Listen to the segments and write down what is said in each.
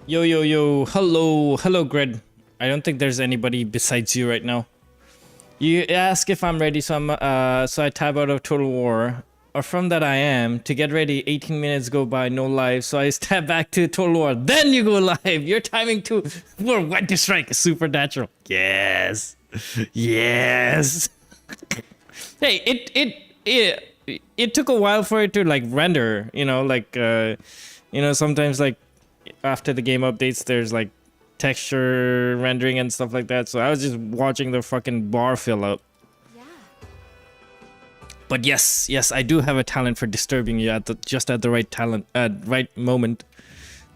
Yo, yo, yo. Hello. Hello, Grid. I don't think there's anybody besides you right now. You ask if I'm ready, so I tab out of Total War. Or from that I am. To get ready, 18 minutes go by, no live, so I tab back to Total War. Then you go live. Your timing too for when to strike is supernatural. Yes. Yes. Hey, it took a while for it to like render, sometimes like after the game updates there's like texture rendering and stuff like that, so I was just watching the fucking bar fill up. Yeah. But yes, I do have a talent for disturbing you at the right moment.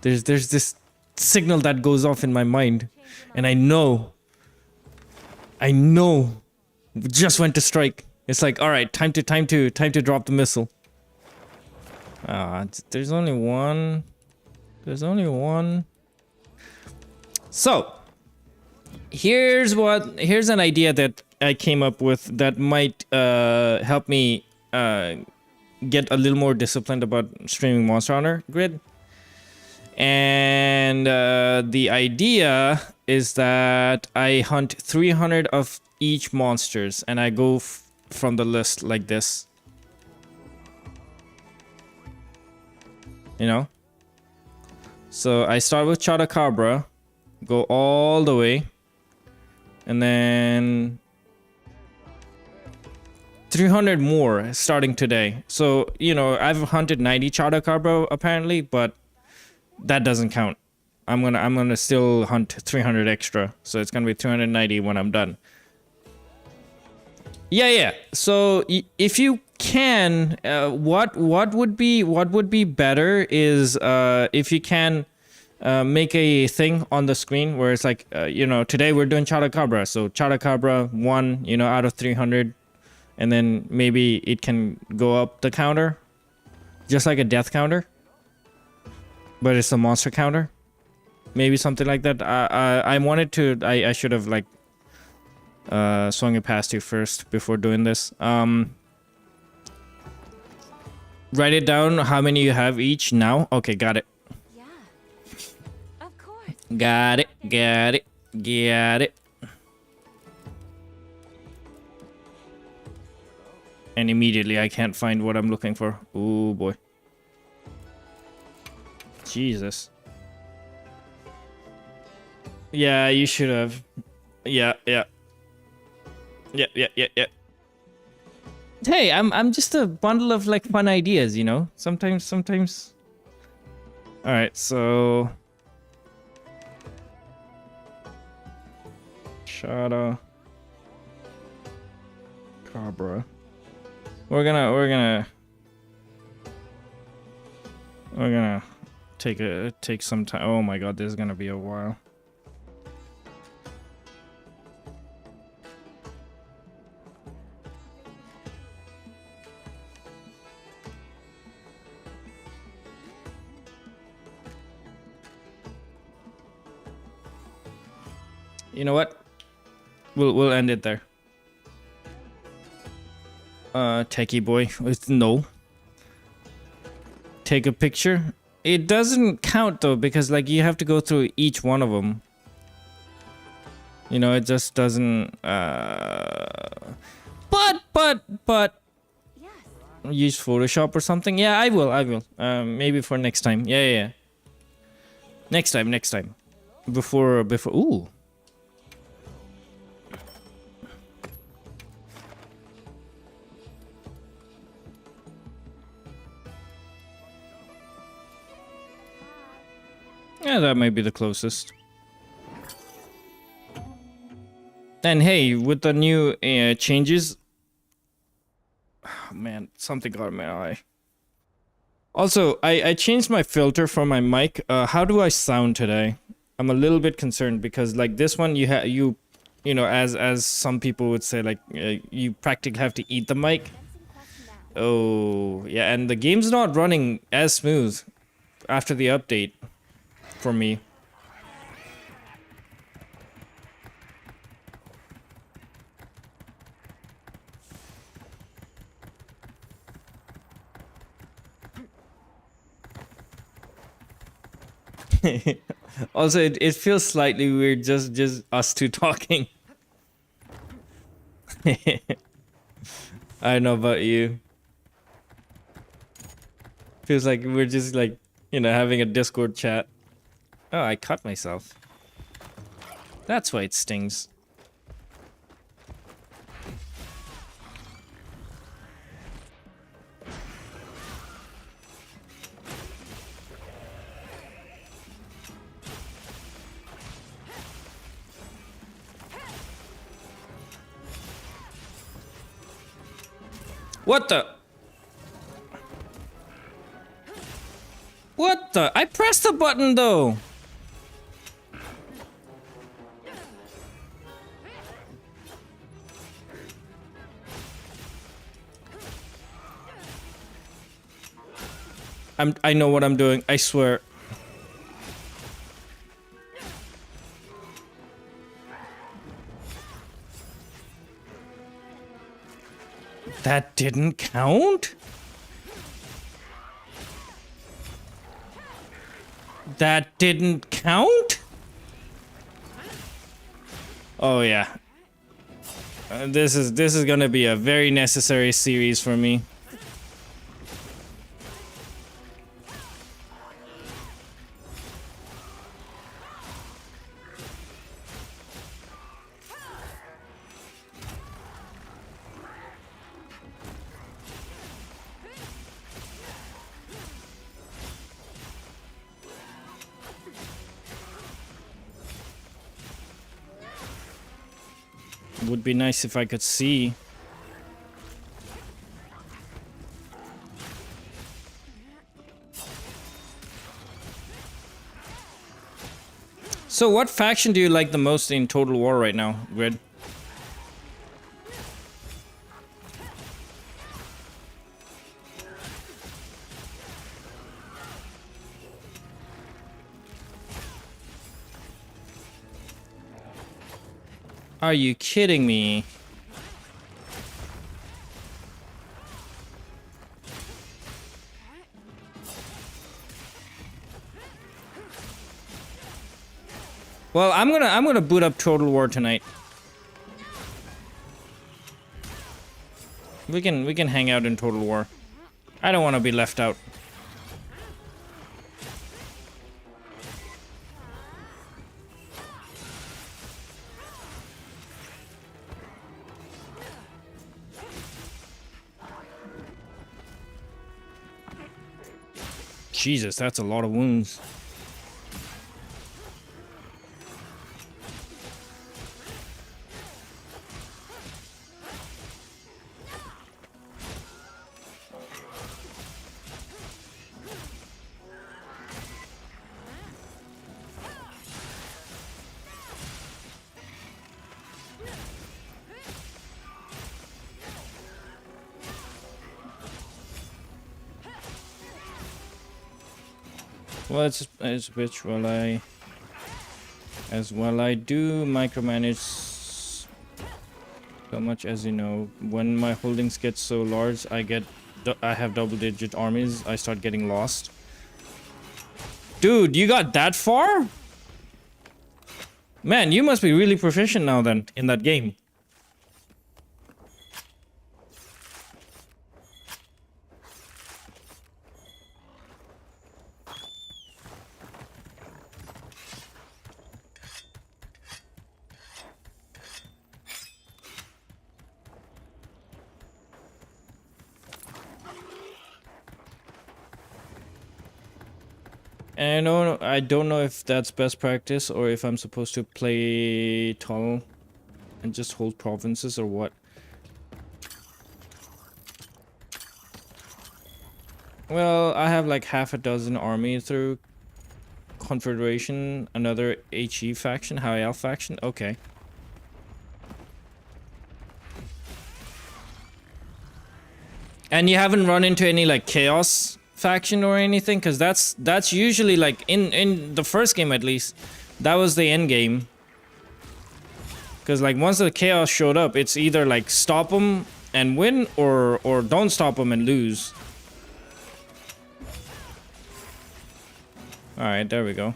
There's this signal that goes off in my mind, and I know just went to strike. It's like, all right, time to drop the missile. There's only one. So, here's an idea that I came up with that might help me get a little more disciplined about streaming Monster Hunter Grid. And the idea is that I hunt 300 of each monsters, and I go from the list like this. You know? So I start with Chotacabra, go all the way, and then 300 more starting today. So, I've hunted 90 Chotacabra apparently, but that doesn't count. I'm gonna still hunt 300 extra, so it's gonna be 390 when I'm done. Yeah. So if you can, what would be better is if you can make a thing on the screen where it's like today we're doing Chotacabra, so Chotacabra 1 out of 300, and then maybe it can go up the counter, just like a death counter, but it's a monster counter, maybe something like that. I wanted to. I should have like swung it past you first before doing this. Write it down how many you have each now. Okay, got it. Yeah. Of course. Got it. And immediately I can't find what I'm looking for. Oh boy. Jesus. Yeah, you should have. Yeah. Hey, I'm just a bundle of like fun ideas, Sometimes. All right, so Shada Cabra. We're gonna take some time. Oh my god, this is gonna be a while. You know what? We'll end it there. Techie boy with no. Take a picture. It doesn't count though, because like you have to go through each one of them. It just doesn't. But. Yes. Use Photoshop or something. Yeah, I will. Maybe for next time. Yeah. Next time. Before. Ooh. Yeah, that might be the closest. And hey, with the new changes... Oh, man, something got in my eye. Also, I changed my filter for my mic. How do I sound today? I'm a little bit concerned because like this one, as some people would say, like you practically have to eat the mic. Oh, yeah, and the game's not running as smooth after the update. For me. Also, it feels slightly weird just us two talking. I don't know about you. Feels like we're just like, you know, having a Discord chat. Oh, I cut myself. That's why it stings. What the? What the? I pressed the button though. I know what I'm doing, I swear. That didn't count? That didn't count? Oh yeah. This is gonna be a very necessary series for me. Would be nice if I could see. So what faction do you like the most in Total War right now, Grid? Are you kidding me? Well, I'm gonna boot up Total War tonight. We can hang out in Total War. I don't want to be left out. Jesus, that's a lot of wounds. Well, it's a bitch while I do micromanage so much, as you know. When my holdings get so large, I have double-digit armies. I start getting lost. Dude, you got that far? Man, you must be really proficient now then in that game. And I don't know if that's best practice or if I'm supposed to play tall and just hold provinces or what. Well, I have like half a dozen army through Confederation, another HE faction, High Elf faction. Okay. And you haven't run into any like Chaos faction or anything, because that's usually like in the first game at least, that was the end game. Because like once the Chaos showed up, it's either like stop them and win or don't stop them and lose. All right, there we go.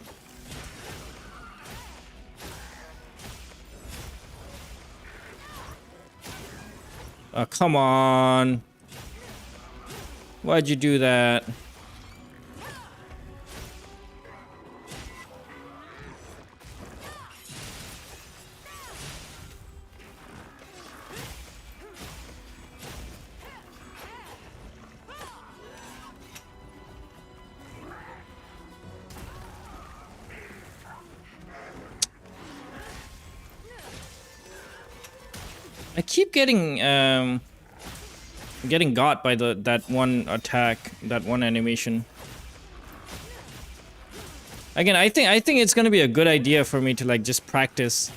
Oh, come on. Why'd you do that? I keep getting got by that one attack, that one animation. Again, I think it's gonna be a good idea for me to like just practice.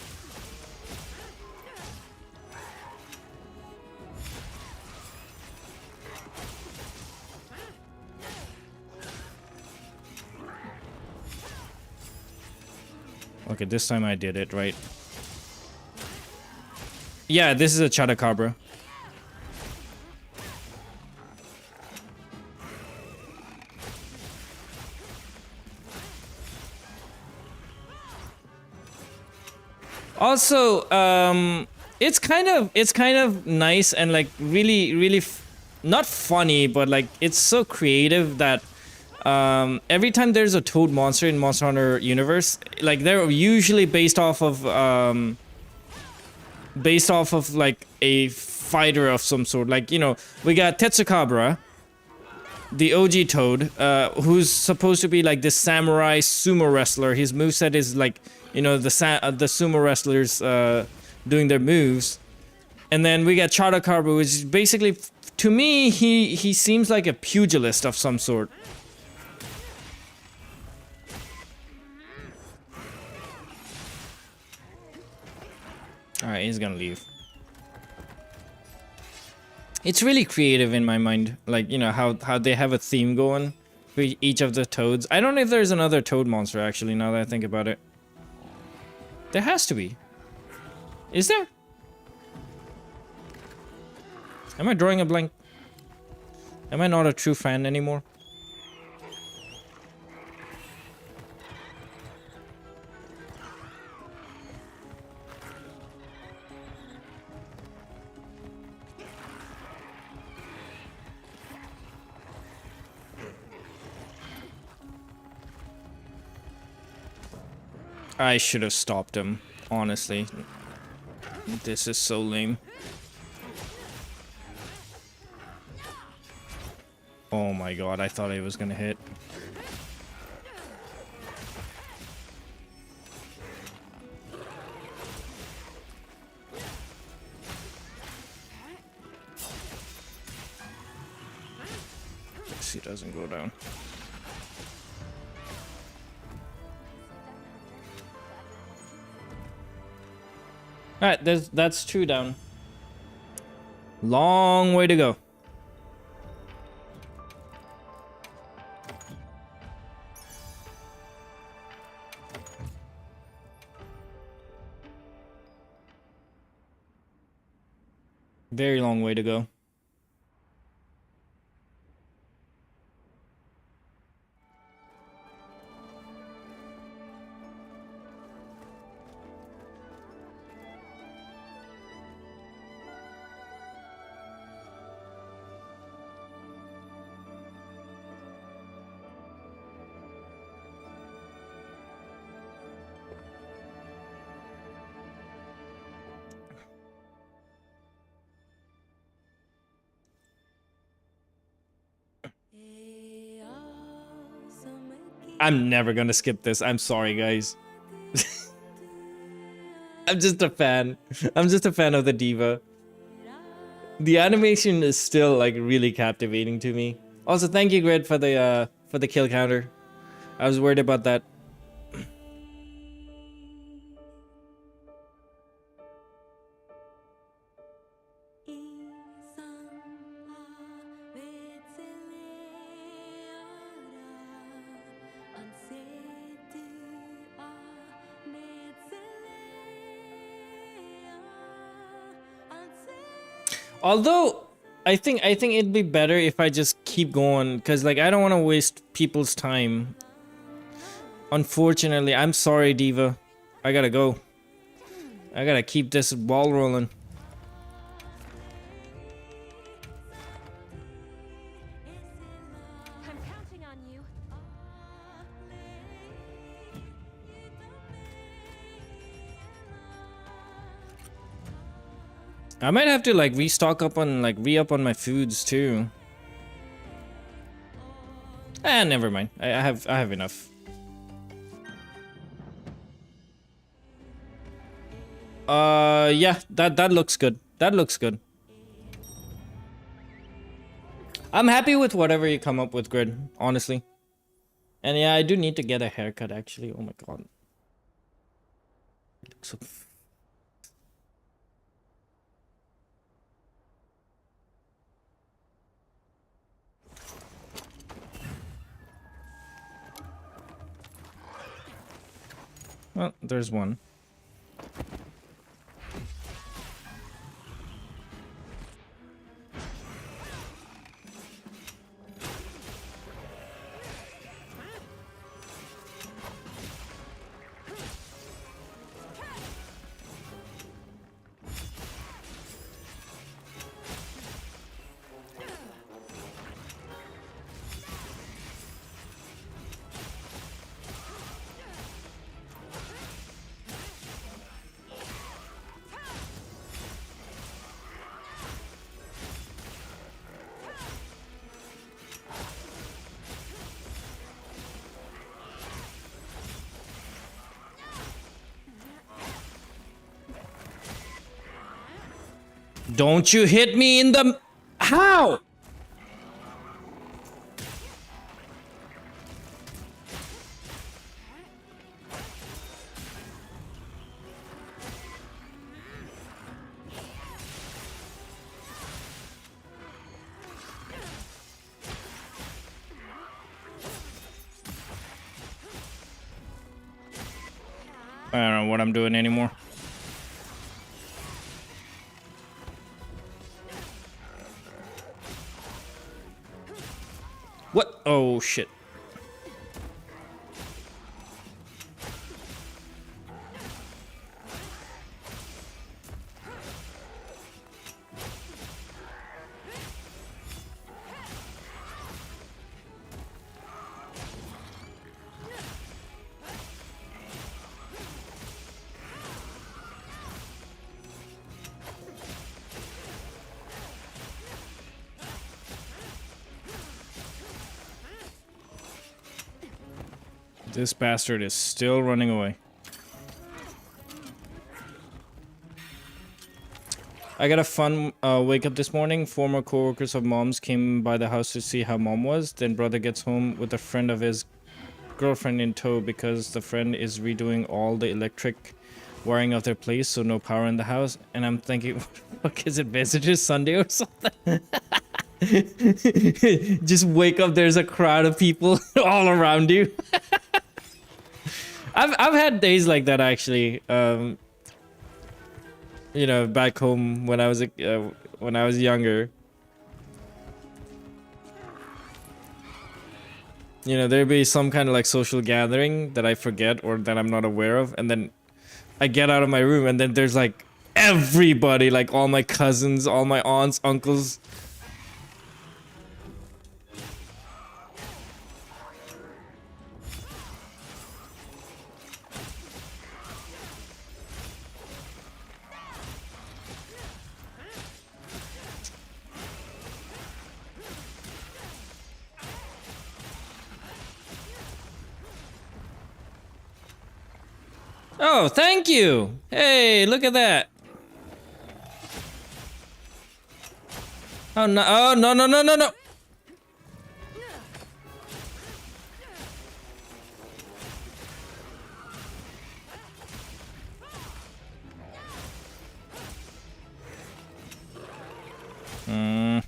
Okay, this time I did it right. Yeah, this is a Chadacabra. Also, it's kind of nice and like really not funny, but like it's so creative that every time there's a toad monster in Monster Hunter universe, like they're usually based off of like a fighter of some sort. Like, you know, we got Tetsukabra, the OG Toad, who's supposed to be like this samurai sumo wrestler. His moveset is like, you know, the sumo wrestlers doing their moves. And then we got Chadacabra, which is basically, to me, he seems like a pugilist of some sort. Alright, he's gonna leave. It's really creative in my mind, like, you know, how they have a theme going for each of the toads. I don't know if there's another toad monster, actually, now that I think about it. There has to be. Is there? Am I drawing a blank? Am I not a true fan anymore? I should have stopped him, honestly. This is so lame. Oh my god, I thought he was gonna hit. Guess he doesn't go down. Alright, that's 2 down. Long way to go. Very long way to go. I'm never gonna skip this. I'm sorry, guys. I'm just a fan. I'm just a fan of the diva. The animation is still like really captivating to me. Also, thank you, Grid, for the kill counter. I was worried about that. Although I think it'd be better if I just keep going, because like I don't want to waste people's time. Unfortunately, I'm sorry, Diva. I gotta go. I gotta keep this ball rolling. I might have to like restock up on like re-up on my foods too. Never mind. I have enough. Yeah, that looks good. That looks good. I'm happy with whatever you come up with, Grid, honestly. And yeah, I do need to get a haircut actually. Oh my god. It looks so well, there's one. Don't you hit me in the... How? I don't know what I'm doing anymore. What? Oh, shit. This bastard is still running away. I got a fun wake up this morning. Former co-workers of mom's came by the house to see how mom was. Then brother gets home with a friend of his girlfriend in tow because the friend is redoing all the electric wiring of their place, so no power in the house. And I'm thinking, what the fuck is it, Visitors Sunday or something? Just wake up, there's a crowd of people all around you. I've had days like that actually. You know, back home when I was younger. You know, there'd be some kind of like social gathering that I forget or that I'm not aware of, and then I get out of my room and then there's like everybody, like all my cousins, all my aunts, uncles. Oh, thank you. Hey, look at that. Oh no! Oh no! No! No! No! No! Hmm.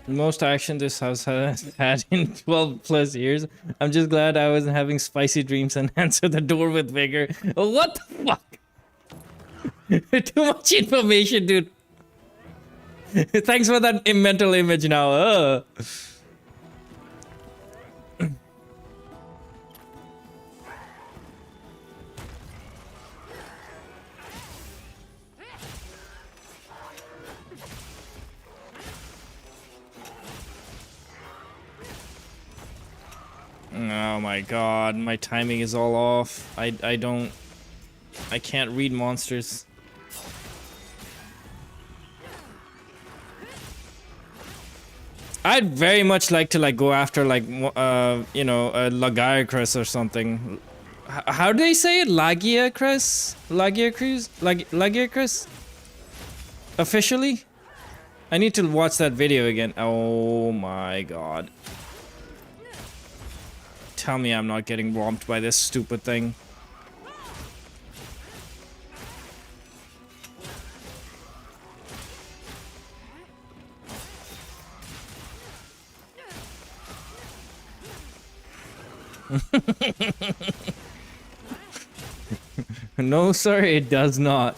Most action this house has had in 12 plus years. I'm just glad I wasn't having spicy dreams and answer the door with vigor. What the fuck? Too much information, dude. Thanks for that mental image now. Oh my god, my timing is all off. I can't read monsters. I'd very much like to go after you know, a Lagiacrus or something. How do they say it? Lagiacrus? Lagiacrus? Officially? I need to watch that video again. Oh my god. Tell me I'm not getting romped by this stupid thing. No, sir, it does not.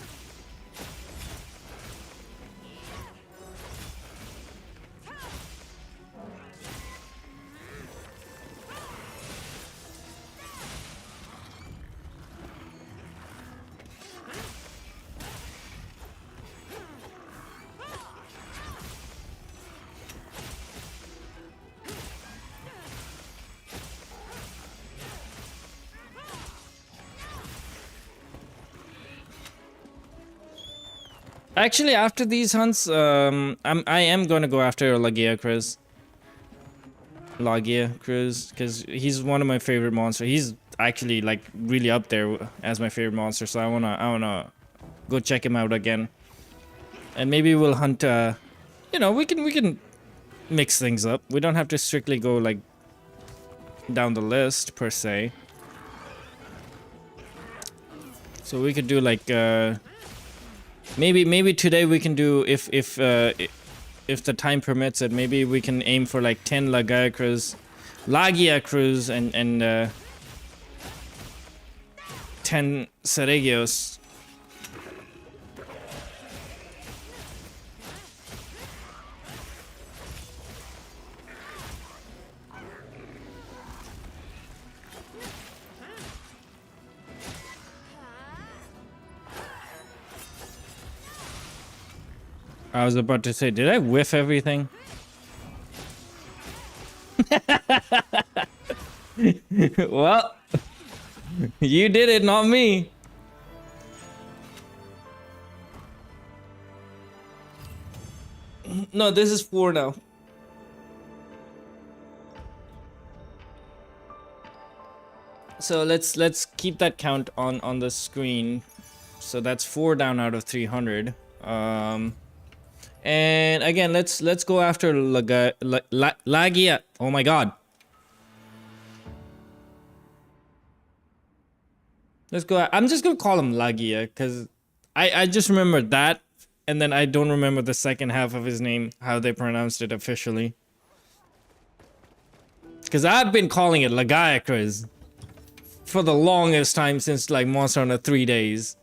Actually, after these hunts, I am gonna go after Lagiacrus. Lagiacrus, because he's one of my favorite monsters. He's actually like really up there as my favorite monster, so I wanna go check him out again. And maybe we'll hunt. You know, we can mix things up. We don't have to strictly go like down the list per se. So we could do like maybe today we can do, if the time permits it, maybe we can aim for like 10 Lagiacrus and 10 Seregios. I was about to say, did I whiff everything? Well, you did it, not me. No, this is 4 now. So let's keep that count on the screen. So that's 4 down out of 300. And again, let's go after Lagia. Oh my god. Let's go. I'm just gonna call him Lagia because I just remember that, and then I don't remember the second half of his name, how they pronounced it officially. Because I've been calling it Lagiacrus for the longest time since like Monster Hunter 3 days.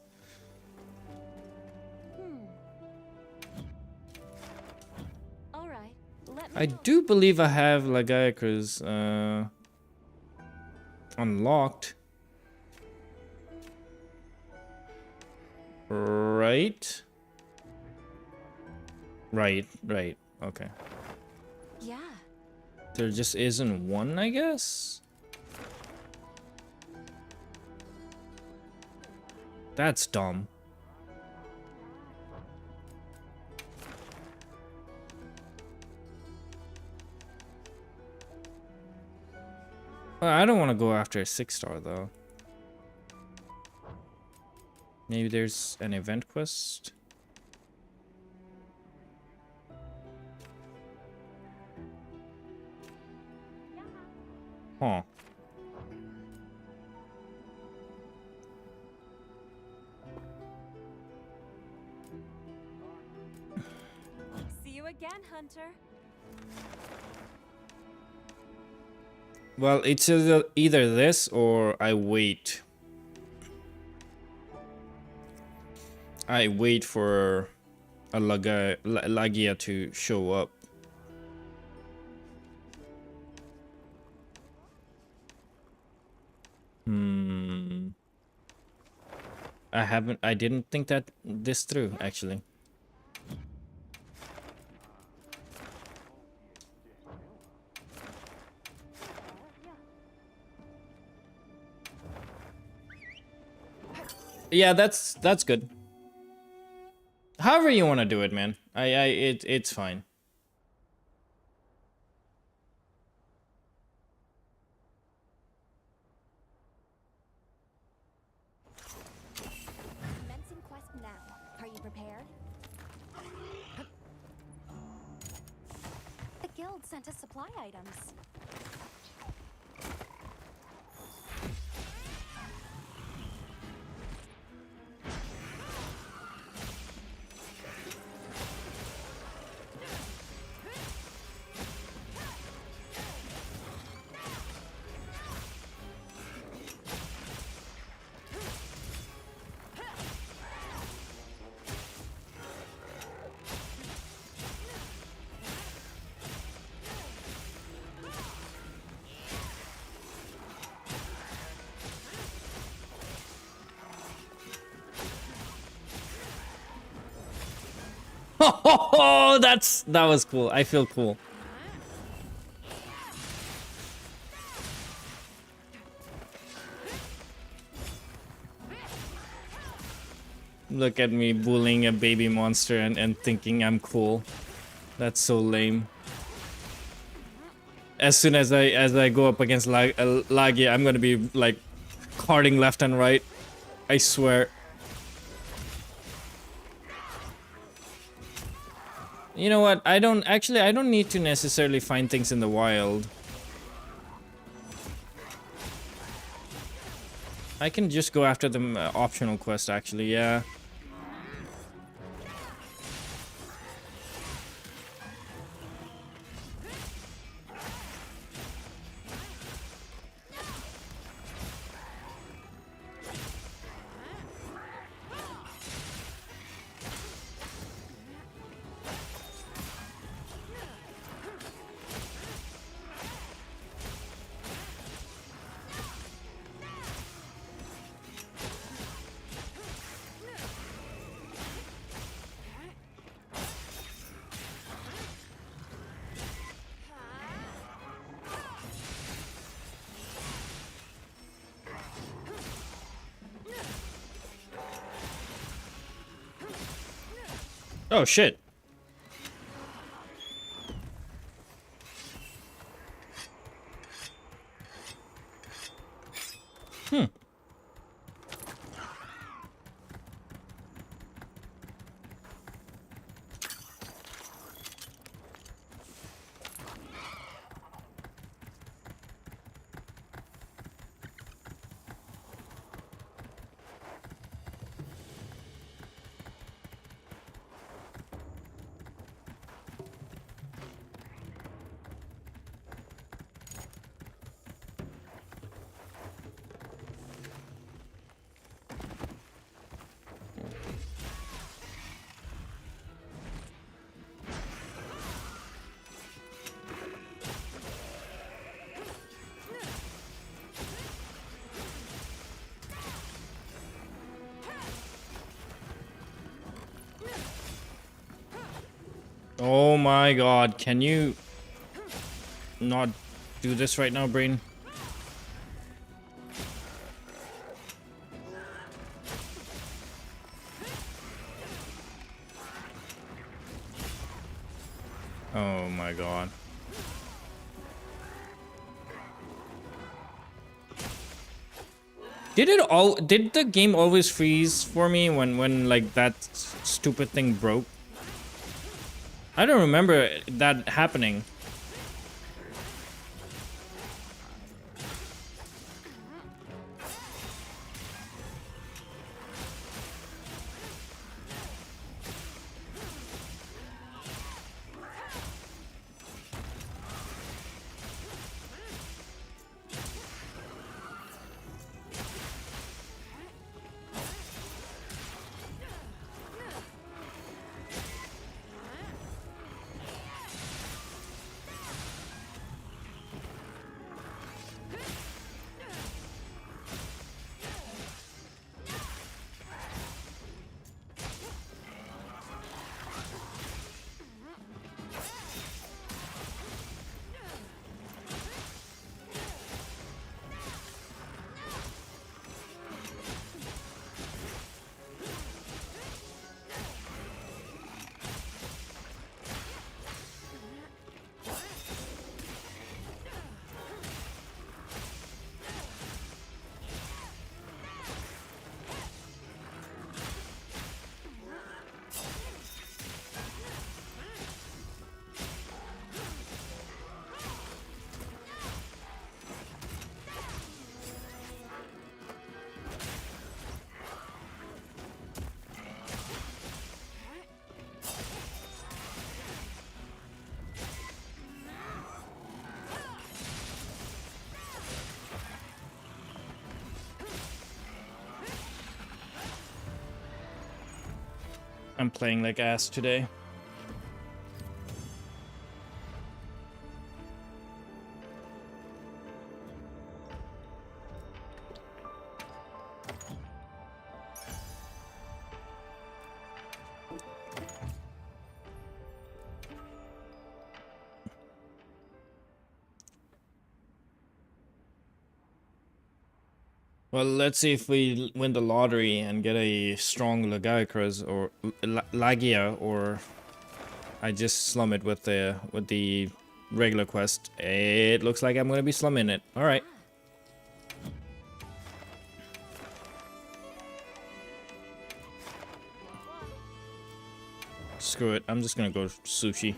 I do believe I have Lagiacrus unlocked. Right? Right. Okay. Yeah. There just isn't one, I guess? That's dumb. Well, I don't want to go after a 6-star though. Maybe there's an event quest. Huh. See you again, Hunter. Well, it's either this or I wait. I wait for a Lagia to show up. I didn't think that this through, actually. Yeah, that's good. However you want to do it, man. It's fine. Commencing quest now. Are you prepared? The guild sent us supply items. Oh, that was cool. I feel cool. Look at me bullying a baby monster and thinking I'm cool. That's so lame. As soon as I go up against Lagia, I'm gonna be like carding left and right. I swear. You know what? I don't need to necessarily find things in the wild. I can just go after the optional quest, actually, yeah. Oh shit. Oh my god, can you not do this right now, brain? Oh my god. Did the game always freeze for me when like that stupid thing broke? I don't remember that happening. I'm playing like ass today. Well, let's see if we win the lottery and get a strong Lagicras or Lagia, or I just slum it with the regular quest. It looks like I'm gonna be slumming it. All right. Screw it. I'm just gonna go sushi.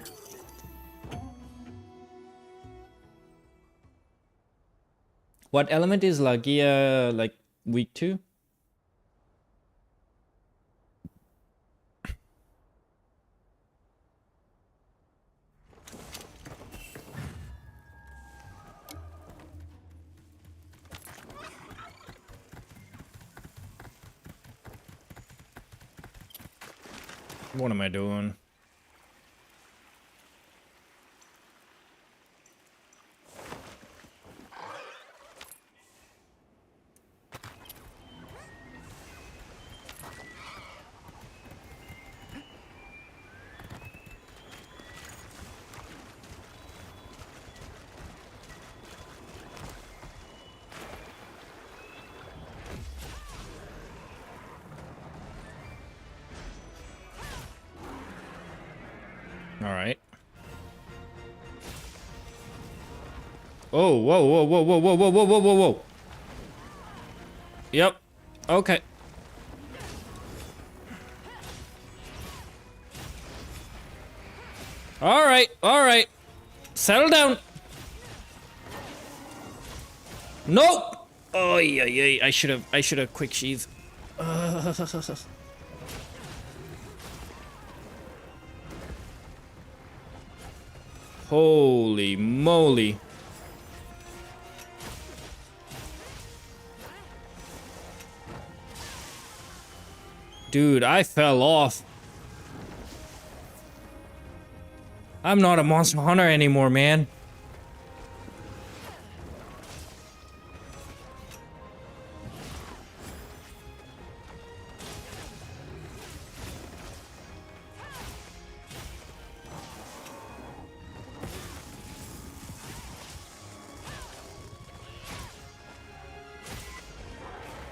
What element is Lagia, like, weak to? What am I doing? All right. Oh, whoa, whoa, whoa, whoa, whoa, whoa, whoa, whoa, whoa, whoa. Yep. Okay. All right, all right. Settle down. Nope. Oh, yeah. I should have quick sheath. Holy moly. Dude, I fell off. I'm not a monster hunter anymore, man.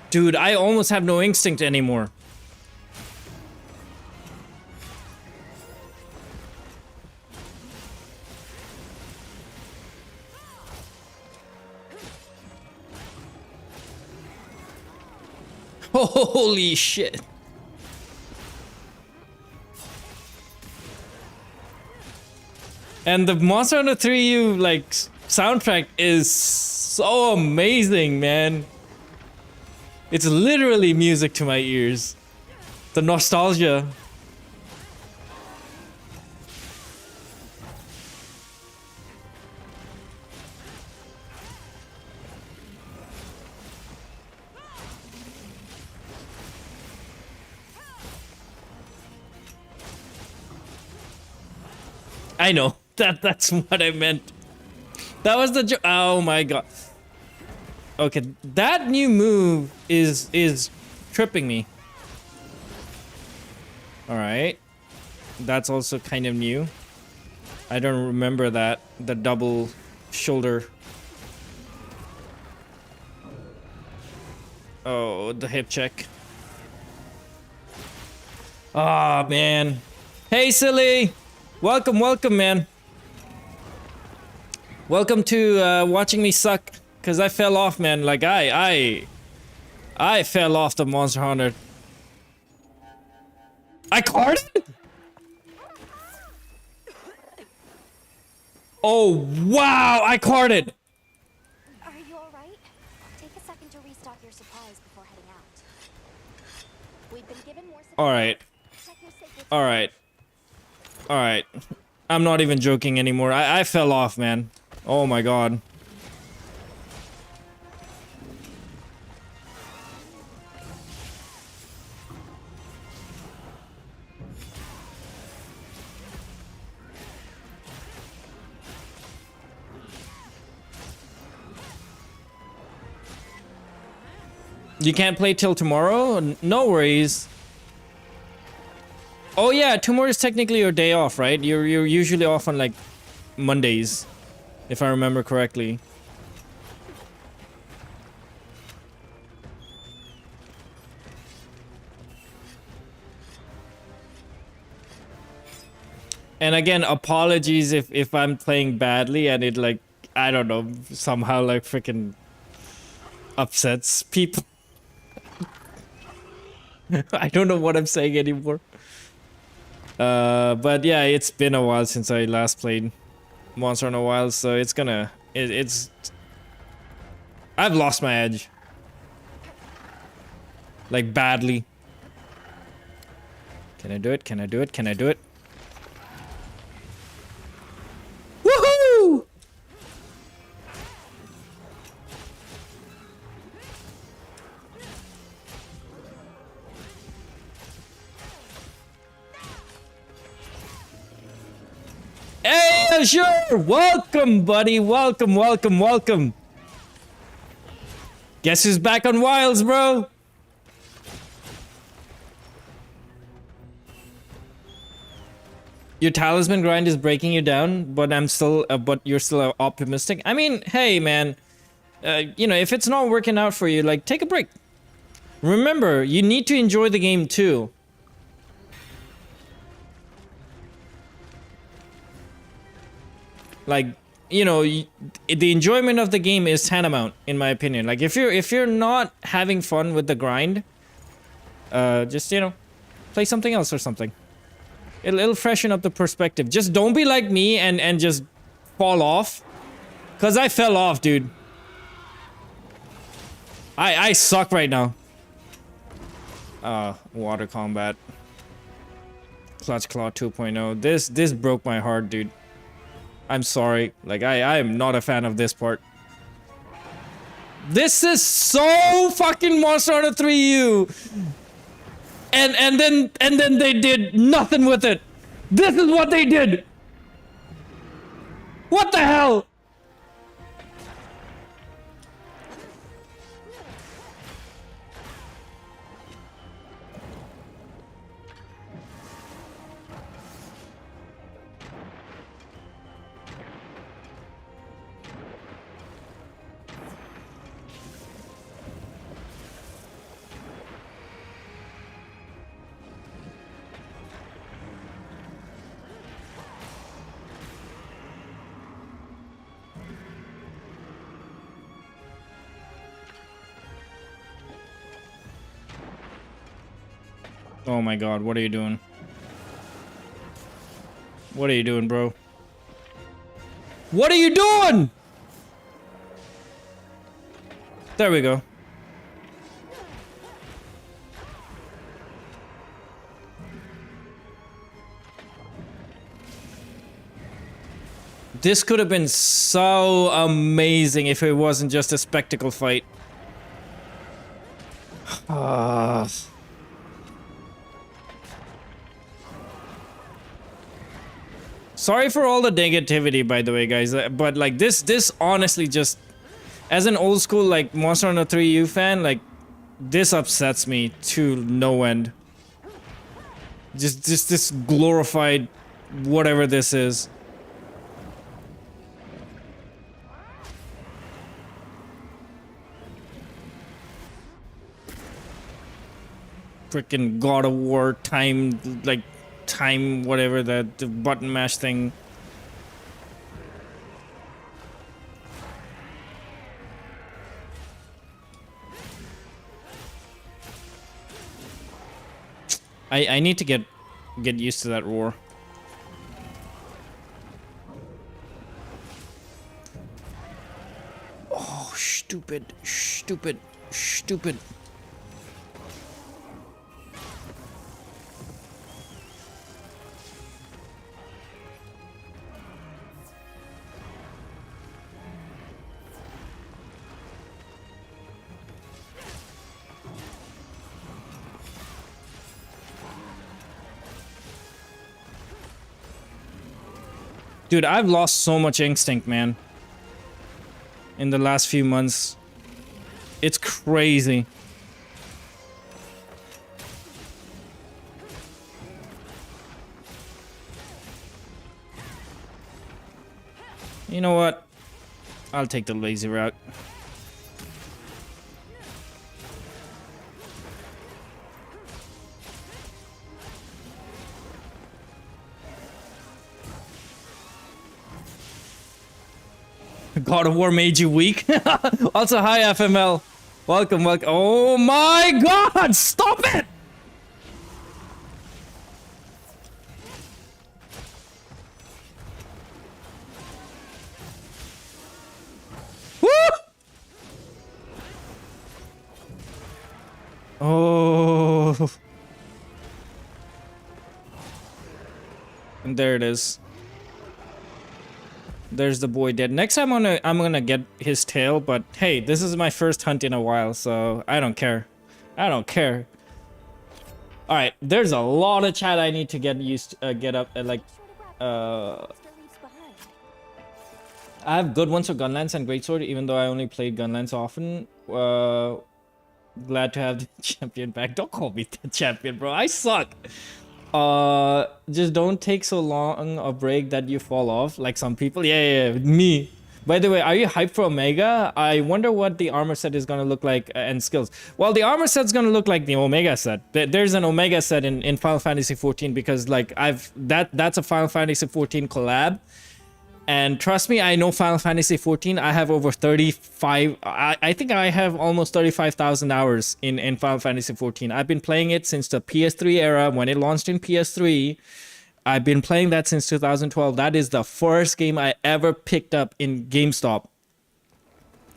Dude, I almost have no instinct anymore. Holy shit. And the Monster Hunter 3U, like, soundtrack is so amazing, man. It's literally music to my ears. The nostalgia. I know. That's what I meant. That was the oh my god. Okay, that new move is tripping me. All right. That's also kind of new. I don't remember that, the double shoulder. Oh, the hip check. Ah, man. Hey, silly. Welcome, man. Welcome to watching me suck, cause I fell off, man. Like I fell off the Monster Hunter. I carded? Oh wow, I carded. Are you alright? Take a second to restock your supplies before heading out. We've been given more supplies. Alright. Check your sacred Alright. Alright. I'm not even joking anymore. I fell off, man. Oh my god. You can't play till tomorrow? No worries. Oh yeah, tomorrow is technically your day off, right? You're usually off on like Mondays, if I remember correctly. And again, apologies if I'm playing badly and it like, I don't know, somehow like freaking upsets people. I don't know what I'm saying anymore. But yeah, it's been a while since I last played Monster Hunter Wilds, so it's gonna, it's, I've lost my edge. Like badly. Can I do it? Can I do it? Can I do it? Woohoo! Hey, sure! Welcome, buddy! Welcome, welcome, welcome! Guess who's back on Wilds, bro? Your talisman grind is breaking you down, but I'm still, but you're still optimistic. I mean, hey, man, you know, if it's not working out for you, like, take a break. Remember, you need to enjoy the game too. Like, you know, the enjoyment of the game is tantamount, in my opinion. Like, if you're not having fun with the grind, just, you know, play something else or something. It'll freshen up the perspective. Just don't be like me and just fall off. Cause I fell off, dude. I suck right now. Water combat. Clutch Claw 2.0. This broke my heart, dude. I'm sorry. Like I am not a fan of this part. This is so fucking Monster Hunter 3U. And then they did nothing with it. This is what they did. What the hell? Oh my god, what are you doing? What are you doing, bro? What are you doing? There we go. This could have been so amazing if it wasn't just a spectacle fight. Sorry for all the negativity, by the way, guys, but like this honestly just, as an old school like Monster Hunter 3U fan, like this upsets me to no end. Just this glorified whatever this is. Freaking God of War time, like time whatever the button mash thing. I need to get used to that roar. Oh, stupid. Dude, I've lost so much instinct, man. In the last few months. It's crazy. You know what? I'll take the lazy route. God of War made you weak. Also, hi FML. Welcome, welcome. Oh my God! Stop it! Woo! Oh. And there it is. There's the boy dead. Next time I'm gonna get his tail, but hey, this is my first hunt in a while, so I don't care. I don't care. All right, there's a lot of chat I need to get used to, get up like I have good ones for Gunlance and Greatsword, even though I only played Gunlance often. Glad to have the champion back. Don't call me the champion, bro. I suck. Just don't take so long a break that you fall off like some people. Yeah, me. By the way, are you hyped for Omega? I wonder what the armor set is gonna look like and skills. Well, the armor set's gonna look like the Omega set. There's an Omega set in Final Fantasy 14 because like that's a Final Fantasy 14 collab. And trust me, I know Final Fantasy 14. I have over 35. I think I have almost 35,000 hours in Final Fantasy 14. I've been playing it since the PS3 era when it launched in PS3. I've been playing that since 2012. That is the first game I ever picked up in GameStop.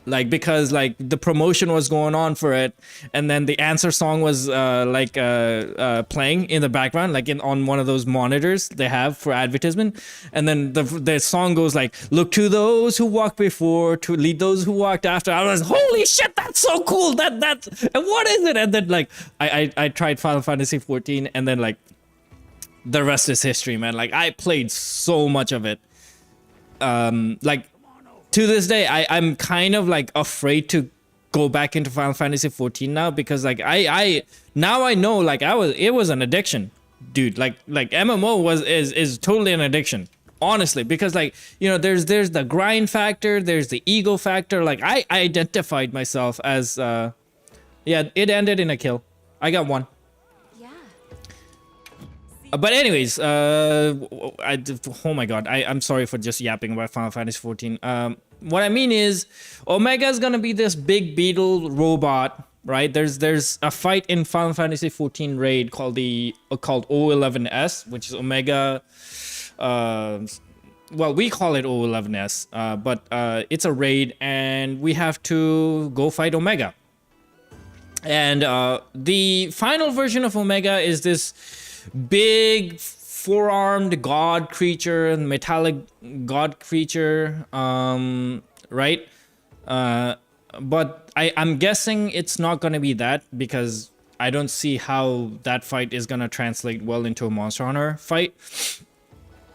Like, because like the promotion was going on for it, and then the answer song was playing in the background, like on one of those monitors they have for advertisement, and then the song goes like, "Look to those who walked before, to lead those who walked after." I was, holy shit, that's so cool. That's and what is it? And then like I tried Final Fantasy 14, and then like the rest is history, man. Like I played so much of it. Like. To this day, I'm kind of like afraid to go back into Final Fantasy 14 now because like now I know like it was an addiction, dude. Like MMO is totally an addiction, honestly, because like, you know, there's the grind factor, there's the ego factor. Like I identified myself as yeah, it ended in a kill. I got one. But anyways, oh my god, I'm sorry for just yapping about Final Fantasy 14. What I mean is, Omega is gonna be this big beetle robot, right? There's a fight in Final Fantasy 14 raid called O11S, which is Omega. Well, we call it O11S, but it's a raid, and we have to go fight Omega. And the final version of Omega is this big four-armed god creature, metallic god creature, right? But I'm guessing it's not going to be that because I don't see how that fight is going to translate well into a Monster Hunter fight.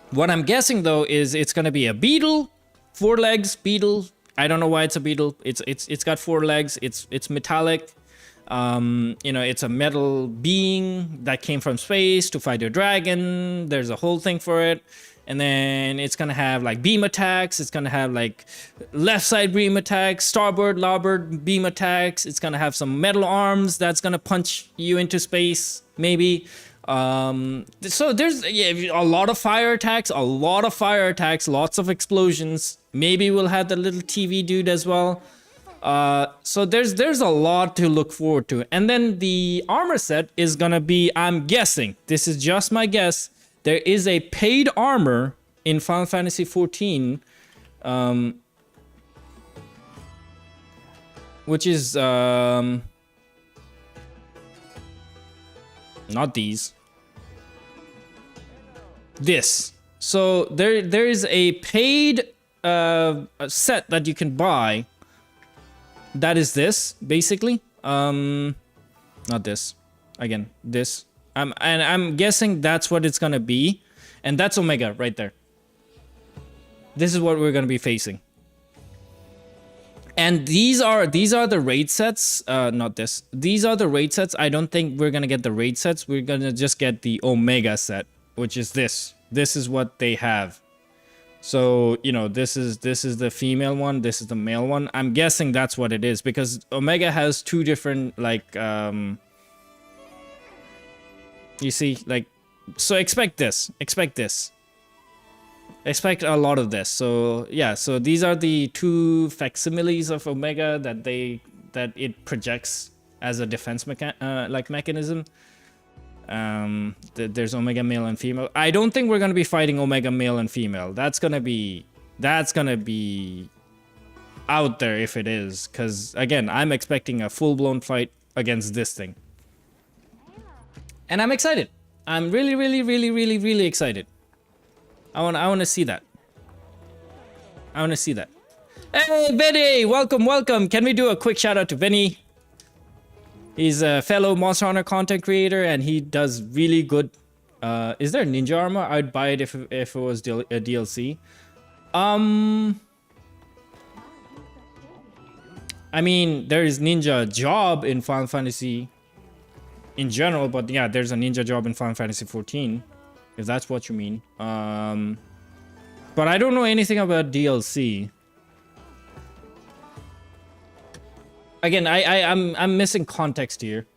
What I'm guessing though is it's going to be a beetle, 4 legs beetle. I don't know why it's a beetle. It's got 4 legs. It's metallic. You know, it's a metal being that came from space to fight a dragon. There's a whole thing for it. And then it's gonna have like beam attacks. It's gonna have like left side beam attacks, starboard, larboard beam attacks. It's gonna have some metal arms that's gonna punch you into space, maybe. So there's a lot of fire attacks, lots of explosions. Maybe we'll have the little TV dude as well. So there's a lot to look forward to. And then the armor set is gonna be, I'm guessing, this is just my guess, there is a paid armor in Final Fantasy 14, which is not these. This. So there is a paid set that you can buy. That is this, basically. Not this. Again, this. And I'm guessing that's what it's gonna be. And that's Omega right there. This is what we're gonna be facing. And these are the raid sets. Not this. These are the raid sets. I don't think we're gonna get the raid sets. We're gonna just get the Omega set, which is this. This is what they have. So, you know, this is the female one, this is the male one. I'm guessing that's what it is, because Omega has two different, like, you see, like, so expect this. Expect a lot of this. So, yeah, so these are the two facsimiles of Omega that it projects as a defense mechanism. There's Omega male and female. I don't think we're gonna be fighting Omega male and female. That's gonna be out there if it is, because again, I'm expecting a full-blown fight against this thing, and I'm excited. I'm really excited. I want to see that. Hey, Benny, welcome. Can we do a quick shout out to Benny? He's a fellow Monster Hunter content creator, and he does really good. Is there ninja armor? I'd buy it if it was a DLC. I mean, there is ninja job in Final Fantasy in general, but yeah, there's a ninja job in Final Fantasy 14, if that's what you mean. But I don't know anything about DLC. Again, I'm missing context here.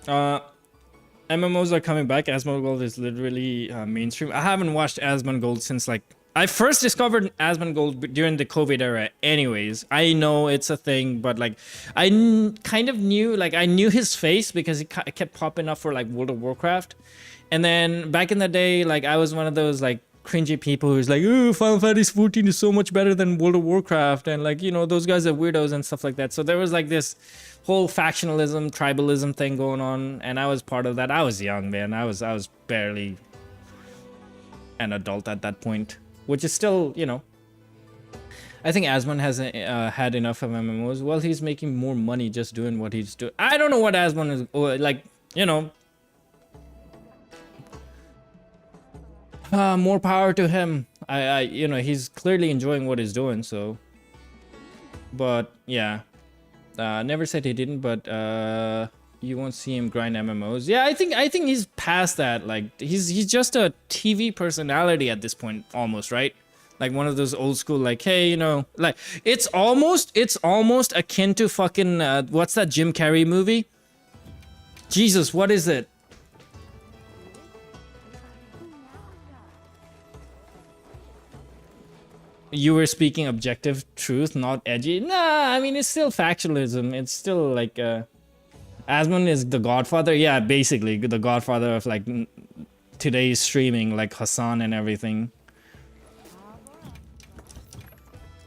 MMOs are coming back. Asmongold is literally mainstream. I haven't watched Asmongold since, like, I first discovered Asmongold during the COVID era. Anyways, I know it's a thing, but like, I kind of knew, like, I knew his face because he kept popping up for like World of Warcraft, and then back in the day, like, I was one of those like cringy people who's like, oh, Final Fantasy 14 is so much better than World of Warcraft, and like, you know, those guys are weirdos and stuff like that. So there was like this whole factionalism, tribalism thing going on, and I was part of that. I was young, man. I was barely an adult at that point, which is still, you know. I think Asmon has had enough of MMOs. Well, he's making more money just doing what he's doing. I don't know what Asmon is, like, you know. More power to him. You know, he's clearly enjoying what he's doing, so. But, yeah. Never said he didn't, but you won't see him grind MMOs. Yeah, I think he's past that. Like, he's just a TV personality at this point, almost, right? Like one of those old school, like, hey, you know, like, it's almost akin to fucking what's that Jim Carrey movie? Jesus, what is it? You were speaking objective truth, not edgy. Nah, I mean, it's still factualism. It's still like, Asmon is the godfather. Yeah, basically the godfather of like today's streaming, like Hassan and everything.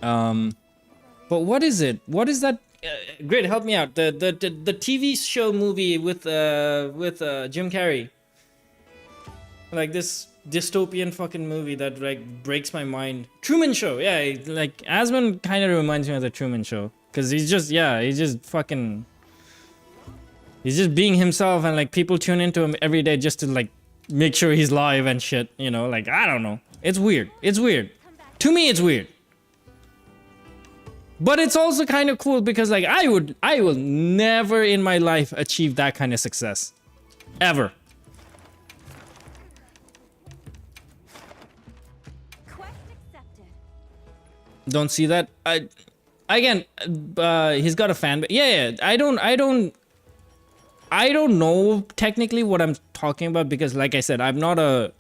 But what is it? What is that? Great, help me out. The TV show movie with Jim Carrey. Like this dystopian fucking movie that like breaks my mind. Truman Show. Yeah, like Asmon kind of reminds me of the Truman Show, cuz he's just being himself, and like people tune into him every day just to like make sure he's live and shit, you know, like, I don't know. It's weird. To me it's weird. But it's also kind of cool because like I will never in my life achieve that kind of success. Ever. Don't see that. He's got a fan base. Yeah. I don't know technically what I'm talking about, because like I said, I'm not a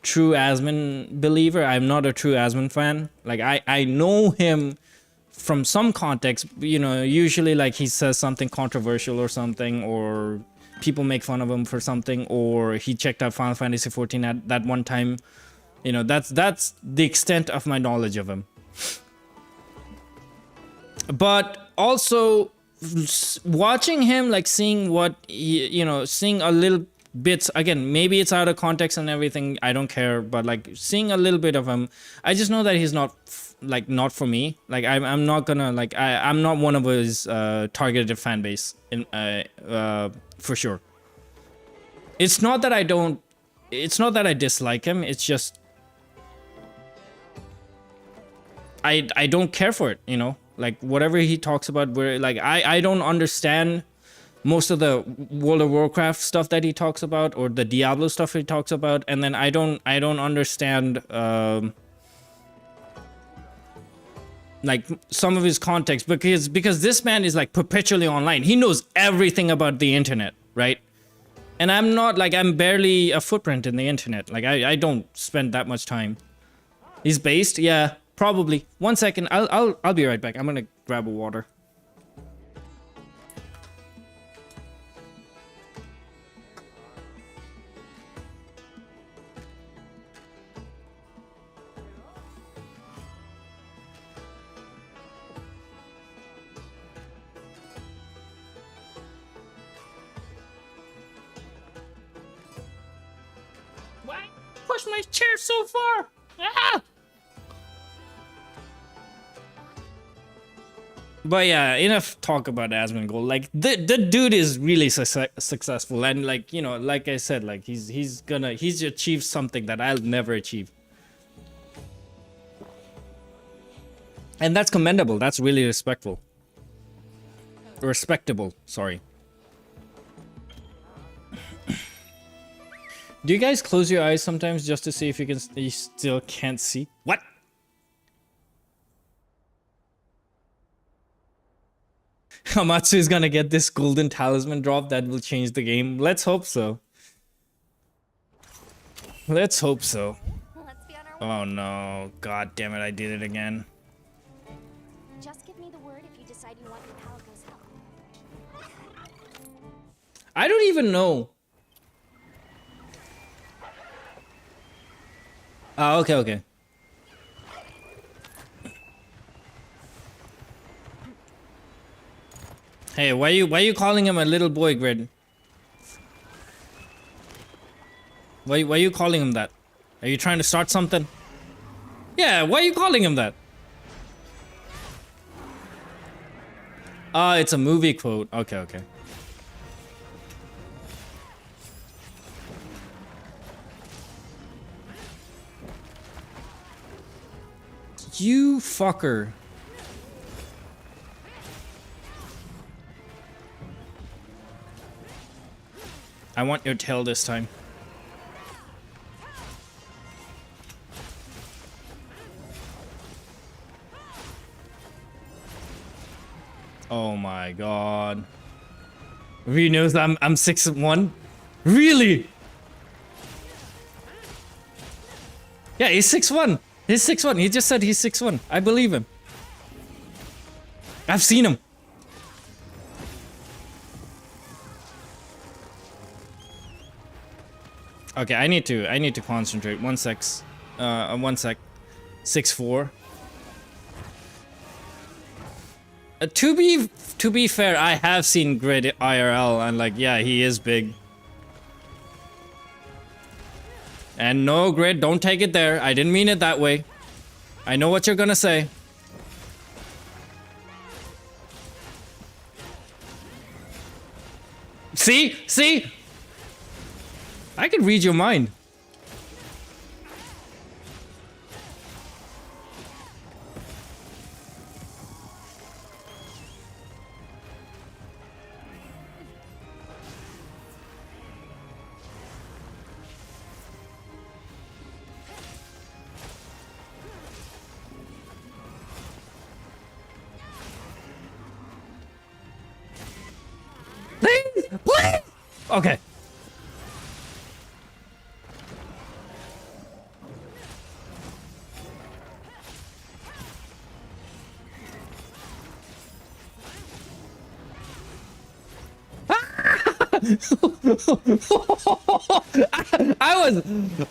true Asmon believer. I'm not a true Asmon fan. Like I know him from some context, you know, usually like he says something controversial or something, or people make fun of him for something, or he checked out Final Fantasy 14 at that one time. You know, that's the extent of my knowledge of him. But also watching him, like seeing what he, you know, seeing a little bits, again, maybe it's out of context and everything, I don't care, but like seeing a little bit of him, I just know that he's not not for me. Like I'm not gonna, like, I'm not one of his targeted fan base in for sure. It's not that I dislike him, it's just I don't care for it, you know. Like whatever he talks about, where like I don't understand most of the World of Warcraft stuff that he talks about, or the Diablo stuff he talks about, and then I don't understand like some of his context, because this man is like perpetually online. He knows everything about the internet, right? And I'm not, like, I'm barely a footprint in the internet. Like, I don't spend that much time. He's based? Yeah, probably. 1 second, I'll be right back. I'm gonna grab a water. Why push my chair so far? Ah! But yeah, enough talk about Asmongold. Like the dude is really successful, and like, you know, like I said, like he's achieved something that I'll never achieve, and that's commendable. That's really respectable. Sorry. Do you guys close your eyes sometimes just to see if you still can't see? What? Hamatsu is gonna get this golden talisman drop that will change the game. Let's hope so. Let's hope so. Let's be on our way. Oh no. God damn it, I did it again. Just give me the word if you decide you want your Palico's help. I don't even know. Ah, okay. Hey, why you calling him a little boy, Grid? Why you calling him that? Are you trying to start something? Yeah, why are you calling him that? Ah, it's a movie quote. Okay. You fucker. I want your tail this time. Oh my god. He knows I'm 6'1"? Really? Yeah, he's 6'1". He's 6'1". He just said he's 6'1". I believe him. I've seen him. Okay, I need to concentrate. 1 sec. 1 sec. 6'4". To be fair, I have seen Grid IRL, and like, yeah, he is big. And no, Grid, don't take it there. I didn't mean it that way. I know what you're gonna say. See? See? I can read your mind. Please! Please! Okay.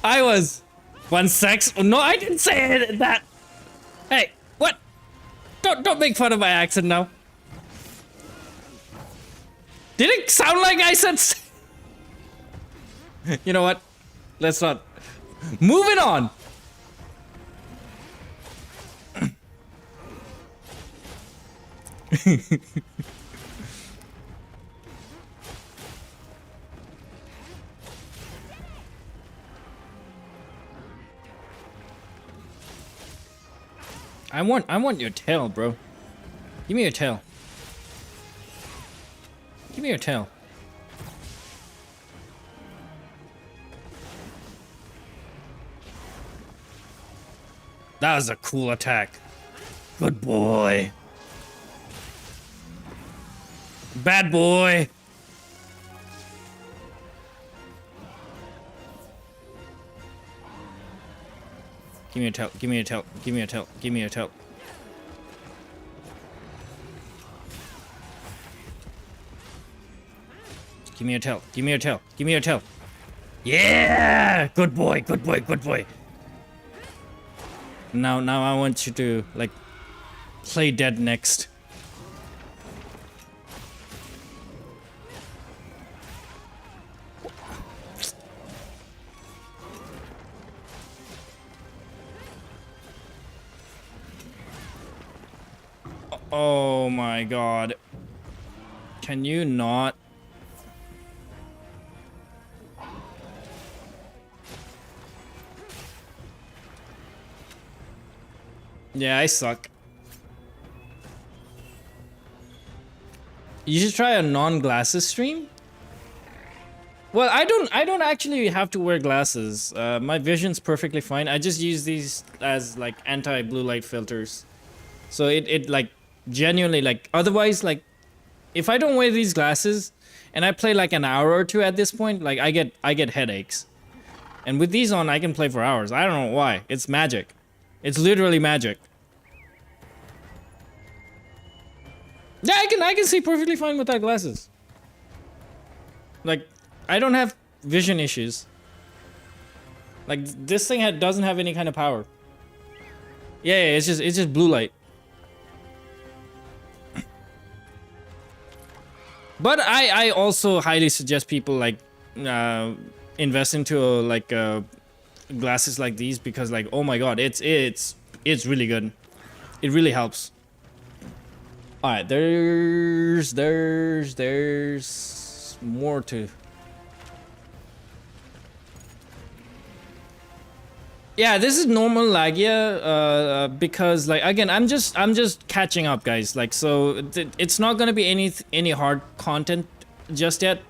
I was 1 sec. No, I didn't say it, that. Hey, what? Don't make fun of my accent now. Did it sound like I said? You know what? Let's not. Moving on. I want your tail, bro. Give me your tail. Give me your tail. That was a cool attack. Good boy. Bad boy. Give me a tail. Give me a tail. Give me a tail. Give me a tail. Give me a tail. Give me a tail. Give me a tail. Yeah! Good boy. Good boy. Good boy. Now I want you to like play dead next. Oh my god. Can you not? Yeah, I suck. You should try a non-glasses stream? Well, I don't actually have to wear glasses. My vision's perfectly fine. I just use these as like anti-blue light filters. So it like genuinely like otherwise like if I don't wear these glasses and I play like an hour or two at this point, like I get headaches. And with these on I can play for hours. I don't know why. It's magic. It's literally magic. Yeah, I can see perfectly fine without glasses. Like I don't have vision issues. Like this thing doesn't have any kind of power. Yeah, it's just blue light. But I also highly suggest people like invest into like glasses like these because like oh my god it's really good. It really helps. All right, there's more to. Yeah, this is normal Lagia because like again I'm just catching up, guys. Like so it's not gonna be any hard content just yet.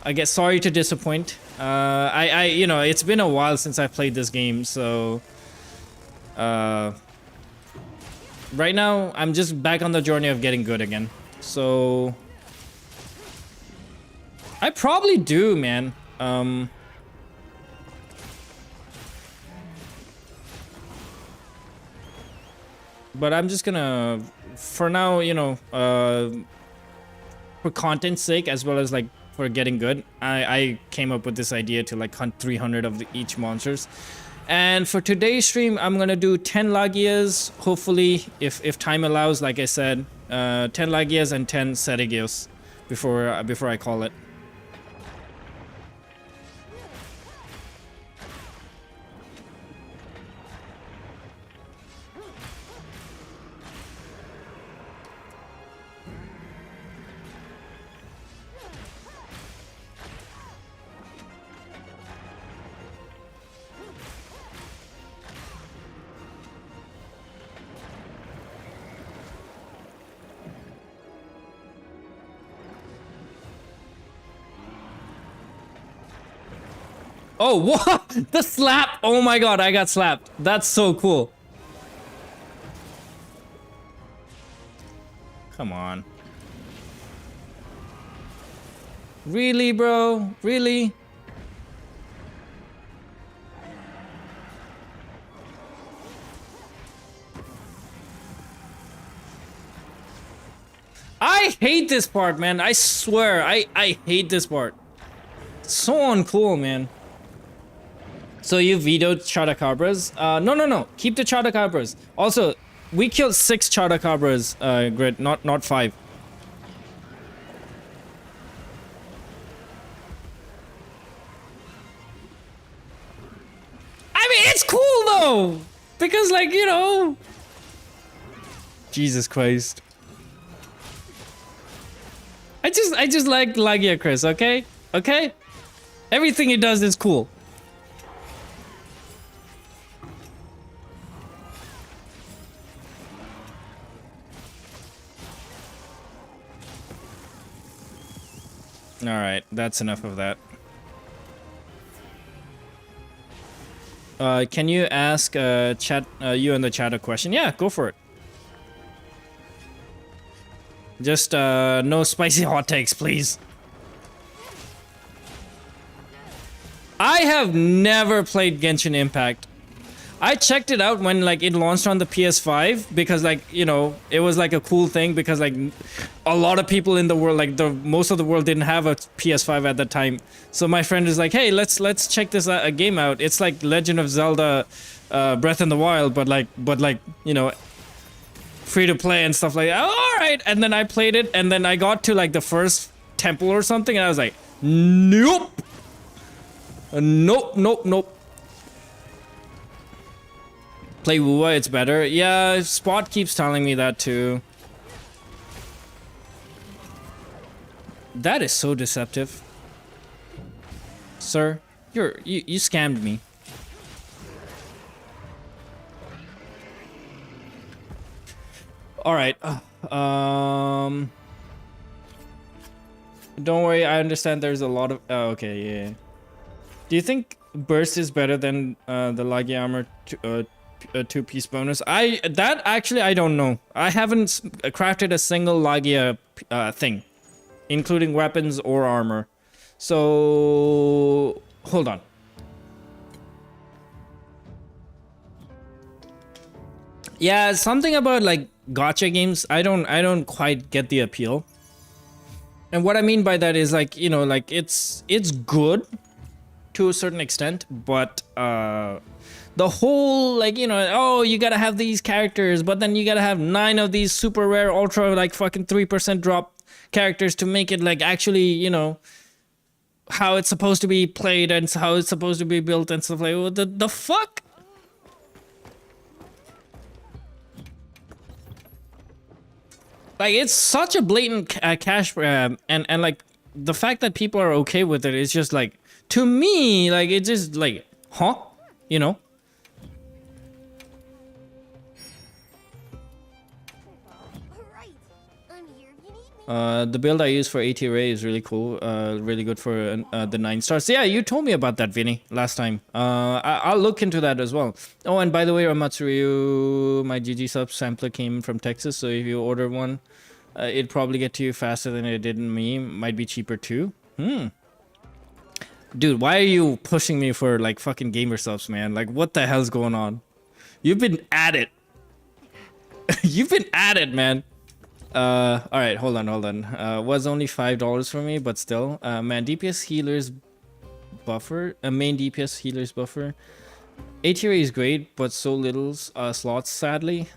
I guess sorry to disappoint. I you know it's been a while since I played this game, so right now I'm just back on the journey of getting good again. So I probably do, man. But I'm just gonna, for now, you know, for content's sake, as well as like for getting good, I came up with this idea to like hunt 300 of each monsters. And for today's stream, I'm gonna do 10 Lagias, hopefully, if time allows, like I said, 10 Lagias and 10 Seragios before I call it. Oh, what? The slap! Oh my god, I got slapped. That's so cool. Come on. Really, bro? Really? I hate this part, man. I swear, I hate this part. It's so uncool, man. So you vetoed Chotacabras? No. Keep the Chotacabras. Also, we killed 6 Chotacabras, Grid, not 5. I mean, it's cool though, because like you know. Jesus Christ. I just like Lagia Chris, okay? Okay? Everything he does is cool. All right, that's enough of that. Can you ask chat you in the chat a question? Yeah, go for it. Just no spicy hot takes, please. I have never played Genshin Impact. I checked it out when like it launched on the PS5 because like, you know, it was like a cool thing because like a lot of people in the world, like most of the world didn't have a PS5 at that time. So my friend is like, "Hey, let's check this game out. It's like Legend of Zelda Breath in the Wild, but like, you know, free to play and stuff like that." All right. And then I played it and then I got to like the first temple or something and I was like, "Nope. Nope. Play Wuwa, it's better." Yeah, Spot keeps telling me that too. That is so deceptive. Sir, you scammed me. All right. Don't worry, I understand there's a lot of okay, yeah. Do you think burst is better than the Lagi armor two-piece bonus? I don't know. I haven't crafted a single Lagia thing, including weapons or armor. So hold on. Yeah, something about like gacha games. I don't quite get the appeal. And what I mean by that is like, you know, like it's good to a certain extent, but the whole like, you know, oh, you gotta have these characters, but then you gotta have 9 of these super rare ultra like fucking 3% drop characters to make it like actually, you know, how it's supposed to be played and how it's supposed to be built and stuff like that. The fuck? Like it's such a blatant cash grab, and like the fact that people are okay with it is just like, to me, like it's just like, huh, you know. The build I use for AT Ray is really cool, really good for the 9 stars. Yeah, you told me about that, Vinny, last time. I'll look into that as well. Oh, and by the way, Ramatsuru, my GG sub sampler came from Texas, so if you order one, it'd probably get to you faster than it did in me. Might be cheaper too. Dude, why are you pushing me for like fucking gamer subs, man? Like, what the hell's going on? You've been at it. You've been at it, man. All right, hold on. Was only $5 for me, but still, man, DPS healers buffer, main DPS healers buffer. ATA is great, but so little slots, sadly.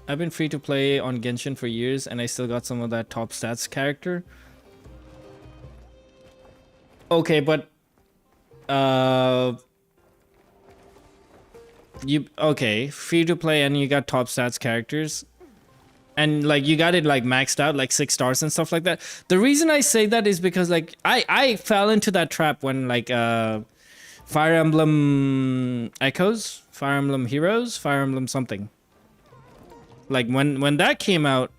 I've been free to play on Genshin for years, and I still got some of that top stats character. Okay, but okay, free to play, and you got top stats characters. And like you got it like maxed out, like 6 stars and stuff like that. The reason I say that is because like I fell into that trap when like Fire Emblem Echoes, Fire Emblem Heroes, Fire Emblem something. Like when that came out,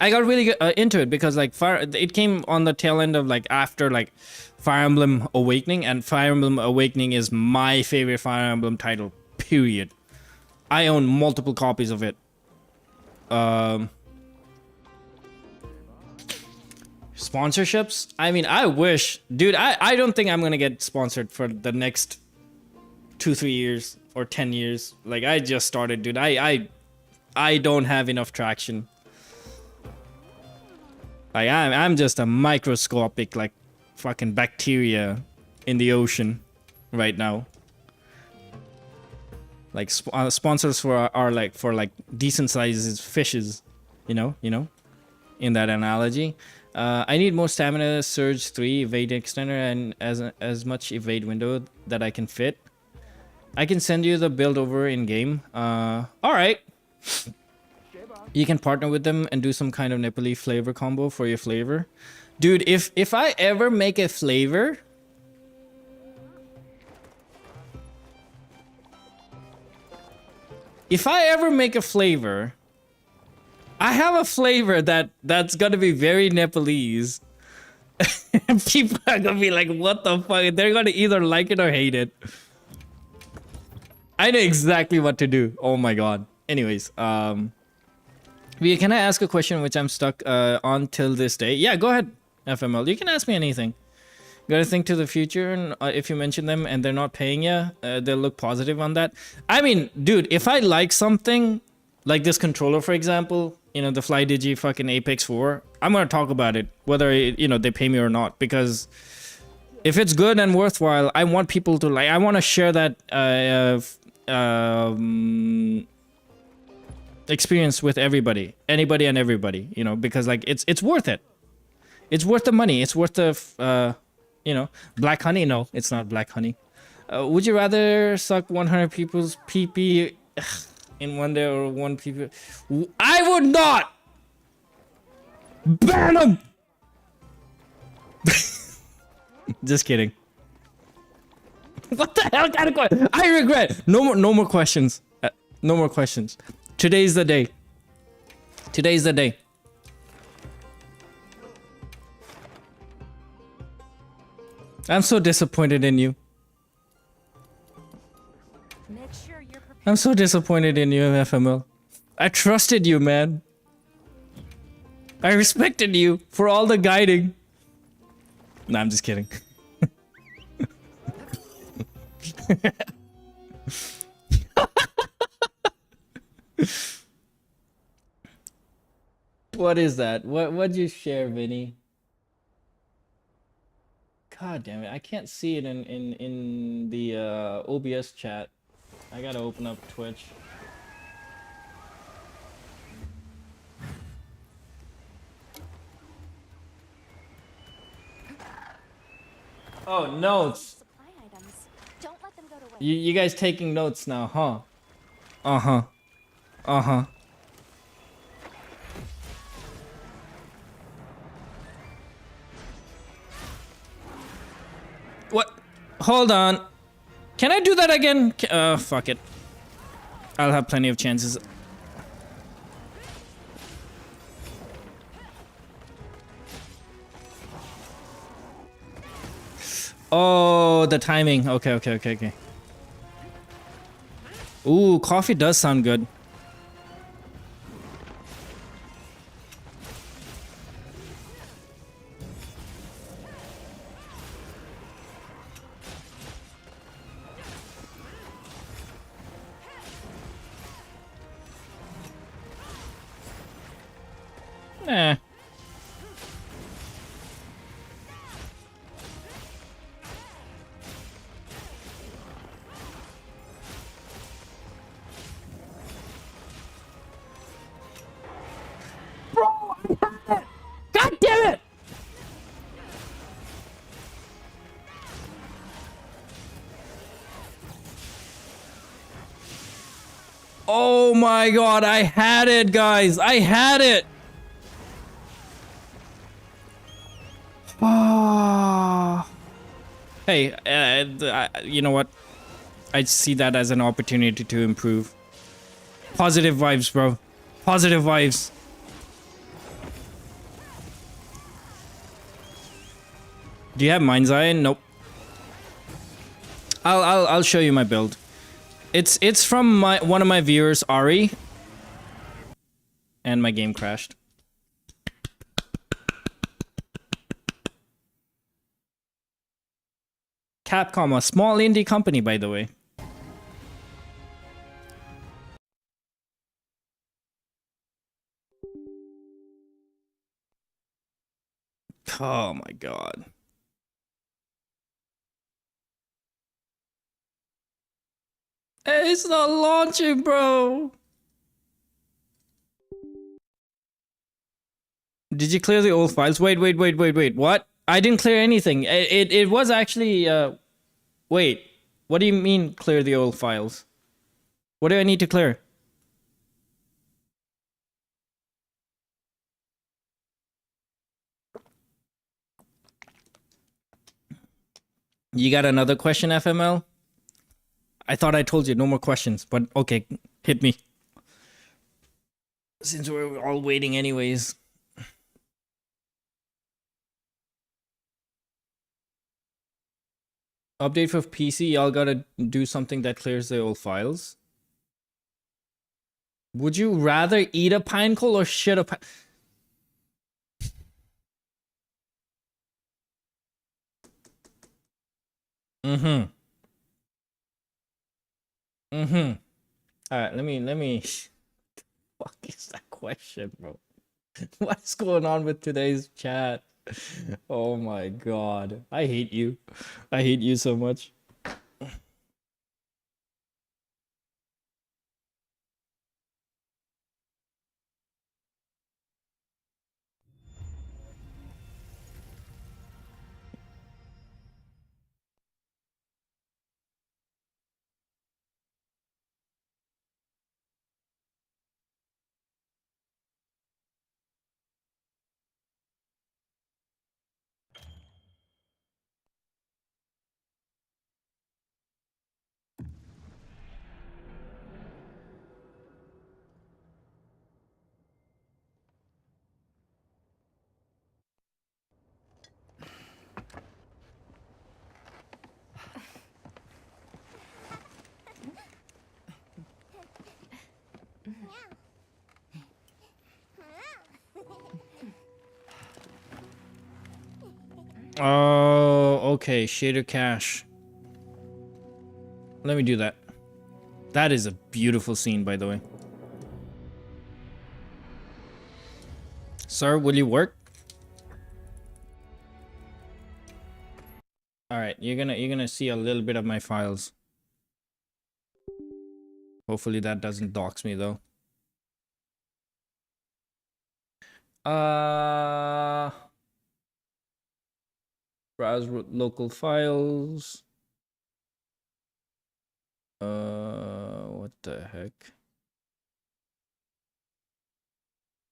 I got really into it because like it came on the tail end of like after like Fire Emblem Awakening, and Fire Emblem Awakening is my favorite Fire Emblem title. Period. I own multiple copies of it. Sponsorships? I mean, I wish, dude. I don't think I'm gonna get sponsored for the next 2-3 years or 10 years. Like I just started, dude. I don't have enough traction. Like I'm just a microscopic like fucking bacteria in the ocean right now. Like sponsors are like for like decent sizes fishes, you know, in that analogy. I need more stamina, surge 3, evade extender, and as much evade window that I can fit. I can send you the build over in game. All right. You can partner with them and do some kind of Nepali flavor combo for your flavor, dude. If I ever make a flavor. If I ever make a flavor, I have a flavor that's gonna be very Nepalese. People are gonna be like, what the fuck? They're gonna either like it or hate it. I know exactly what to do. Oh my god. Anyways, can I ask a question which I'm stuck on till this day? Yeah, go ahead, FML. You can ask me anything. Gotta think to the future, and if you mention them and they're not paying you, they'll look positive on that. I mean, dude, if I like something, like this controller, for example, you know, the FlyDigi fucking Apex 4, I'm gonna talk about it, whether, you know, they pay me or not, because if it's good and worthwhile, I want people to like, I want to share that experience with everybody, anybody and everybody, you know, because like it's worth it. It's worth the money. It's worth the, you know, black honey. No, it's not black honey. Would you rather suck 100 people's pee-pee in one day or one pee-pee? I would not! Ban them! Just kidding. What the hell kind of question? I regret. No more questions. No more questions. Today's the day. Today's the day. I'm so disappointed in you. Make sure you're prepared. I'm so disappointed in you, FML. I trusted you, man. I respected you for all the guiding. Nah, I'm just kidding. What is that? What'd you share, Vinny? God damn it! I can't see it in the OBS chat. I gotta open up Twitch. Oh, notes. Supply items. Don't let them go to waste. You guys taking notes now, huh? Uh-huh. Uh-huh. What? Hold on. Can I do that again? Fuck it. I'll have plenty of chances. Oh, the timing. Okay. Ooh, coffee does sound good. Eh. Bro, I had it! God damn it! Oh my god, I had it, guys. I had it. Ah. Hey, you know what? I see that as an opportunity to improve. Positive vibes, bro. Positive vibes. Do you have Mind's Eye? Nope. I'll show you my build. It's from one of my viewers, Ari. And my game crashed. Capcom, a small indie company, by the way. Oh my god. It's not launching, bro. Did you clear the old files? Wait. What? I didn't clear anything. It was actually, wait. What do you mean clear the old files? What do I need to clear? You got another question, FML? I thought I told you no more questions, but okay, hit me. Since we're all waiting anyways. Update for PC, y'all gotta do something that clears the old files. Would you rather eat a pine cone or shit a pine? Mm-hmm. Mm-hmm. All right, let me. Fuck is that question, bro? What's going on with today's chat? Oh my god, I hate you. I hate you so much. Oh, okay. Shader cache. Let me do that. That is a beautiful scene, by the way. Sir, will you work? All right, you're gonna see a little bit of my files. Hopefully that doesn't dox me though. Browse local files. What the heck?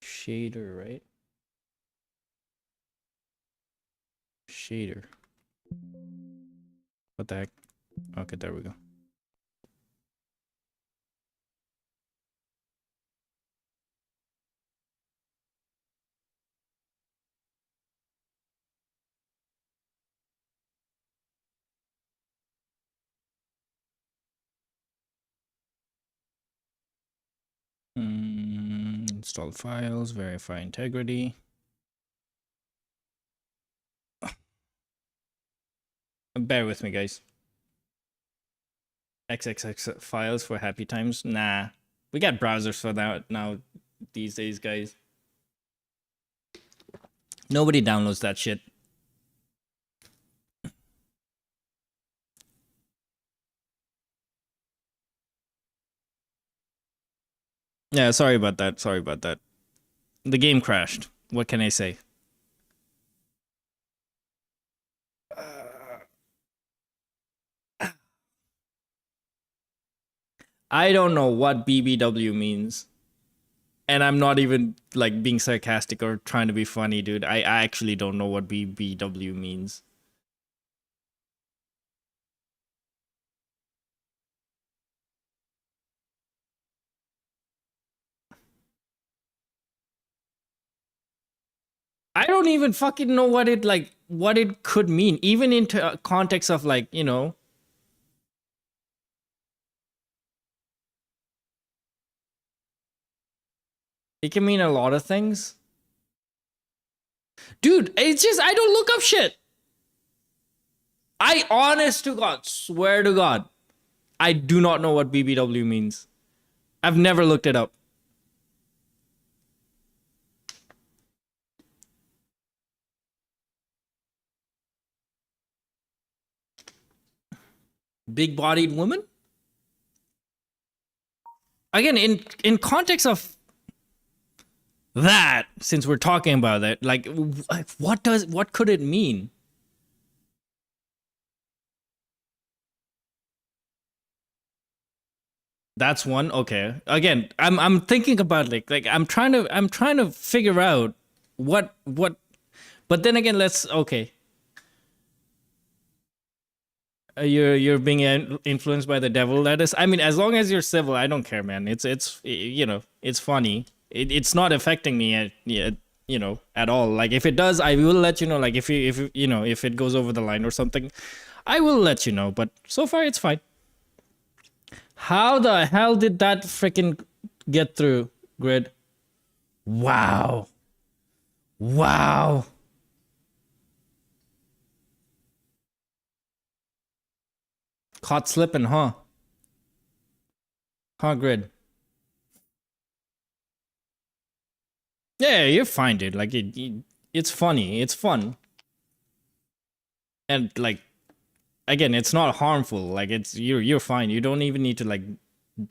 Shader, right? Shader. What the heck? Okay, there we go. Install files, verify integrity. Bear with me, guys. XXX files for happy times? Nah. We got browsers for that now these days, guys. Nobody downloads that shit. Yeah, sorry about that. Sorry about that. The game crashed. What can I say? I don't know what BBW means. And I'm not even like being sarcastic or trying to be funny, dude. I actually don't know what BBW means. I don't even fucking know what it could mean, even into context of like, you know. It can mean a lot of things. Dude, it's just I don't look up shit. I honest to God, swear to God, I do not know what BBW means. I've never looked it up. Big-bodied woman? Again, in context of that, since we're talking about that, like what could it mean? That's one. Okay. Again, I'm thinking about like I'm trying to figure out what but then again, let's okay. You're being influenced by the devil. That is, I mean, as long as you're civil, I don't care, man. It's you know, it's funny. It's not affecting me you know, at all. Like if it does, I will let you know. Like if you know, if it goes over the line or something, I will let you know, but so far it's fine. How the hell did that freaking get through, Grid? Wow. Wow. Caught slipping, huh? Huh, Grid? Yeah, you're fine, dude. Like, it's funny. It's fun. And, like, again, it's not harmful. Like, it's you're fine. You don't even need to, like,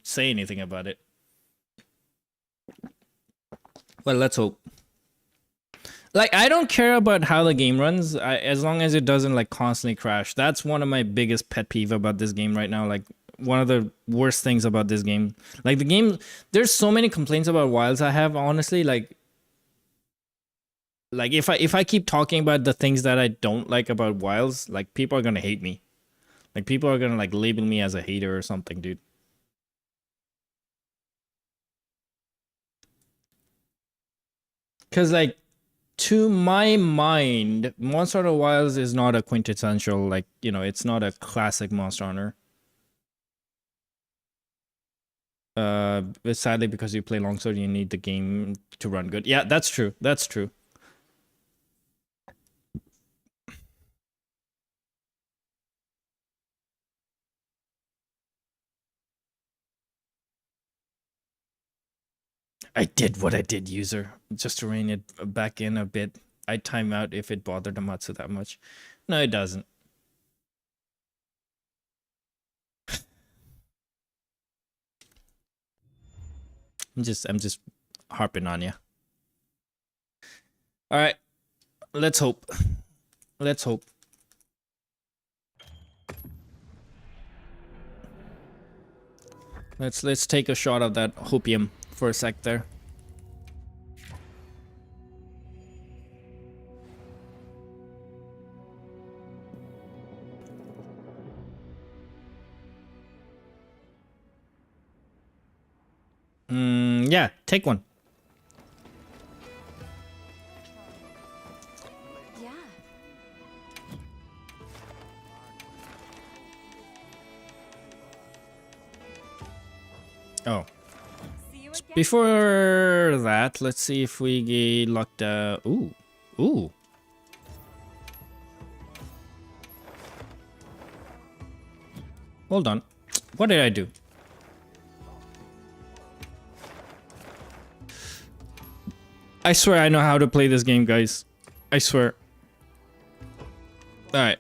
say anything about it. Well, let's hope. Like, I don't care about how the game runs, as long as it doesn't, like, constantly crash. That's one of my biggest pet peeve about this game right now. Like, one of the worst things about this game. Like, the game, there's so many complaints about Wilds I have, honestly. Like if I keep talking about the things that I don't like about Wilds, like, people are gonna hate me. Like, people are gonna, like, label me as a hater or something, dude. Because, like, to my mind, Monster Hunter Wilds is not a quintessential, like, you know, it's not a classic Monster Hunter. But sadly, because you play longsword, you need the game to run good. Yeah, that's true. That's true. I did what I did, user, just to rein it back in a bit. I'd time out if it bothered Amatsu that much. No, it doesn't. I'm just harping on you. All right, let's hope. Let's hope. Let's take a shot of that hopium for a sec there. Yeah, take one. Yeah. Oh. See you again. Before that, let's see if we get locked. Ooh. Ooh. Hold on. What did I do? I swear I know how to play this game, guys. I swear. Alright.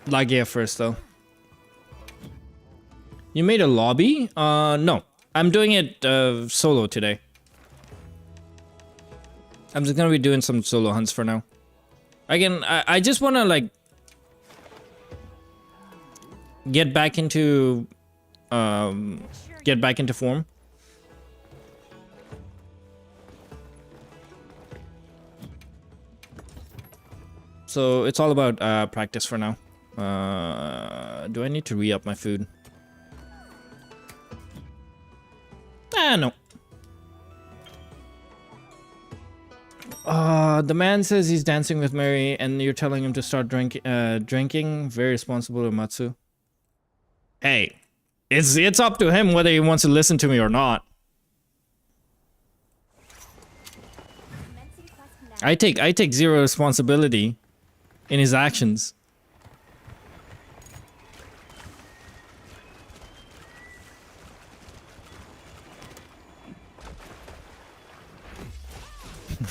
Lagia first, though. You made a lobby? No. I'm doing it solo today. I'm just gonna be doing some solo hunts for now. Again, I just wanna, like, get back into form. So it's all about practice for now. Do I need to re-up my food? No. The man says he's dancing with Mary, and you're telling him to start drinking. Very responsible, Umatsu. Hey, it's up to him whether he wants to listen to me or not. I take zero responsibility in his actions.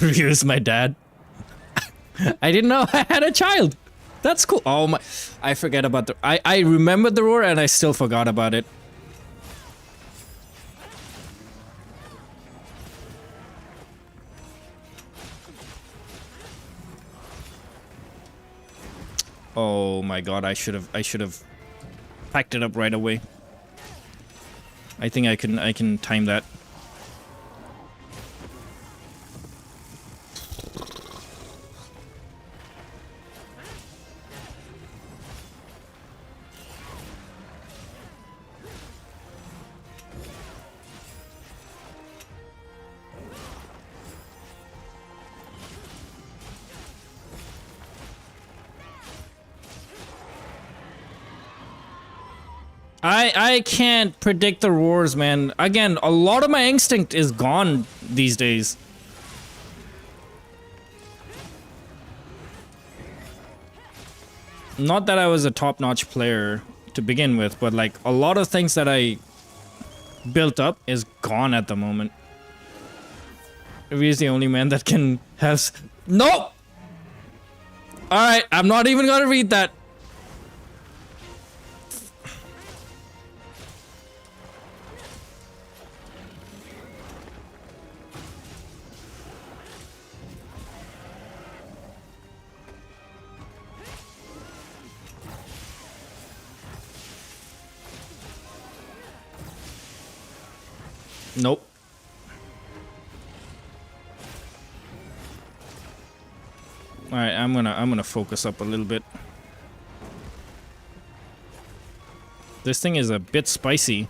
Reviews my dad. I didn't know I had a child. That's cool. Oh my, I forget about the I remembered the roar and I still forgot about it. Oh my god, I should have packed it up right away. I think I can time that. I can't predict the roars, man. Again, a lot of my instinct is gone these days. Not that I was a top-notch player to begin with, but like a lot of things that I built up is gone at the moment. He's the only man that can have. Nope. All right, I'm not even gonna read that. Nope. All right, I'm gonna focus up a little bit. This thing is a bit spicy.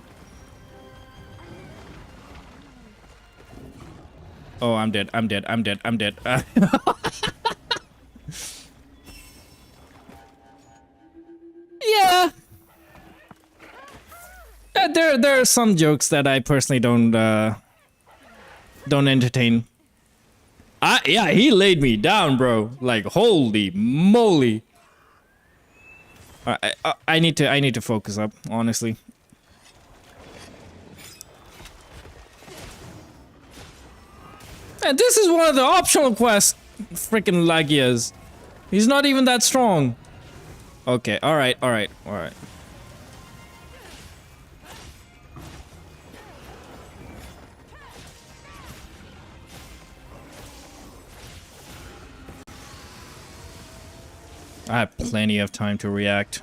Oh, I'm dead. I'm dead. I'm dead. I'm dead. Yeah. There are some jokes that I personally don't entertain. Yeah, he laid me down, bro. Like, holy moly. I need to focus up, honestly. And this is one of the optional quests. Freaking Lagias. He's not even that strong. Okay, alright. I have plenty of time to react.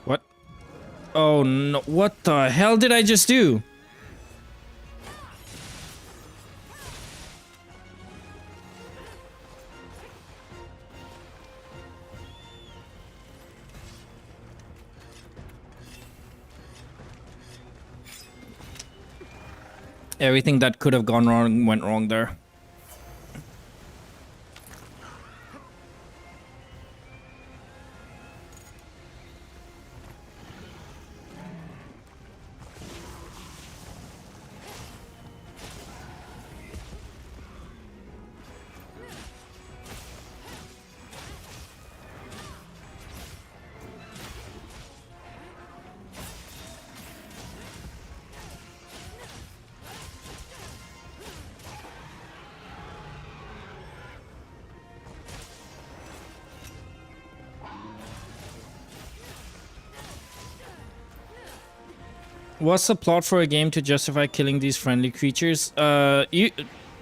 What? Oh no, what the hell did I just do? Everything that could have gone wrong went wrong there. What's the plot for a game to justify killing these friendly creatures? Originally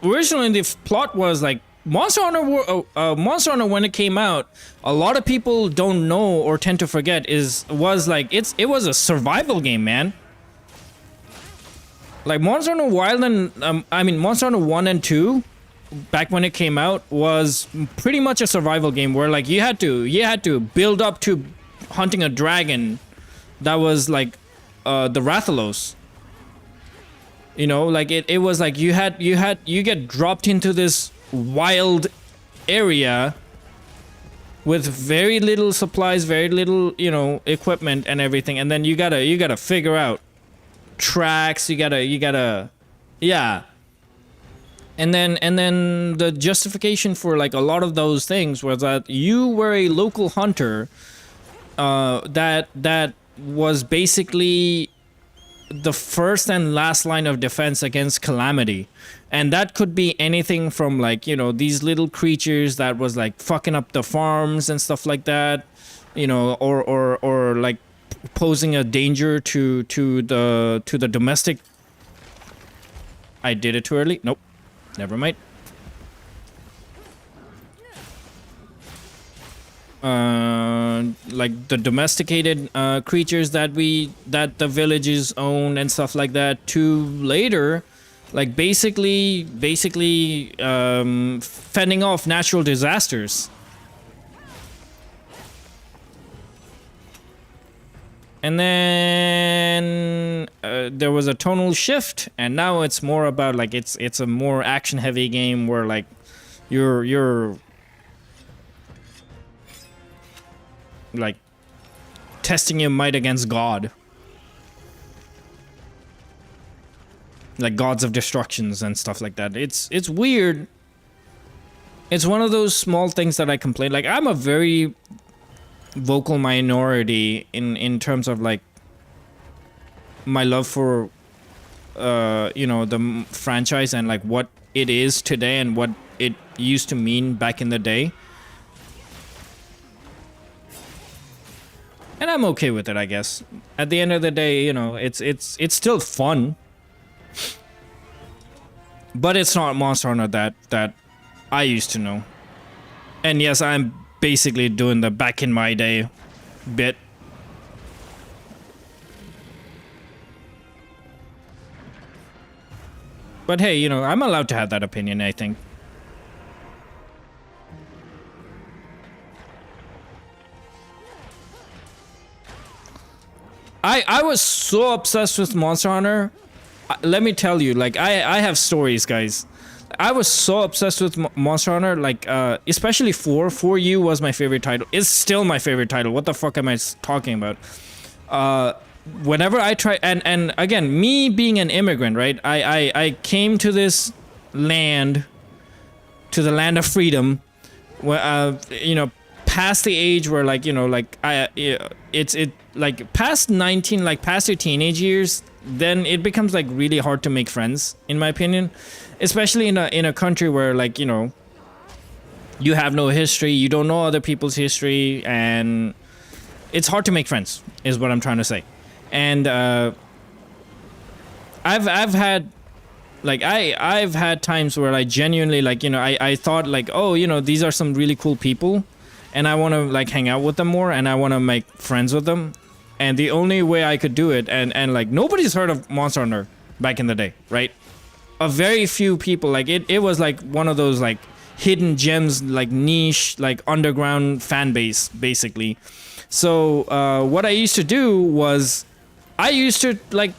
the plot was like Monster Hunter when it came out, a lot of people don't know or tend to forget it was a survival game, man. Like Monster Hunter Wild and Monster Hunter 1 and 2 back when it came out was pretty much a survival game where like you had to build up to hunting a dragon that was like the Rathalos. You know, like it was like you get dropped into this wild area with very little supplies, very little, you know, equipment and everything, and then you gotta figure out tracks, you gotta yeah. And then the justification for like a lot of those things was that you were a local hunter that was basically the first and last line of defense against calamity. And that could be anything from like, you know, these little creatures that was like fucking up the farms and stuff like that, you know, or like posing a danger to the domestic. I did it too early. Nope. Never mind. like the domesticated creatures that the villages own and stuff like that, to later, like basically fending off natural disasters. And then there was a tonal shift, and now it's more about like it's a more action heavy game where like you're like testing your might against God, like gods of destructions and stuff like that. It's weird. It's one of those small things that I complain. Like, I'm a very vocal minority in terms of like my love for you know, the franchise and like what it is today and what it used to mean back in the day. And I'm okay with it, I guess. At the end of the day, you know, it's still fun. But it's not Monster Hunter that I used to know. And yes, I'm basically doing the back in my day bit. But hey, you know, I'm allowed to have that opinion, I think. I was so obsessed with Monster Hunter. Let me tell you, like, I have stories, guys. I was so obsessed with Monster Hunter, like, especially 4. 4U was my favorite title. It's still my favorite title. What the fuck am I talking about? Whenever I try, and again, me being an immigrant, right? I came to this land, to the land of freedom, where, you know, past the age where, like, you know, like, like, past 19, like, past your teenage years, then it becomes, like, really hard to make friends, in my opinion. Especially in a country where, like, you know, you have no history, you don't know other people's history, and it's hard to make friends, is what I'm trying to say. And I've had, like, I've had times where I genuinely, like, you know, I thought, like, oh, you know, these are some really cool people, and I want to, like, hang out with them more, and I want to make friends with them. And the only way I could do it, and like, nobody's heard of Monster Hunter back in the day, right? A very few people, like, it was like one of those, like, hidden gems, like, niche, like, underground fan base, basically. So what I used to do was I used to, like,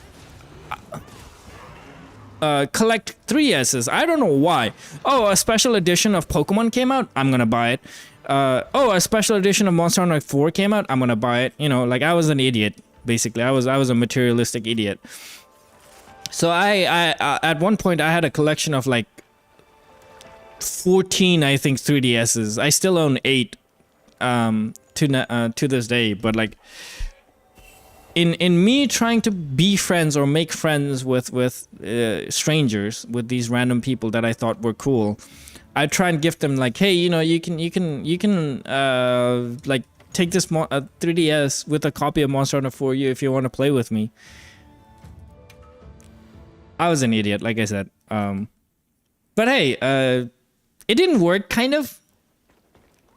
collect 3S's. I don't know why. Oh, a special edition of Pokemon came out? I'm gonna buy it. Oh, a special edition of Monster Hunter 4 came out? I'm gonna buy it. You know, like, I was an idiot, basically. I was a materialistic idiot. So I at one point I had a collection of like 14, I think, 3DS's. I still own 8 to this day, but like in me trying to be friends or make friends with strangers, with these random people that I thought were cool, I try and gift them, like, hey, you know, you can like, take this 3DS with a copy of Monster Hunter for you if you want to play with me. I was an idiot, like I said. But hey, it didn't work, kind of.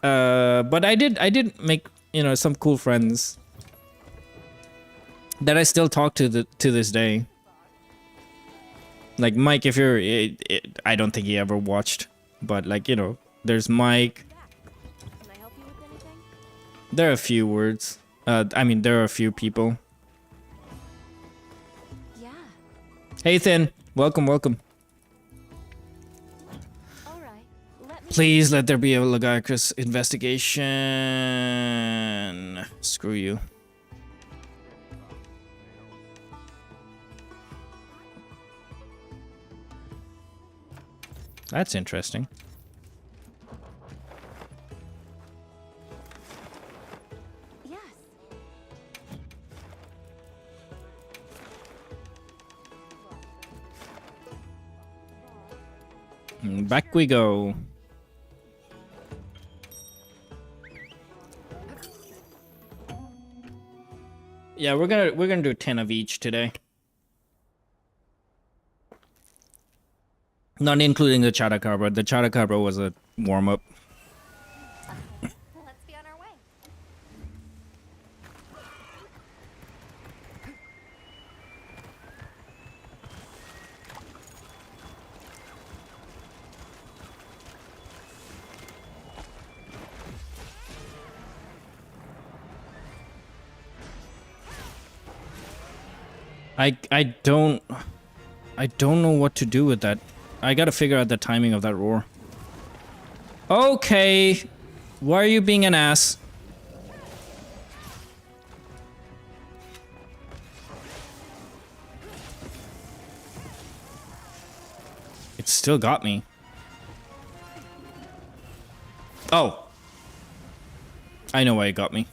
But I did make, you know, some cool friends that I still talk to this day. Like Mike, if you're, I don't think he ever watched, but, like, you know, there's Mike. Can I help you with anything? There are a few words. I mean, there are a few people. Yeah. Hey, Thin. Welcome, welcome. All right. Let me. Please let there be a Lagarcus investigation. Screw you. That's interesting. Yes. Back we go. Yeah, we're gonna do 10 of each today. Not including the Chadakabra. The Chadakabra was a warm-up. Let's be on our way. I don't know what to do with that. I gotta figure out the timing of that roar. Okay. Why are you being an ass? It still got me. Oh. I know why it got me.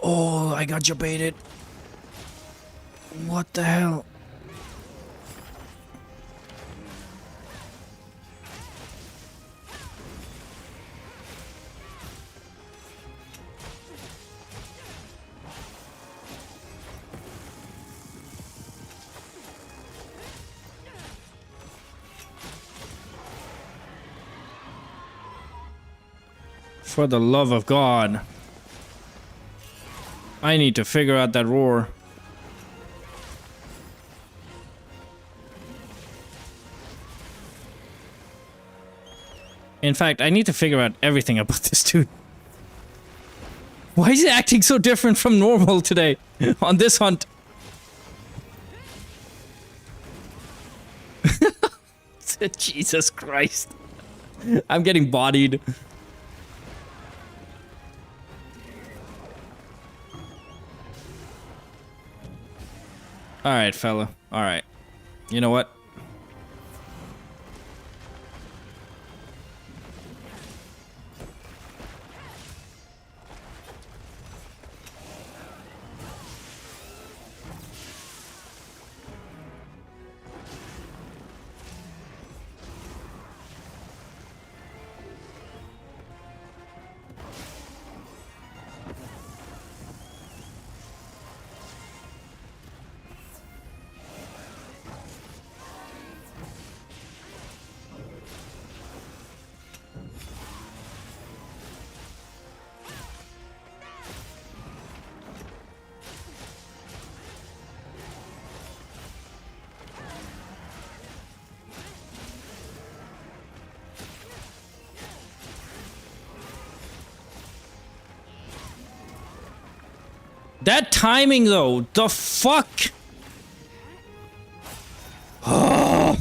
Oh, I got you baited. What the hell? For the love of God. I need to figure out that roar. In fact, I need to figure out everything about this dude. Why is he acting so different from normal today on this hunt? Jesus Christ. I'm getting bodied. Alright, fella. Alright. You know what? That timing though, the fuck? Oh.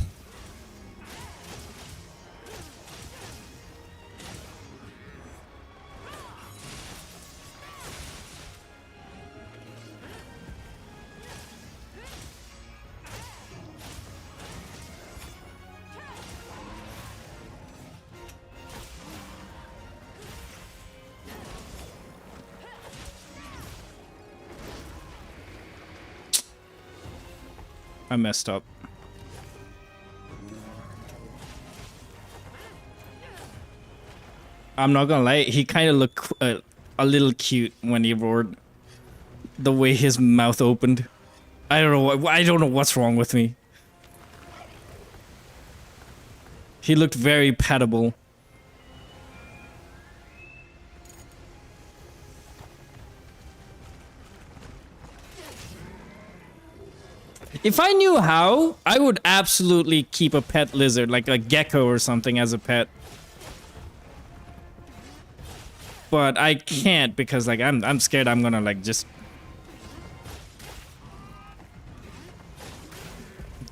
I messed up. I'm not gonna lie, he kind of looked a little cute when he roared. The way his mouth opened. I don't know what's wrong with me. He looked very pettable. If I knew how, I would absolutely keep a pet lizard, like a gecko or something as a pet. But I can't because like I'm scared I'm gonna like just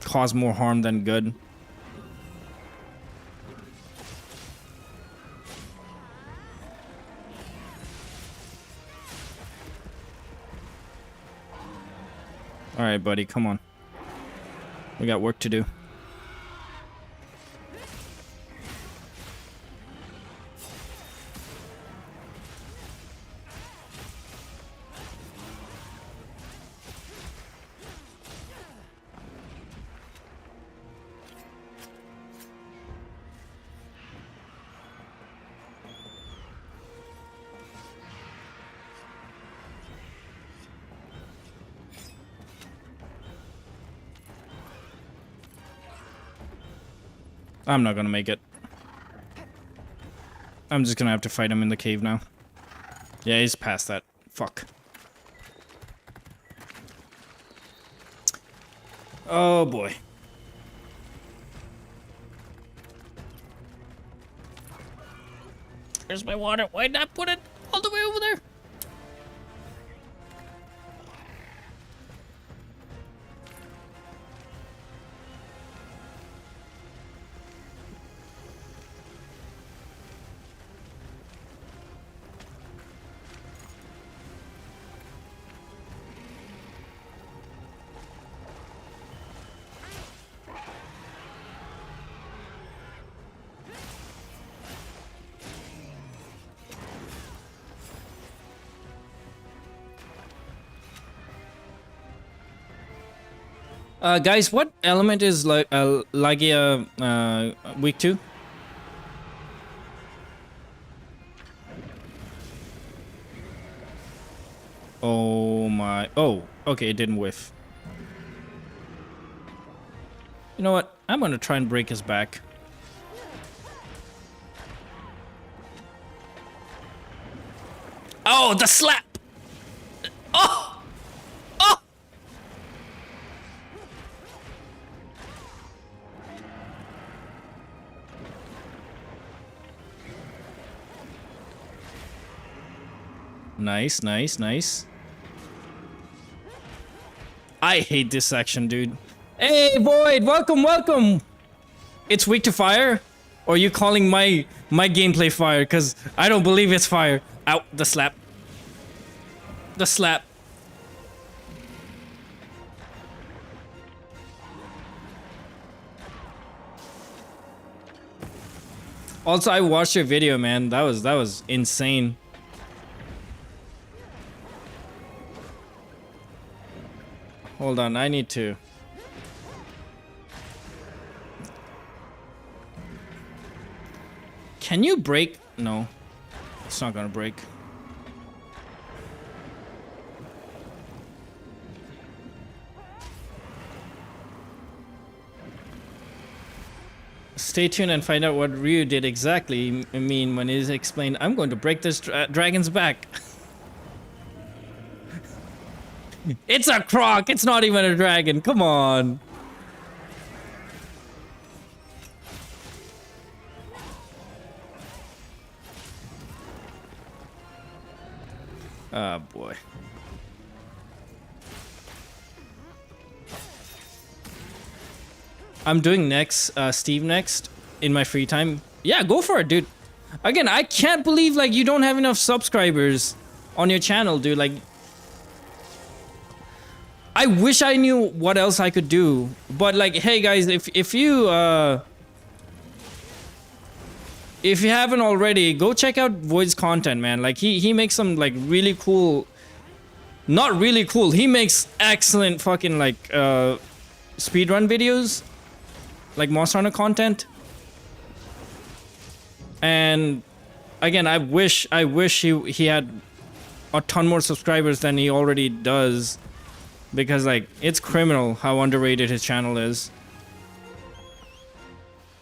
cause more harm than good. All right, buddy, come on. We got work to do. I'm not gonna make it. I'm just gonna have to fight him in the cave now. Yeah, he's past that. Fuck. Oh boy. Where's my water? Why'd I put it all the way over there? Guys, what element is like Lagia weak to? Oh my! Oh, okay, it didn't whiff. You know what? I'm gonna try and break his back. Oh, the slap! Oh! Oh! Nice, nice, nice. I hate this section, dude. Hey, Void, welcome, welcome. It's weak to fire? Or are you calling my gameplay fire? Because I don't believe it's fire. Ow, the slap. The slap. Also, I watched your video, man. That was insane. Hold on, I need to. Can you break? No, it's not gonna break. Stay tuned and find out what Ryu did exactly mean when he's explained, I'm going to break this dragon's back. It's a croc, it's not even a dragon, come on. Oh boy. I'm doing next, Steve next, in my free time. Yeah, go for it, dude. Again, I can't believe, like, you don't have enough subscribers on your channel, dude. Like, I wish I knew what else I could do. But, like, hey, guys, if you haven't already, go check out Void's content, man. Like, he makes some, like, really cool... Not really cool. He makes excellent fucking, like, speedrun videos. Like Monster Hunter content. And again, I wish he had a ton more subscribers than he already does, because like it's criminal how underrated his channel is.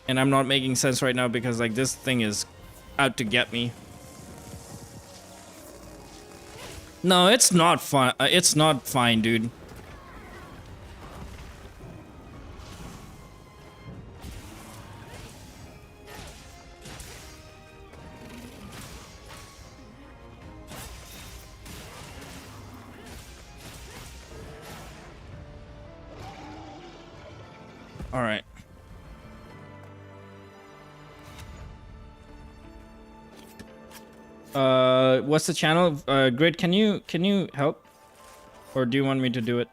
And I'm not making sense right now because like this thing is out to get me. No, it's not fun. It's not fine, dude. All right. What's the channel? Grid, can you help? Or do you want me to do it?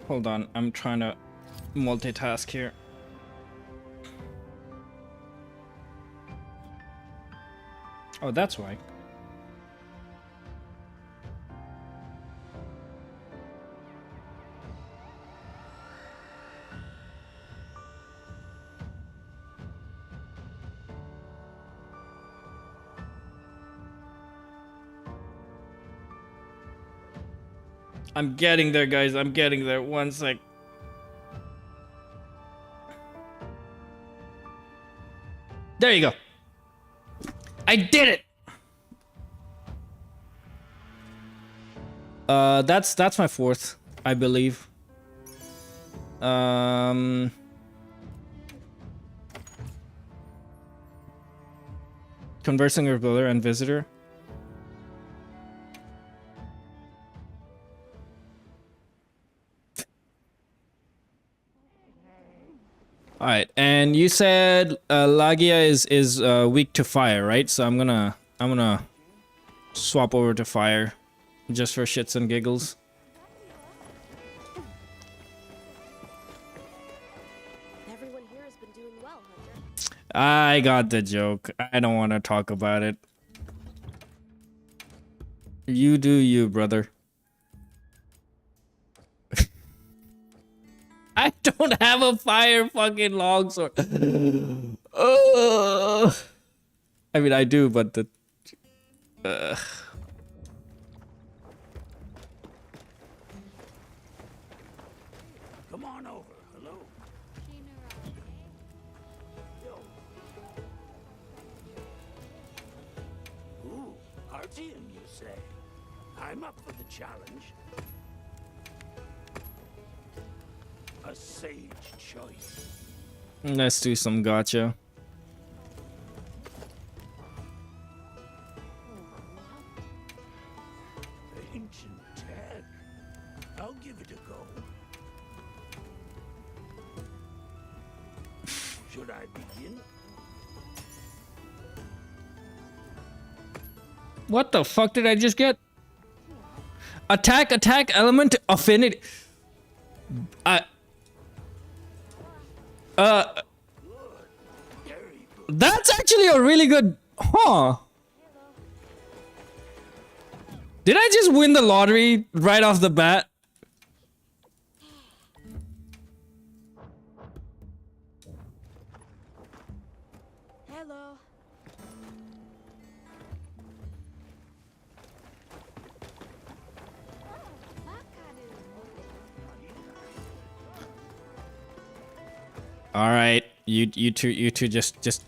Hold on, I'm trying to multitask here. Oh, that's why. I'm getting there, guys. I'm getting there. One sec. There you go. I did it. That's my fourth, I believe. Conversing with brother and visitor. All right, and you said Lagia is weak to fire, right? So I'm gonna swap over to fire, just for shits and giggles. Everyone here has been doing well, Hunter. I got the joke. I don't want to talk about it. You do you, brother. I don't have a fire fucking longsword. I mean, I do, but the. Come on over. Hello. Yo. Ooh, Artian, you say? I'm up for the challenge. A sage choice. Let's do some gotcha. Ancient tag. I'll give it a go. Should I begin? What the fuck did I just get? Attack, element, affinity. That's actually a really good, huh? Did I just win the lottery right off the bat? Hello. All right, you two just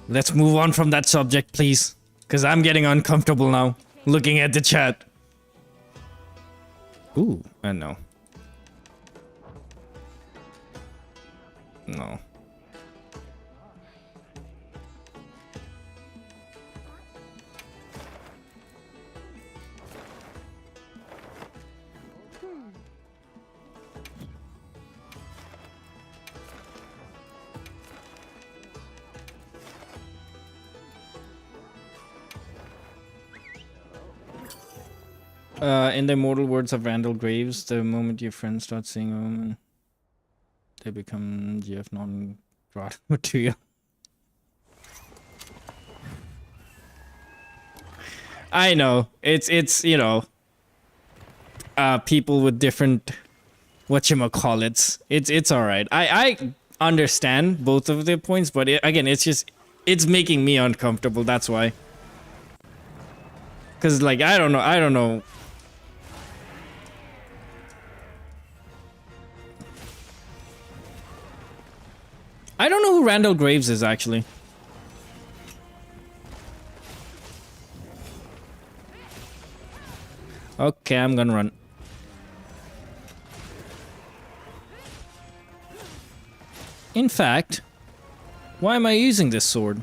let's move on from that subject, please, because I'm getting uncomfortable now looking at the chat. Ooh, no. No. In the immortal words of Randall Graves, the moment your friends start seeing a woman, they become GF non-grata material. I know, it's you know, people with different whatchamacallits. It's alright. I understand both of their points, but again, it's making me uncomfortable, that's why. Cause like, I don't know. I don't know who Randall Graves is, actually. Okay, I'm gonna run. In fact, why am I using this sword?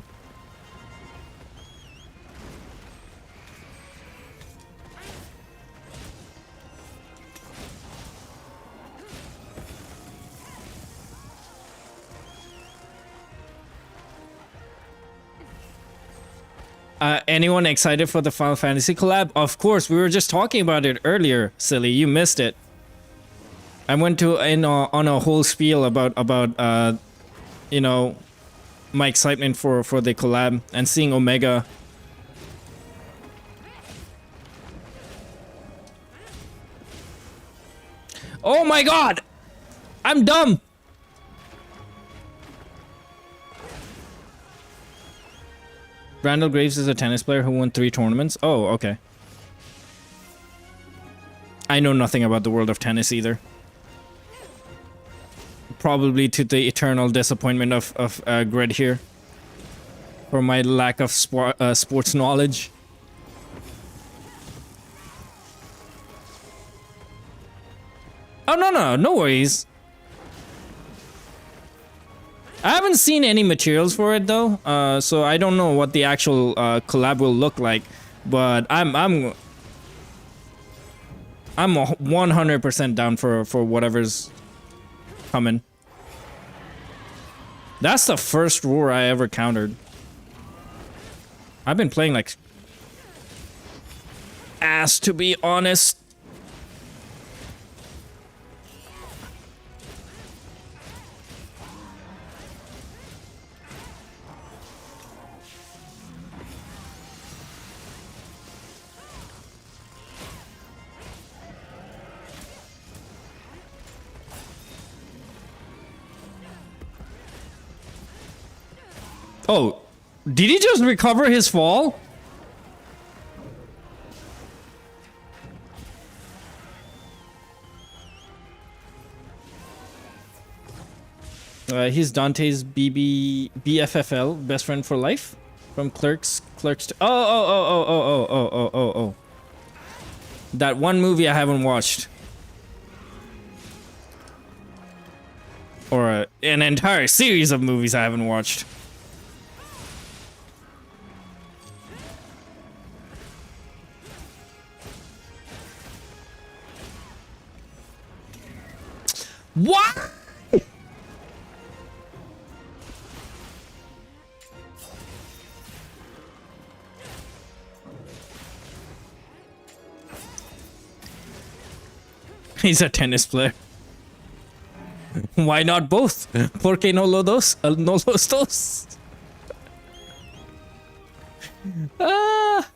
Anyone excited for the Final Fantasy collab? Of course, we were just talking about it earlier, silly. You missed it. I went on a whole spiel about you know, my excitement for the collab and seeing Omega. Oh my god! I'm dumb! Randall Graves is a tennis player who won 3 tournaments. Oh, okay. I know nothing about the world of tennis either. Probably to the eternal disappointment of Grid here. For my lack of sports knowledge. Oh, no worries. I haven't seen any materials for it though, so I don't know what the actual collab will look like. But I'm 100% down for whatever's coming. That's the first roar I ever countered. I've been playing like ass, to be honest. Oh, did he just recover his fall? He's Dante's BFFL, best friend for life, from Clerks. Oh. That one movie I haven't watched, or an entire series of movies I haven't watched. What? He's a tennis player. Why not both? ¿Por qué no los dos? No los dos. Ah.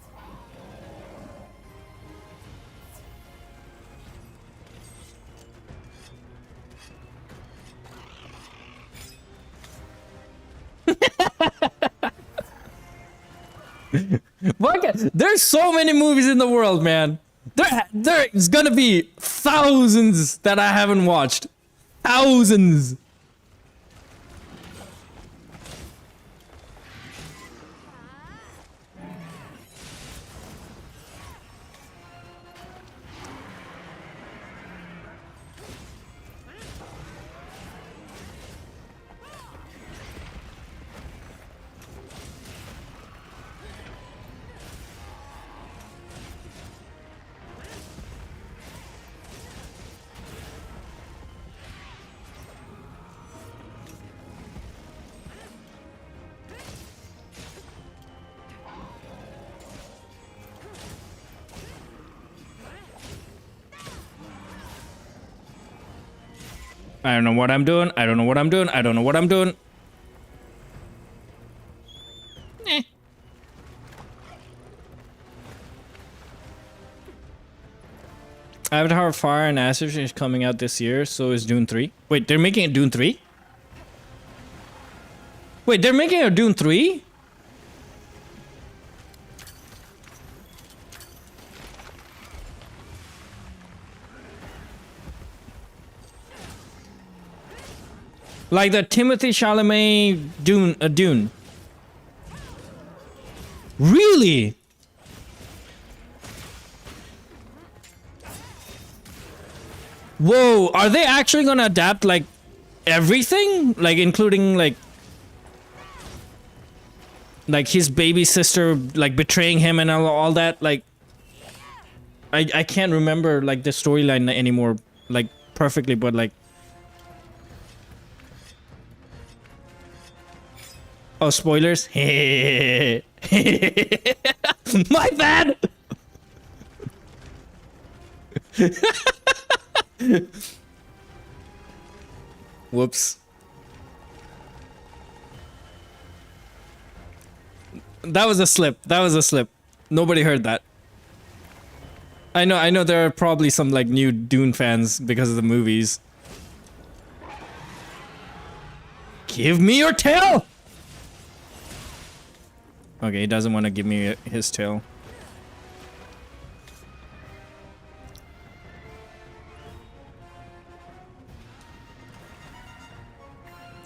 There's so many movies in the world, man. There's gonna be thousands that I haven't watched. Thousands. I don't know what I'm doing. I don't know what I'm doing. I don't know what I'm doing. Eh. Avatar Fire and Ashes is coming out this year, so is Dune 3. Wait, they're making a Dune 3? Wait, they're making a Dune 3? Like the Timothy Chalamet Dune. Really? Whoa, are they actually gonna adapt like everything? Like including like his baby sister like betraying him and all that? Like I can't remember like the storyline anymore like perfectly, but like oh, spoilers? My bad! Whoops. That was a slip. That was a slip. Nobody heard that. I know there are probably some like new Dune fans because of the movies. Give me your tail! Okay, he doesn't want to give me his tail.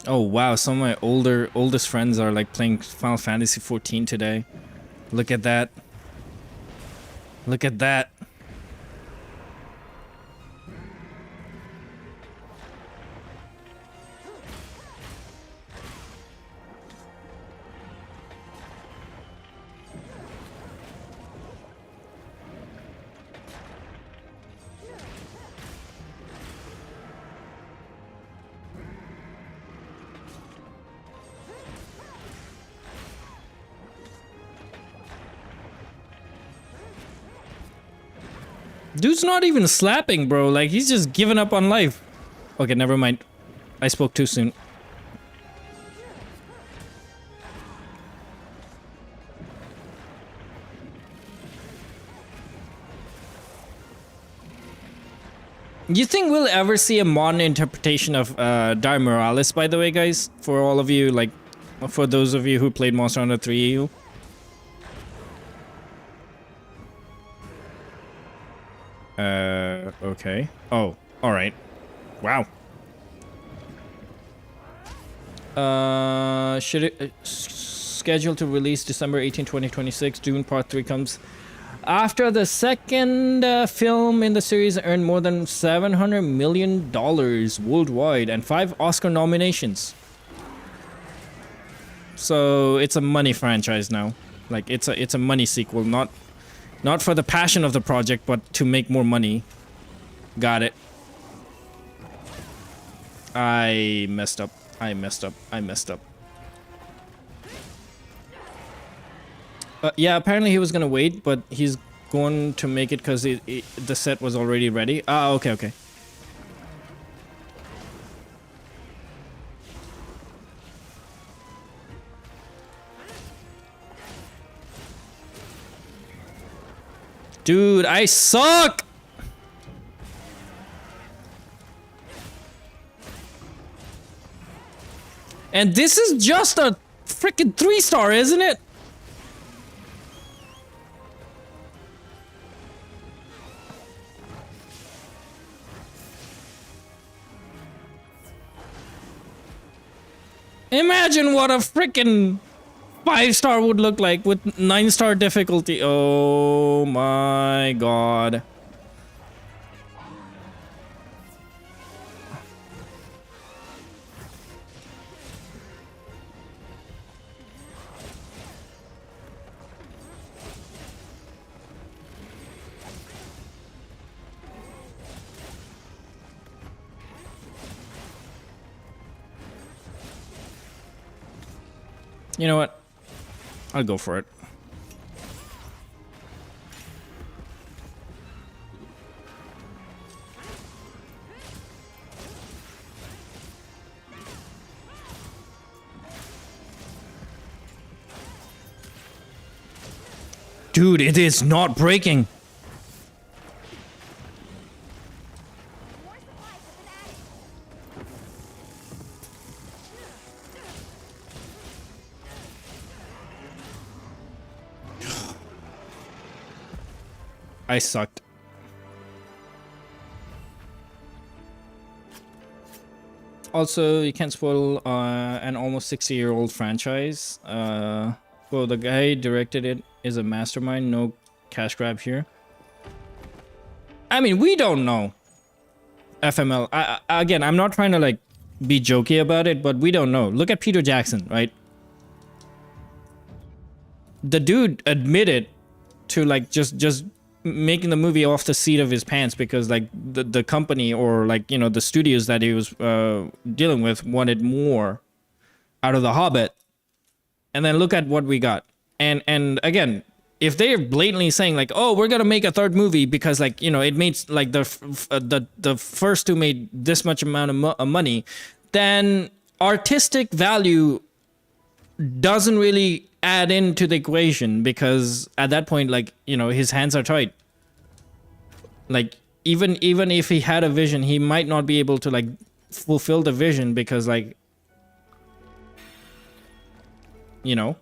Oh wow, some of my oldest friends are like playing Final Fantasy 14 today. Look at that. Look at that. Dude's not even slapping, bro. Like, he's just giving up on life. Okay, never mind. I spoke too soon. You think we'll ever see a modern interpretation of Dire Morales, by the way, guys? For all of you, like, for those of you who played Monster Hunter 3 EU? Okay. Oh, alright. Wow. Should it... scheduled to release December 18, 2026. Dune Part 3 comes after the second film in the series earned more than $700 million worldwide and 5 Oscar nominations. So it's a money franchise now. Like, it's a money sequel, not for the passion of the project, but to make more money. Got it. I messed up. I messed up. Yeah, apparently he was gonna wait, but he's going to make it because the set was already ready. Ah, okay. Dude, I suck! And this is just a freaking 3-star, isn't it? Imagine what a freaking 5-star would look like with 9-star difficulty. Oh my god. You know what? I'll go for it. Dude, it is not breaking. I sucked. Also, you can't spoil an almost 60-year-old franchise. Well, the guy who directed it is a mastermind. No cash grab here. I mean, we don't know. FML. Again, I'm not trying to like be jokey about it, but we don't know. Look at Peter Jackson, right? The dude admitted to like just making the movie off the seat of his pants because like the company or like, you know, the studios that he was dealing with wanted more out of The Hobbit. And then look at what we got. And again, if they're blatantly saying like, oh, we're gonna make a third movie because like, you know, it made like the first two made this much amount of money, then artistic value doesn't really add into the equation because at that point, like, you know, his hands are tied. Like even if he had a vision, he might not be able to like fulfill the vision because like, you know,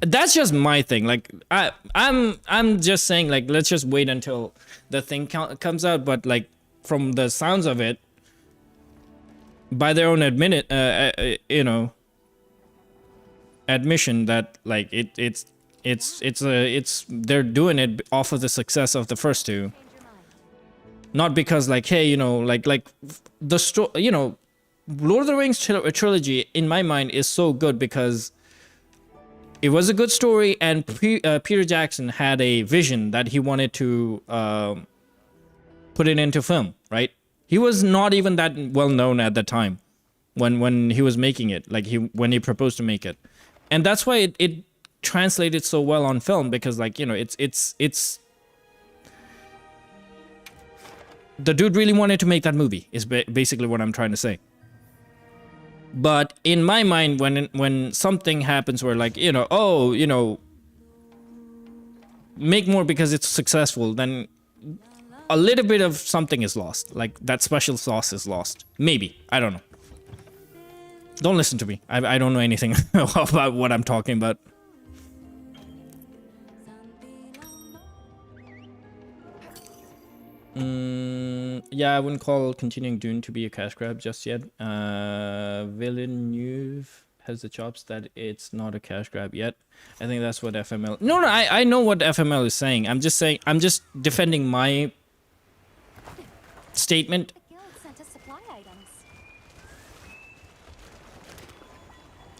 that's just my thing. Like I'm just saying like, let's just wait until the thing comes out. But like from the sounds of it, by their own admission that like it's they're doing it off of the success of the first two, not because like, hey, like the story, Lord of the Rings trilogy in my mind is so good because it was a good story, and Peter Jackson had a vision that he wanted to put it into film, right? He was not even that well known at the time when he was making it, like when he proposed to make it. And that's why it translated so well on film, because like, it's the dude really wanted to make that movie is basically what I'm trying to say. But in my mind, when something happens where like, make more because it's successful, then a little bit of something is lost. Like that special sauce is lost. Maybe. I don't know. Don't listen to me. I don't know anything about what I'm talking about. Yeah, I wouldn't call continuing Dune to be a cash grab just yet. Villeneuve has the chops that it's not a cash grab yet. I think that's what FML... No, I know what FML is saying. I'm just defending my statement. The guild sent us supply items.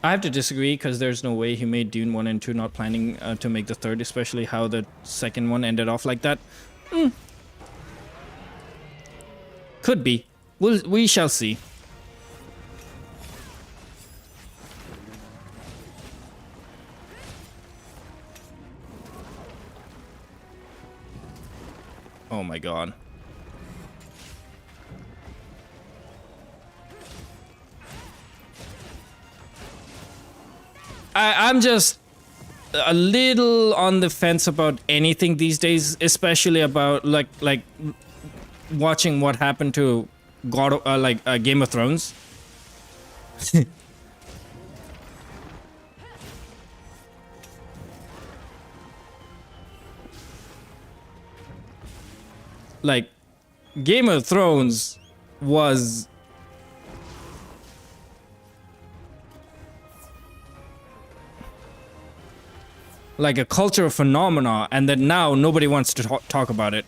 I have to disagree, because there's no way he made Dune 1 and 2 not planning to make the third, especially how the second one ended off like that. Could be. We shall see. Oh my god. I'm just a little on the fence about anything these days, especially about like watching what happened to Game of Thrones. Like, Game of Thrones was like a cultural phenomena, and that now nobody wants to talk about it.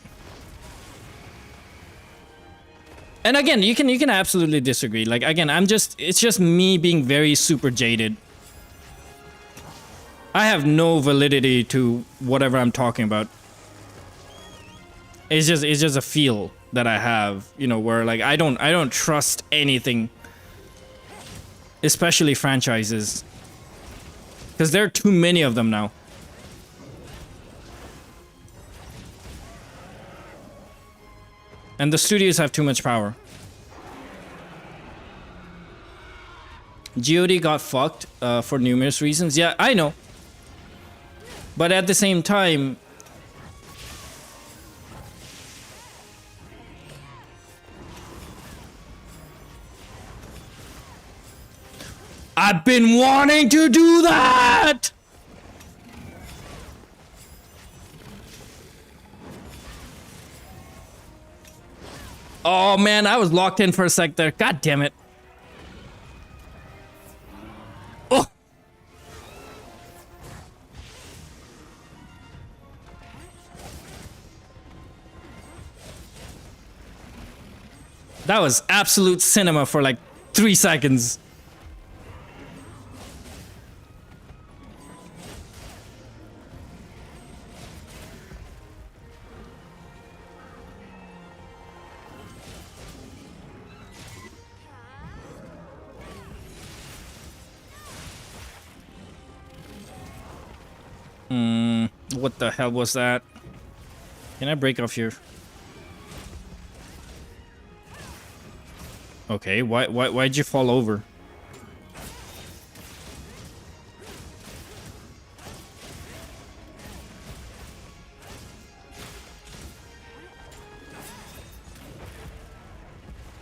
And again, you can absolutely disagree. Like, again, it's just me being very super jaded. I have no validity to whatever I'm talking about. It's just a feel that I have, where like I don't trust anything, especially franchises, because there are too many of them now. And the studios have too much power. GOD got fucked for numerous reasons. Yeah, I know. But at the same time, I've been wanting to do that! Oh man, I was locked in for a sec there. God damn it. Oh! That was absolute cinema for like 3 seconds. What the hell was that? Can I break off here? Okay, why'd you fall over?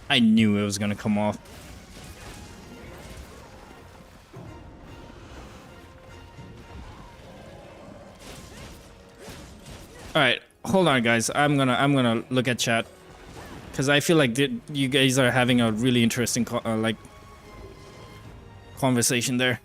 I knew it was gonna come off. All right, hold on, guys. I'm gonna look at chat. Because I feel like you guys are having a really interesting like conversation there.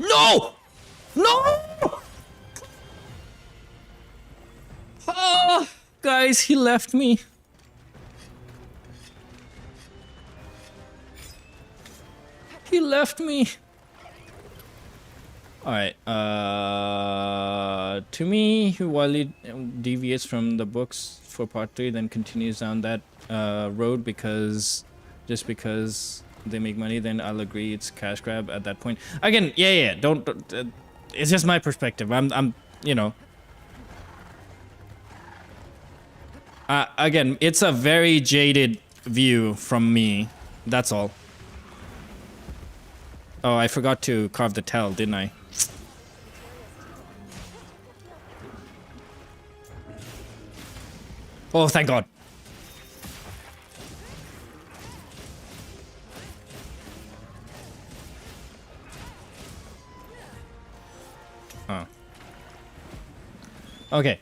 No! No! Oh, guys, he left me. He left me. Alright, to me, who wildly deviates from the books for part 3, then continues down that road because they make money, then I'll agree it's cash grab at that point. Again, yeah, don't it's just my perspective. I'm you know. Again, it's a very jaded view from me. That's all. Oh, I forgot to carve the tail, didn't I? Oh, thank God. Oh. Okay.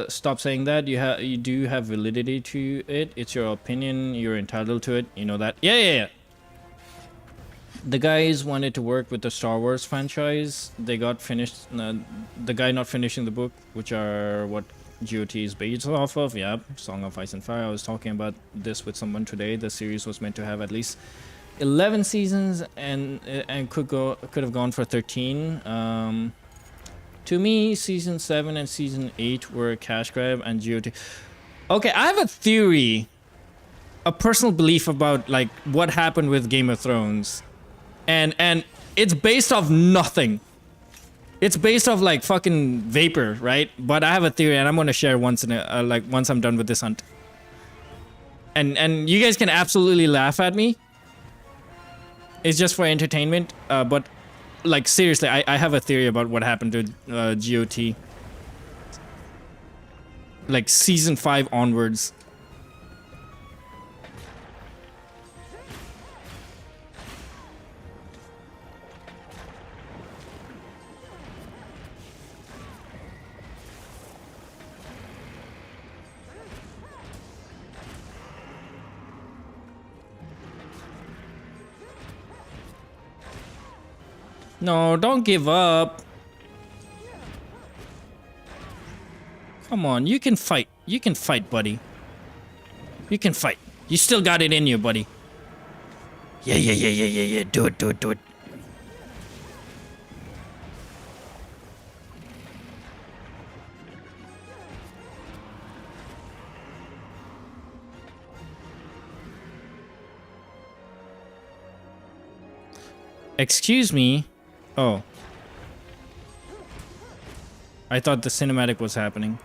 Stop saying that. You do have validity to it. It's your opinion. You're entitled to it. You know that. Yeah. The guys wanted to work with the Star Wars franchise. They got finished. The guy not finishing the book, which are what GOT is based off of. Yeah, Song of Ice and Fire. I was talking about this with someone today. The series was meant to have at least 11 seasons and could have gone for 13. To me, season 7 and season 8 were a cash grab and GOT. Okay, I have a theory, a personal belief about like what happened with Game of Thrones. And it's based off nothing. It's based off like fucking vapor, right? But I have a theory, and I'm gonna share once once I'm done with this hunt. And you guys can absolutely laugh at me. It's just for entertainment. But like seriously, I have a theory about what happened to GOT. Like season 5 onwards. No, don't give up. Come on, you can fight. You can fight, buddy. You can fight. You still got it in you, buddy. Yeah. Do it. Excuse me. Oh. I thought the cinematic was happening.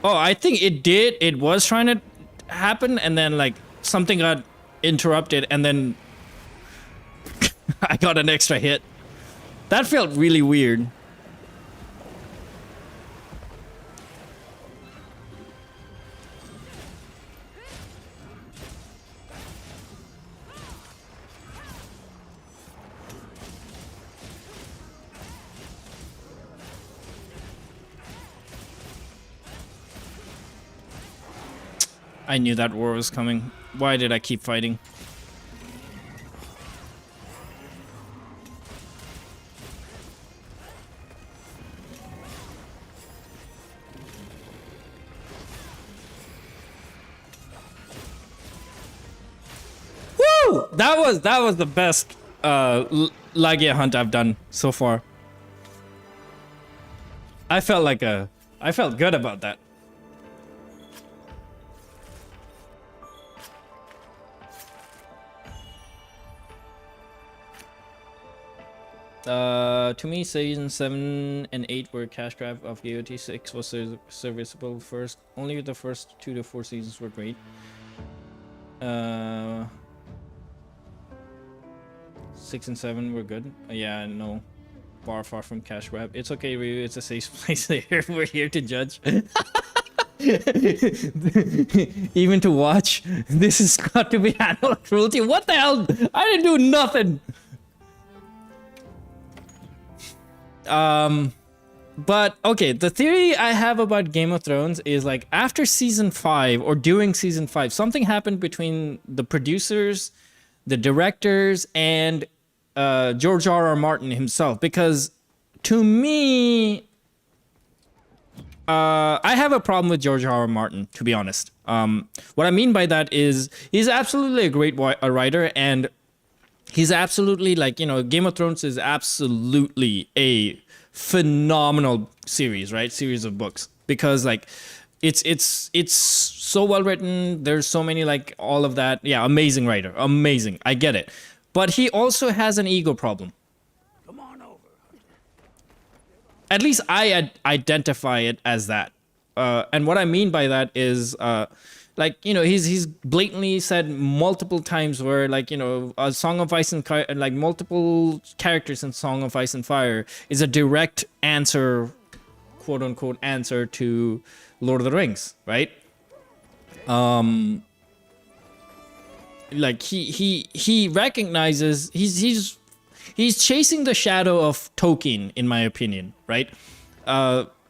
Oh, I think it did. It was trying to happen, and then like something got interrupted, and then I got an extra hit. That felt really weird. I knew that war was coming. Why did I keep fighting? Woo! That was the best Lagia hunt I've done so far. I felt good about that. To me, season 7 and 8 were cash grab of GOT. 6 was serviceable first. Only the first 2 to 4 seasons were great. 6 and 7 were good. Yeah, no. bar far from cash grab. It's okay, Ryu. It's a safe place here. We're here to judge. Even to watch. This has got to be animal cruelty. What the hell? I didn't do nothing. But okay, the theory I have about Game of Thrones is like after season 5 or during season 5, something happened between the producers, the directors, and George R.R. Martin himself. Because to me, I have a problem with George R.R. Martin, to be honest. What I mean by that is he's absolutely a great writer, and he's absolutely like, you know, Game of Thrones is absolutely a phenomenal series, right? Series of books, because like it's so well written. There's so many, like, all of that. Yeah, amazing writer, amazing. I get it, but he also has an ego problem. Come on over. At least I identify it as that. And what I mean by that is, like, you know, he's blatantly said multiple times where, like, you know, a Song of Ice and Fire, like multiple characters in Song of Ice and Fire is a direct answer, quote unquote, answer to Lord of the Rings, right? Like he recognizes he's chasing the shadow of Tolkien, in my opinion, right?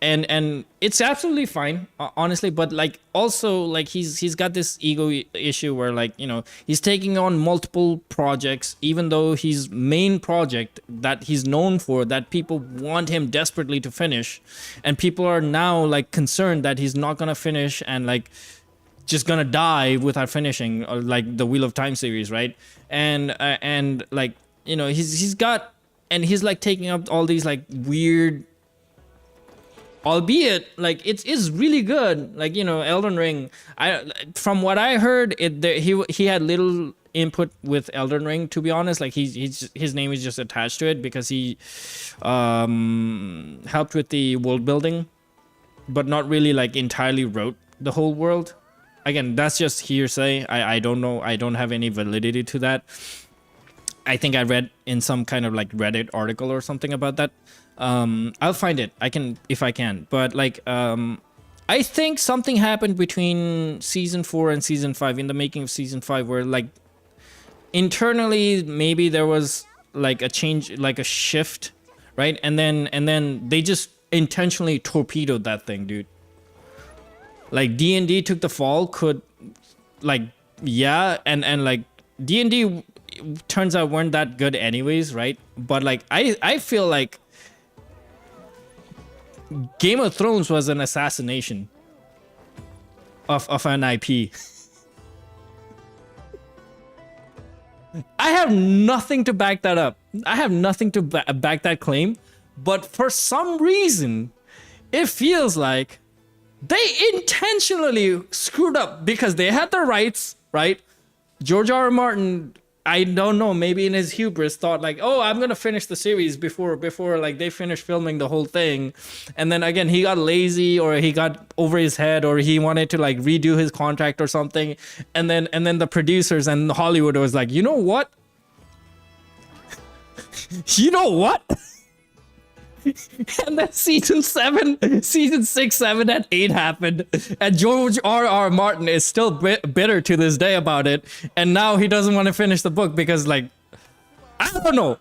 And it's absolutely fine, honestly, but like also like he's got this ego issue where, like, you know, he's taking on multiple projects, even though his main project that he's known for, that people want him desperately to finish, and people are now like concerned that he's not gonna finish and like just gonna die without finishing, or like the Wheel of Time series, right? And like, you know, he's got, and he's like taking up all these like weird, albeit like it is really good, like, you know, Elden Ring. From what I heard, he had little input with Elden Ring, to be honest. Like his name is just attached to it because he helped with the world building, but not really like entirely wrote the whole world. Again, that's just hearsay. I don't know. I don't have any validity to that. I think I read in some kind of like Reddit article or something about that. I'll find it. I can, if I can. But like, I think something happened between season 4 and season 5, in the making of season 5, where like internally maybe there was like a change, like a shift, right? And then they just intentionally torpedoed that thing, dude. Like D&D took the fall, could, like, yeah, and like D&D turns out weren't that good anyways, right? But like I feel like Game of Thrones was an assassination of an IP. I have nothing to back that up. I have nothing to back that claim, but for some reason it feels like they intentionally screwed up because they had the rights, right? George R.R. Martin, I don't know, maybe in his hubris thought like, oh, I'm gonna finish the series before like they finish filming the whole thing. And then again, he got lazy, or he got over his head, or he wanted to like redo his contract or something. And then the producers and Hollywood was like, you know what? You know what? And then season 6, 7, and 8 happened, and George R.R. Martin is still bitter to this day about it, and now he doesn't want to finish the book because, like, I don't know.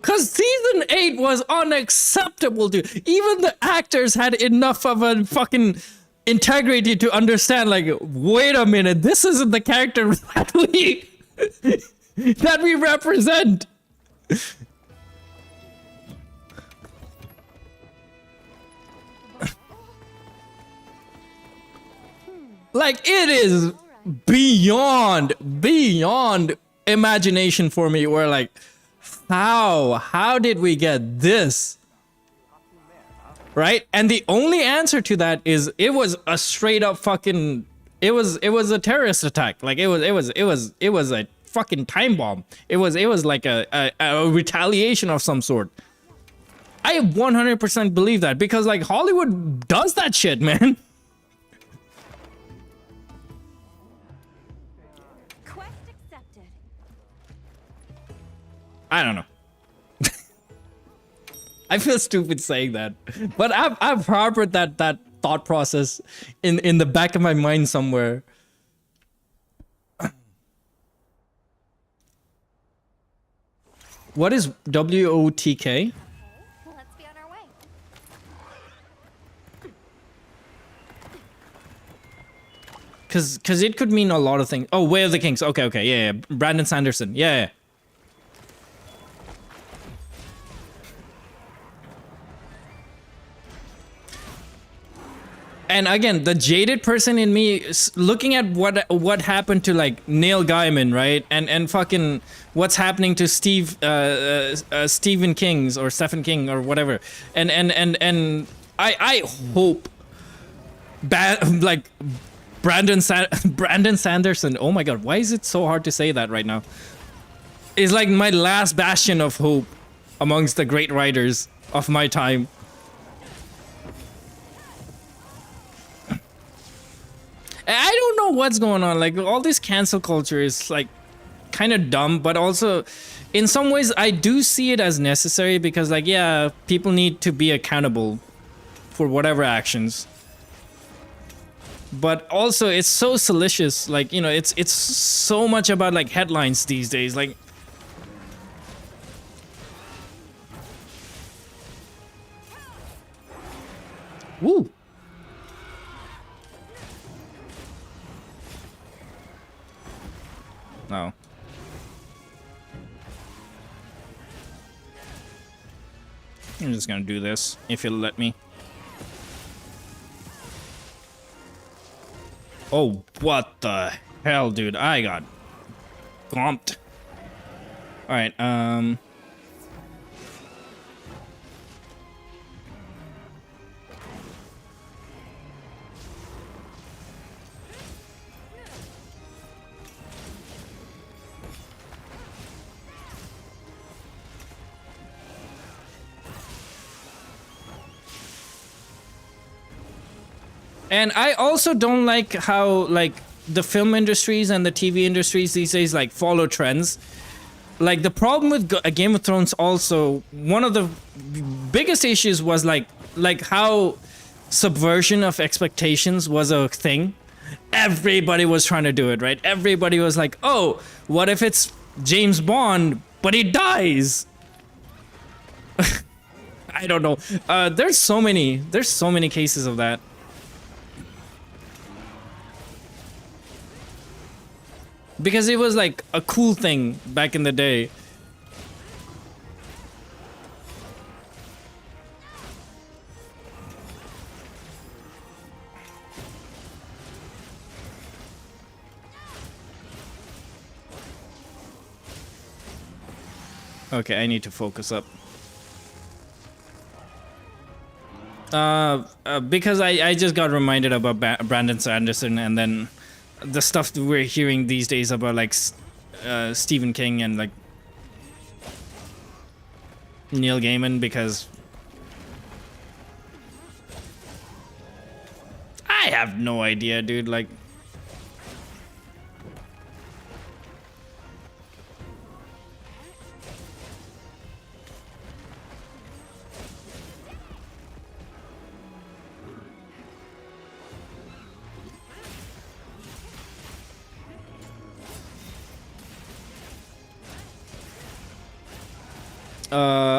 Cause season 8 was unacceptable, dude. Even the actors had enough of a fucking integrity to understand, like, wait a minute, this isn't the character that we represent. Like, it is beyond imagination for me, where like, how did we get this? Right? And the only answer to that is it was a straight up fucking, it was a terrorist attack. Like it was a fucking time bomb. It was like a retaliation of some sort. I 100% believe that, because like Hollywood does that shit, man. I don't know. I feel stupid saying that, but I've harbored that thought process in the back of my mind somewhere. What is WOTK? Let's be on our way. Cause it could mean a lot of things. Oh, Way of the Kings. Okay, yeah. Brandon Sanderson. Yeah. And again, the jaded person in me is looking at what happened to like Neil Gaiman, right? And fucking what's happening to Stephen King's or Stephen King or whatever. And I hope like Brandon Sanderson. Oh my god, why is it so hard to say that right now? Is like my last bastion of hope amongst the great writers of my time. I don't know what's going on. Like, all this cancel culture is like kind of dumb, but also in some ways I do see it as necessary because, like, yeah, people need to be accountable for whatever actions. But also it's so salacious. Like, you know, it's so much about like headlines these days. Like, woo. No. I'm just gonna do this, if you'll let me. Oh, what the hell, dude? I got gomped. Alright, and I also don't like how, like, the film industries and the TV industries these days, like, follow trends. Like, the problem with Game of Thrones also, one of the biggest issues was, like how subversion of expectations was a thing. Everybody was trying to do it, right? Everybody was like, oh, what if it's James Bond, but he dies? I don't know. There's so many cases of that. Because it was like a cool thing back in the day. Okay, I need to focus up. Because I just got reminded about Brandon Sanderson, and then the stuff that we're hearing these days about like Stephen King and like Neil Gaiman, because I have no idea, dude. Like,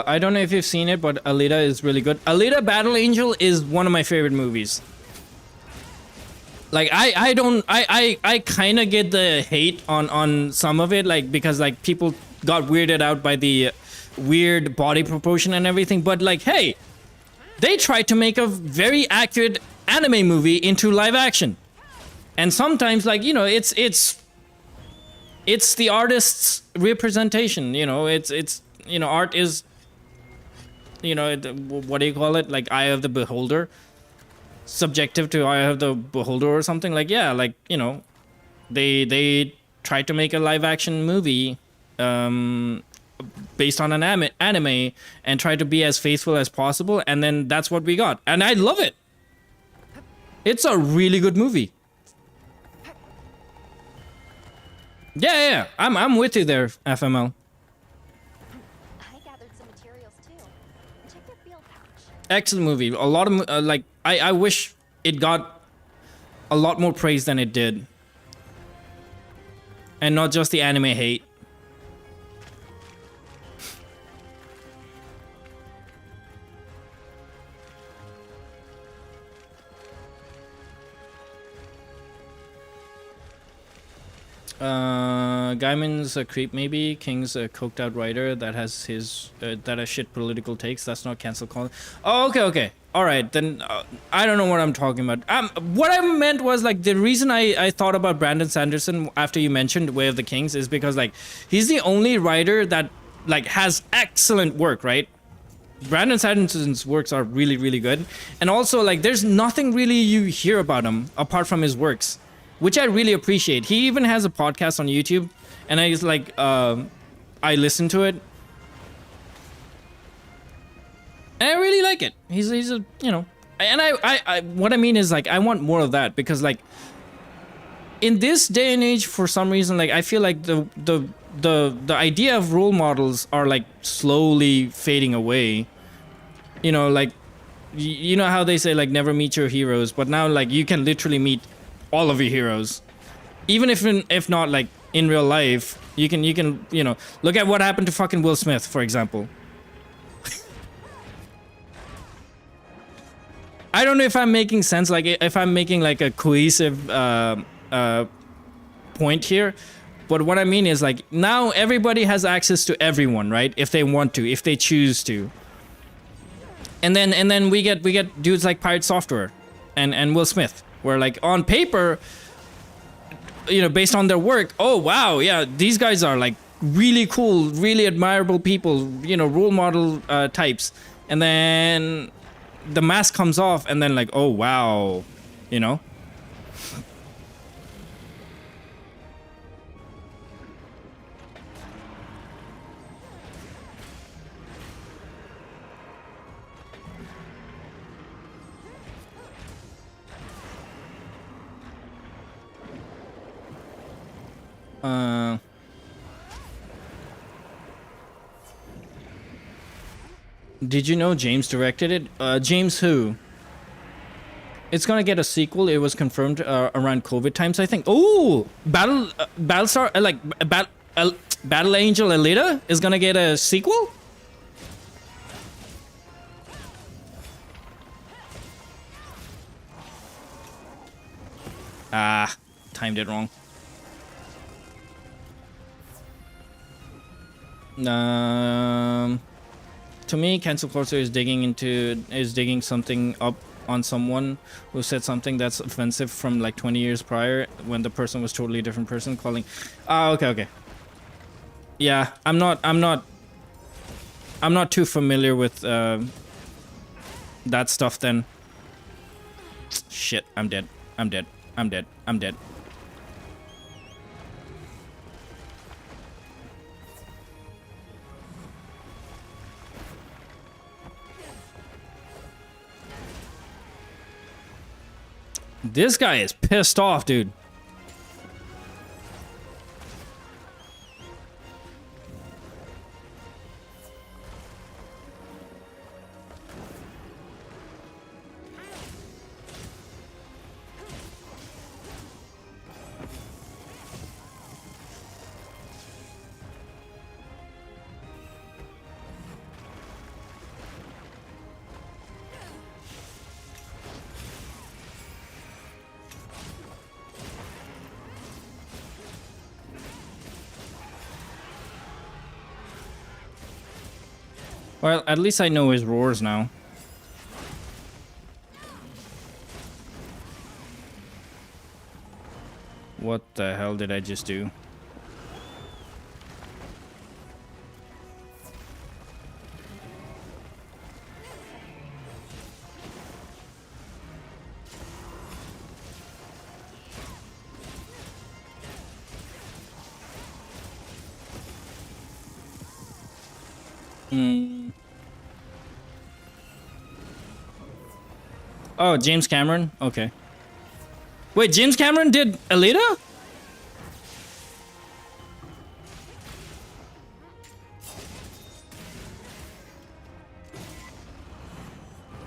I don't know if you've seen it, but Alita is really good. Alita Battle Angel is one of my favorite movies. Like, I kind of get the hate on some of it, like, because like people got weirded out by the weird body proportion and everything, but like, hey, they tried to make a very accurate anime movie into live action. And sometimes, like, you know, it's the artist's representation, you know, it's you know, art is, you know, what do you call it? Like, eye of the beholder. Subjective to eye of the beholder or something. Like, yeah, like, you know, they tried to make a live action movie based on an anime and tried to be as faithful as possible, and then that's what we got. And I love it. It's a really good movie. Yeah, I'm with you there, FML. Excellent movie. A lot of like I wish it got a lot more praise than it did, and not just the anime hate. Gaiman's a creep, maybe. King's a coked out writer that has his that has shit political takes. That's not cancel culture. Oh, okay. All right, then I don't know what I'm talking about. What I meant was like the reason I thought about Brandon Sanderson after you mentioned Way of the Kings is because like he's the only writer that like has excellent work, right? Brandon Sanderson's works are really, really good, and also like there's nothing really you hear about him apart from his works, which I really appreciate. He even has a podcast on YouTube, and I just like I listen to it, and I really like it. He's a you know, and I what I mean is like I want more of that because like in this day and age, for some reason, like I feel like the idea of role models are like slowly fading away. You know, like you know how they say like never meet your heroes, but now like you can literally meet all of your heroes, even if not like in real life. You can you know, look at what happened to fucking Will Smith, for example. I don't know if I'm making sense, like if I'm making like a cohesive point here, but what I mean is like now everybody has access to everyone, right? If they want to, if they choose to. And then we get dudes like Pirate Software and Will Smith, where like on paper, you know, based on their work, oh wow, yeah, these guys are like really cool, really admirable people, you know, role model types. And then the mask comes off, and then like, oh wow, you know. Did you know James directed it? James who? It's gonna get a sequel. It was confirmed around COVID times, I think. Oh, Battlestar, Battle Angel Alita is gonna get a sequel. Ah, timed it wrong. To me, cancel culture is digging something up on someone who said something that's offensive from like 20 years prior when the person was totally a different person, calling. Okay. Yeah, I'm not too familiar with that stuff then. Shit, I'm dead. This guy is pissed off, dude. Well, at least I know his roars now. What the hell did I just do? Oh, James Cameron? Okay. Wait, James Cameron did Alita?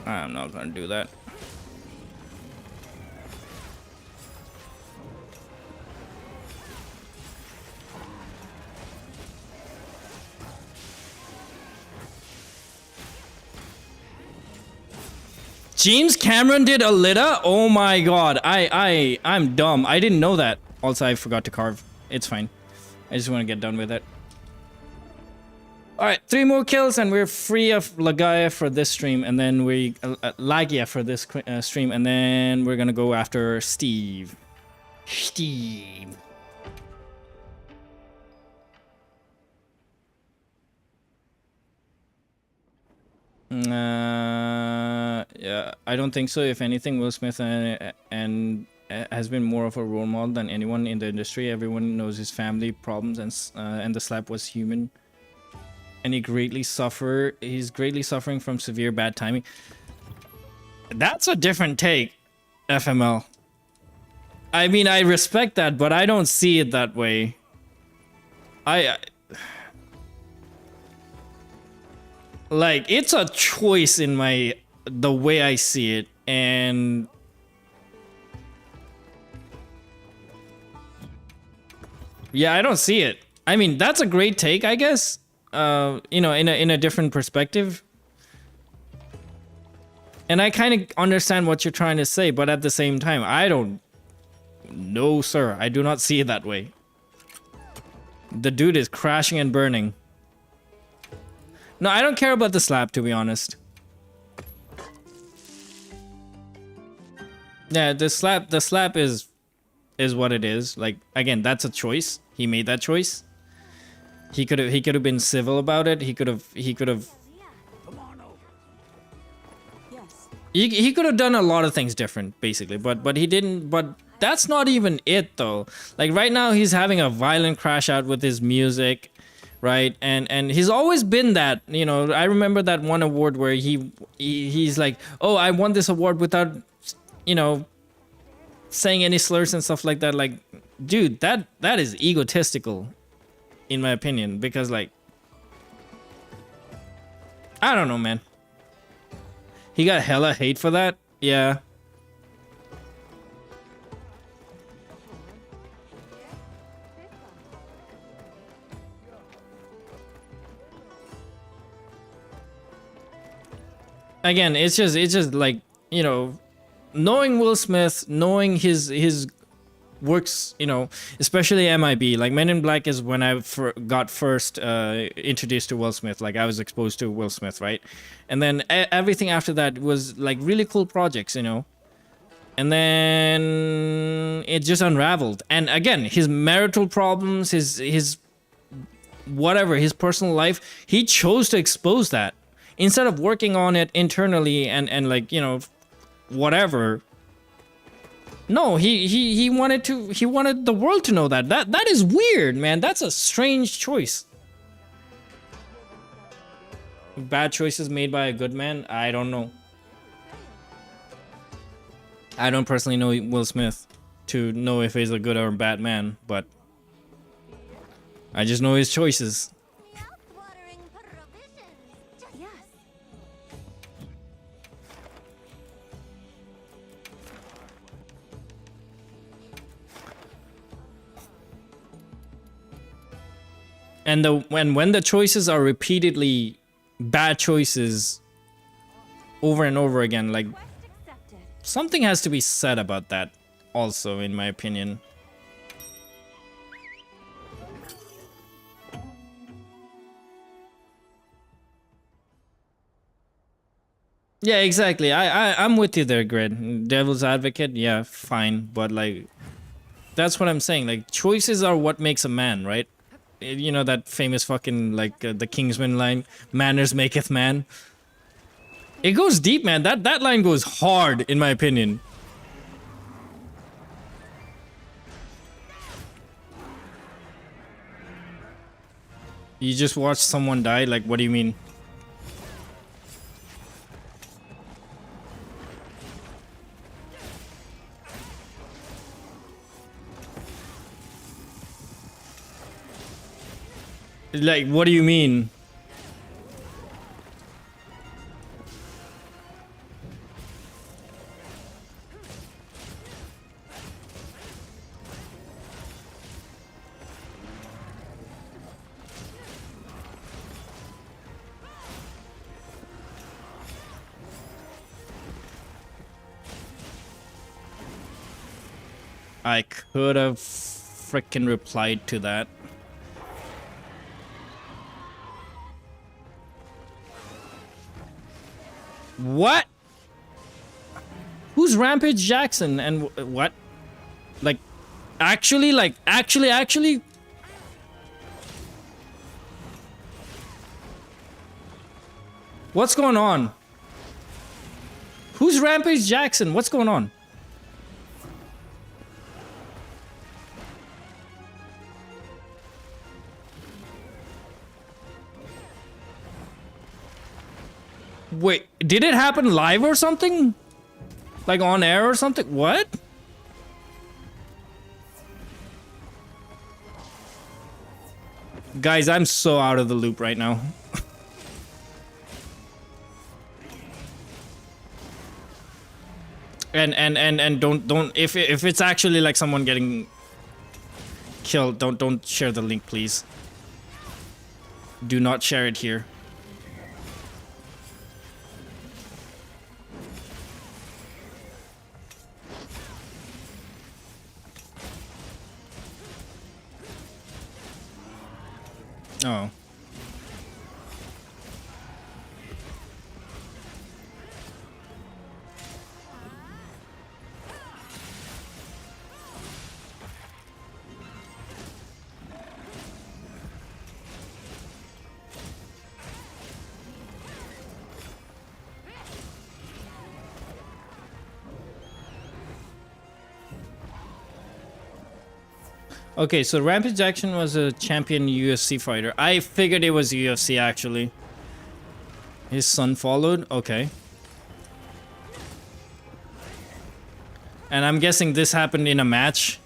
I'm not gonna do that. James Cameron did Alita? Oh my god. I'm dumb. I didn't know that. Also, I forgot to carve. It's fine. I just want to get done with it. Alright, 3 more kills and we're free of Lagaya for this stream. And then we... Lagia for this stream. And then we're gonna go after Steve. Steve. Yeah, I don't think so. If anything, Will Smith and has been more of a role model than anyone in the industry. Everyone knows his family problems, and the slap was human. And he's greatly suffering from severe bad timing. That's a different take, FML. I mean, I respect that, but I don't see it that way. Like, it's a choice in the way I see it, and yeah, I don't see it. I mean, that's a great take, I guess. You know, in a different perspective. And I kind of understand what you're trying to say, but at the same time, I don't... No, sir, I do not see it that way. The dude is crashing and burning. No, I don't care about the slap, to be honest. Yeah, the slap is what it is. Like, again, that's a choice. He made that choice. He could have been civil about it. He could have he could have done a lot of things different, basically, but he didn't. But that's not even it, though. Like, right now he's having a violent crash out with his music, right? And he's always been that, you know. I remember that one award where he's like, oh, I won this award without, you know, saying any slurs and stuff like that. Like, dude, that is egotistical, in my opinion, because, like, I don't know, man. He got hella hate for that. Yeah. Again, it's just like, you know, knowing Will Smith, knowing his works, you know, especially MIB, like Men in Black is when I got first introduced to Will Smith. Like, I was exposed to Will Smith, right? And then everything after that was like really cool projects, you know. And then it just unraveled. And again, his marital problems, his whatever, his personal life, he chose to expose that instead of working on it internally and like, you know, whatever. No, he wanted the world to know that. That is weird, man. That's a strange choice. Bad choices made by a good man? I don't know. I don't personally know Will Smith to know if he's a good or a bad man, but I just know his choices. And when the choices are repeatedly bad choices over and over again, like, something has to be said about that also, in my opinion. Yeah, exactly. I'm with you there, Grid. Devil's advocate, yeah, fine, but like, that's what I'm saying. Like, choices are what makes a man, right? You know that famous fucking, like, the Kingsman line, manners maketh man. It goes deep, man. That line goes hard, in my opinion. You just watched someone die? Like, what do you mean? Like, what do you mean? I could have freaking replied to that. What? Who's Rampage Jackson and what? Like, actually, actually? What's going on? Who's Rampage Jackson? What's going on? Wait, did it happen live or something? Like on air or something? What? Guys, I'm so out of the loop right now. and don't if it's actually like someone getting killed, don't share the link, please. Do not share it here. Oh. Okay, so Rampage Jackson was a champion UFC fighter. I figured it was UFC actually. His son followed? Okay. And I'm guessing this happened in a match.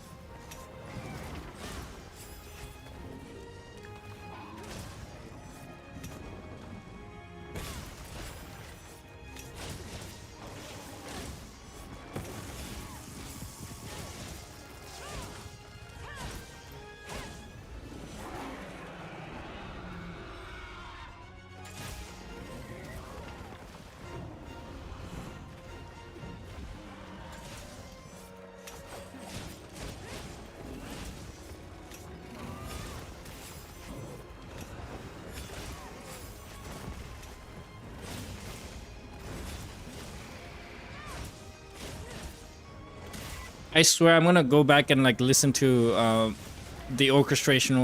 I swear I'm gonna go back and like listen to the orchestration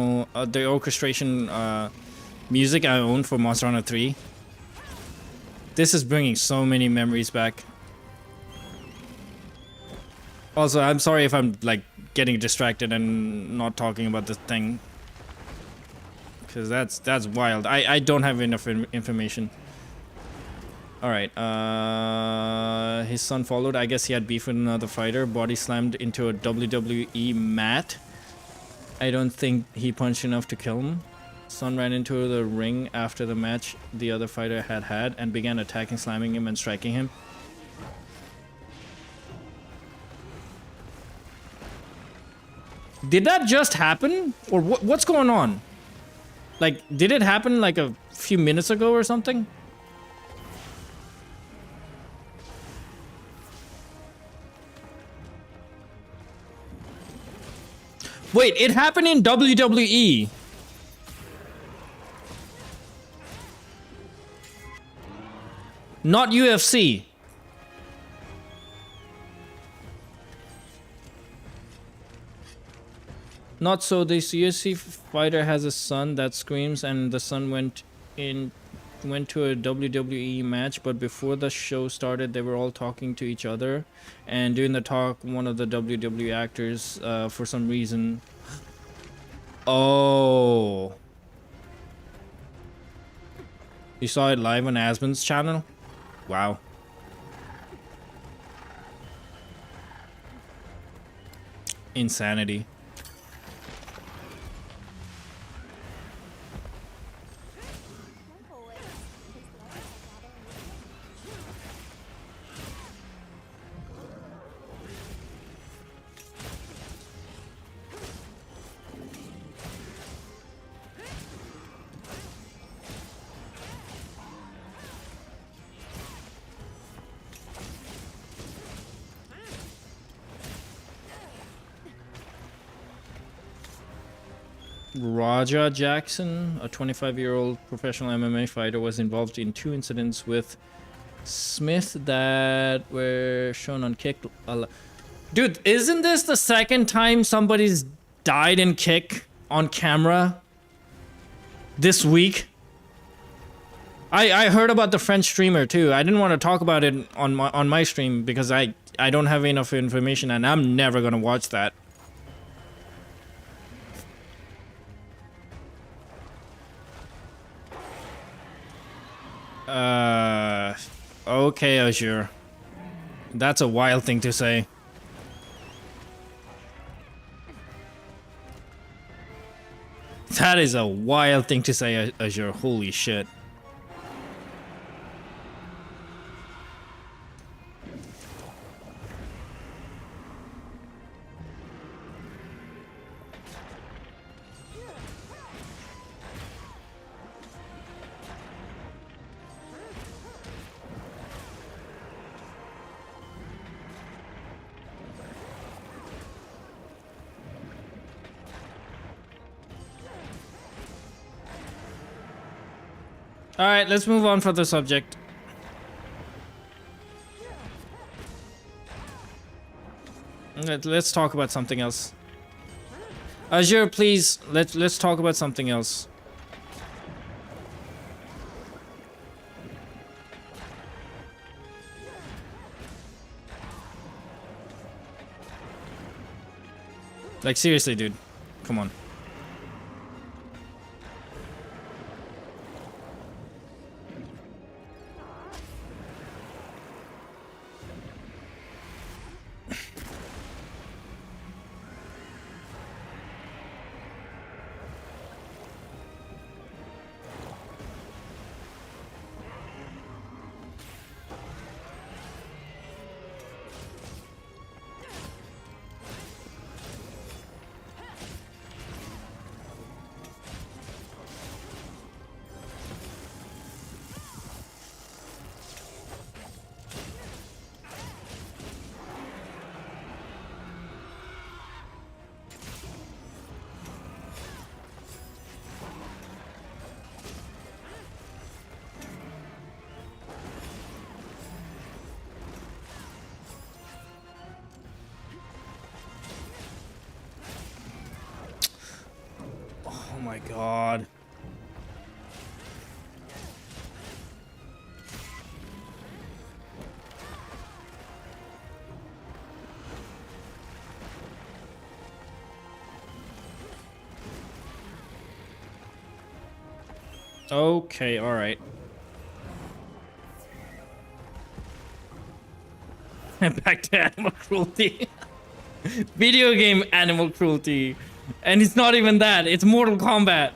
music I own for Monster Hunter 3. This is bringing so many memories back. Also, I'm sorry if I'm like getting distracted and not talking about this thing, because that's wild. I don't have enough information. All right, his son followed. I guess he had beef with another fighter. Body slammed into a WWE mat. I don't think he punched enough to kill him. Son ran into the ring after the match the other fighter had and began attacking, slamming him and striking him. Did that just happen? Or what's going on? Like, did it happen like a few minutes ago or something? Wait, it happened in WWE. Not UFC. Not so. This UFC fighter has a son that screams, and the son went to a WWE match, but before the show started they were all talking to each other, and during the talk one of the WWE actors for some reason oh, you saw it live on Asmon's channel? Wow. Insanity. Raja Jackson, a 25-year-old professional MMA fighter, was involved in 2 incidents with Smith that were shown on Kick. Dude, isn't this the second time somebody's died in Kick on camera this week? I heard about the French streamer too. I didn't want to talk about it on my stream because I don't have enough information and I'm never gonna watch that. Okay, Azure. That's a wild thing to say. That is a wild thing to say, Azure. Holy shit. Alright, let's move on from the subject. Let's talk about something else. Azure, please, let's talk about something else. Like, seriously, dude. Come on. Oh my god. Okay, alright. Back to animal cruelty. Video game animal cruelty. And it's not even that, it's Mortal Kombat.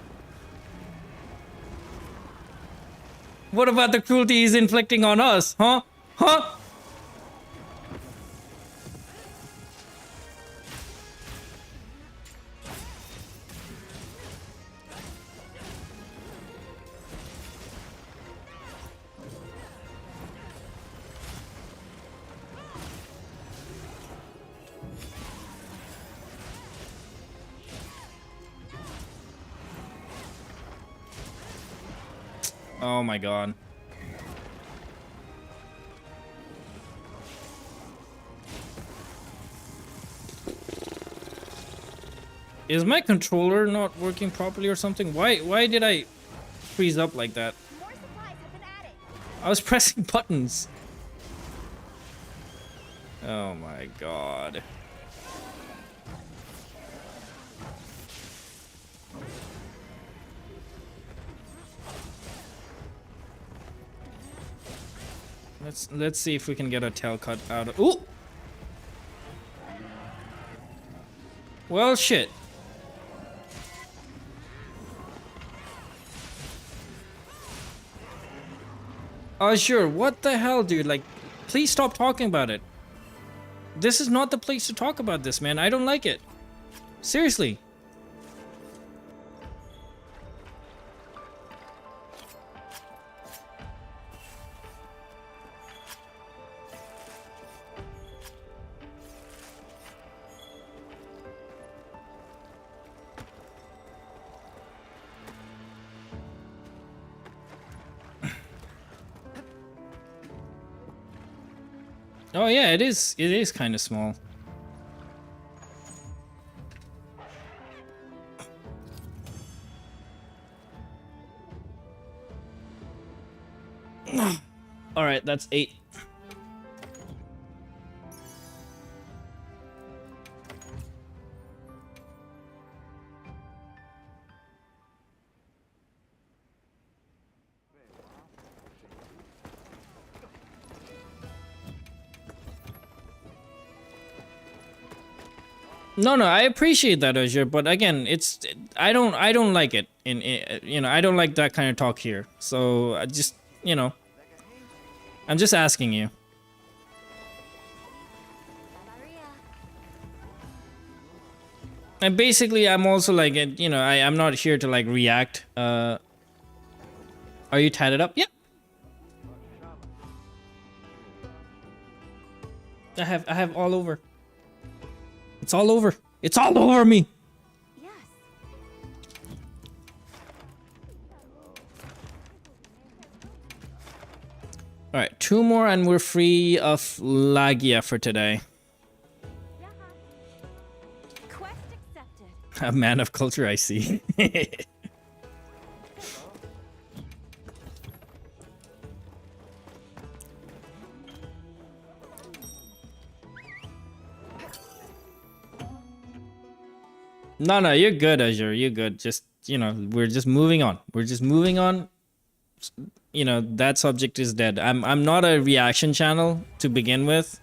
What about the cruelty he's inflicting on us, huh? Huh? Oh my god. Is my controller not working properly or something? Why did I freeze up like that? More supplies have been added. I was pressing buttons. Oh my god. Let's see if we can get a tail cut out of. Ooh. Well, shit. Sure. What the hell, dude? Like, please stop talking about it. This is not the place to talk about this, man. I don't like it. Seriously. Oh yeah, it is. It is kind of small. All right, that's 8. No, I appreciate that, Azure, but again, I don't like it. You know, I don't like that kind of talk here. So I just, you know, I'm just asking you. And basically, I'm also like, you know, I'm not here to like react. Are you tatted up? Yep. I have all over. It's all over. It's all over me. Yes. All right, 2 more and we're free of Lagia for today. Quest accepted. A man of culture, I see. No, you're good, Azure. You're good. Just, you know, we're just moving on. We're just moving on. You know, that subject is dead. I'm not a reaction channel to begin with.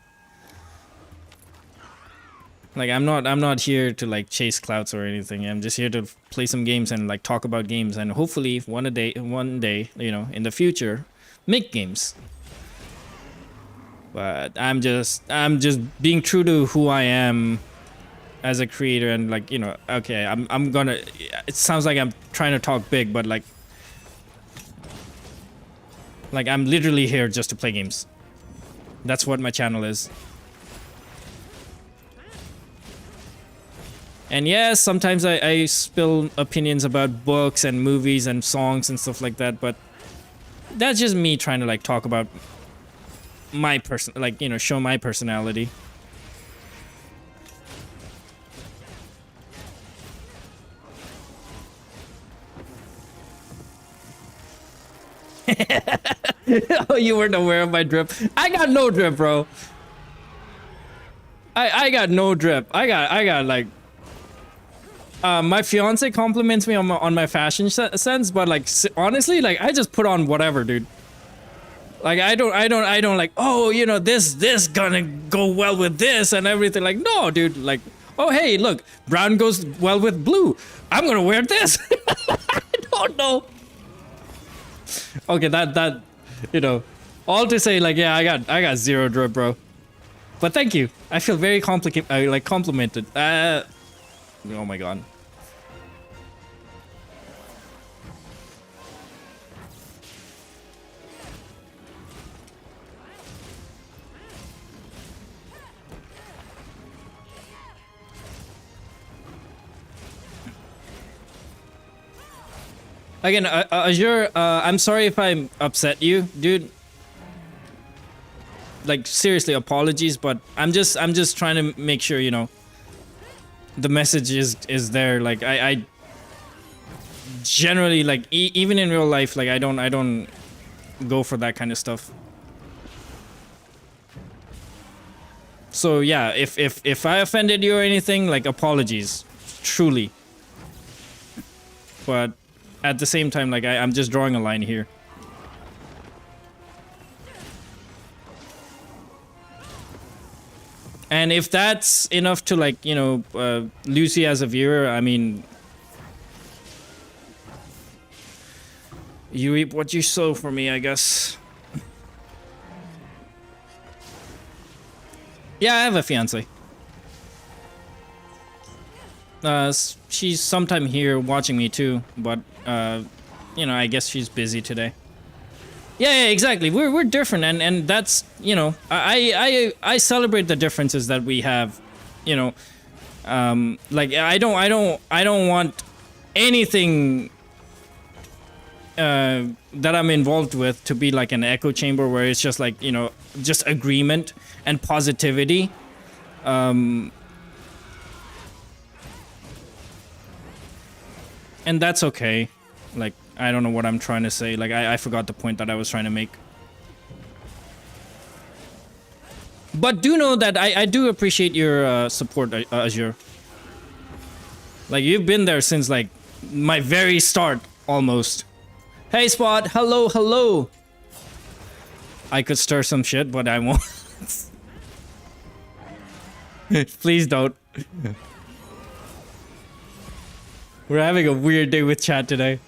Like I'm not here to like chase clouts or anything. I'm just here to play some games and like talk about games and hopefully one day, you know, in the future, make games. But I'm just being true to who I am as a creator and like, you know, okay, I'm gonna, it sounds like I'm trying to talk big, but like I'm literally here just to play games. That's what my channel is. And yes, sometimes I spill opinions about books and movies and songs and stuff like that, but that's just me trying to like talk about my person, like, you know, show my personality. Oh, you weren't aware of my drip. I got no drip, bro. I got no drip. I got like my fiance compliments me on my fashion sense, but like honestly, like I just put on whatever, dude. Like I don't like, oh, you know, this gonna go well with this and everything. Like, no, dude. Like, oh, hey, look, brown goes well with blue. I'm gonna wear this. I don't know. Okay, that, you know, all to say, like, yeah, I got 0 drip, bro. But thank you. I feel very complimented. Oh my god. Again, Azure, I'm sorry if I upset you, dude. Like, seriously, apologies, but I'm just trying to make sure, you know, the message is there. Like, I generally, like, even in real life, like, I don't go for that kind of stuff. So yeah, if I offended you or anything, like, apologies, truly. But at the same time, like, I'm just drawing a line here. And if that's enough to, like, you know, lose you as a viewer, I mean, you reap what you sow for me, I guess. Yeah, I have a fiance. She's sometime here watching me too, but you know, I guess she's busy today. Yeah, exactly. We're different, and that's, you know, I celebrate the differences that we have, you know. Like I don't want anything that I'm involved with to be like an echo chamber where it's just like, you know, just agreement and positivity. And that's okay. Like, I don't know what I'm trying to say. Like, I forgot the point that I was trying to make. But do know that I do appreciate your support, Azure. Like, you've been there since, like, my very start, almost. Hey, Spot! Hello, hello! I could stir some shit, but I won't. Please don't. We're having a weird day with chat today.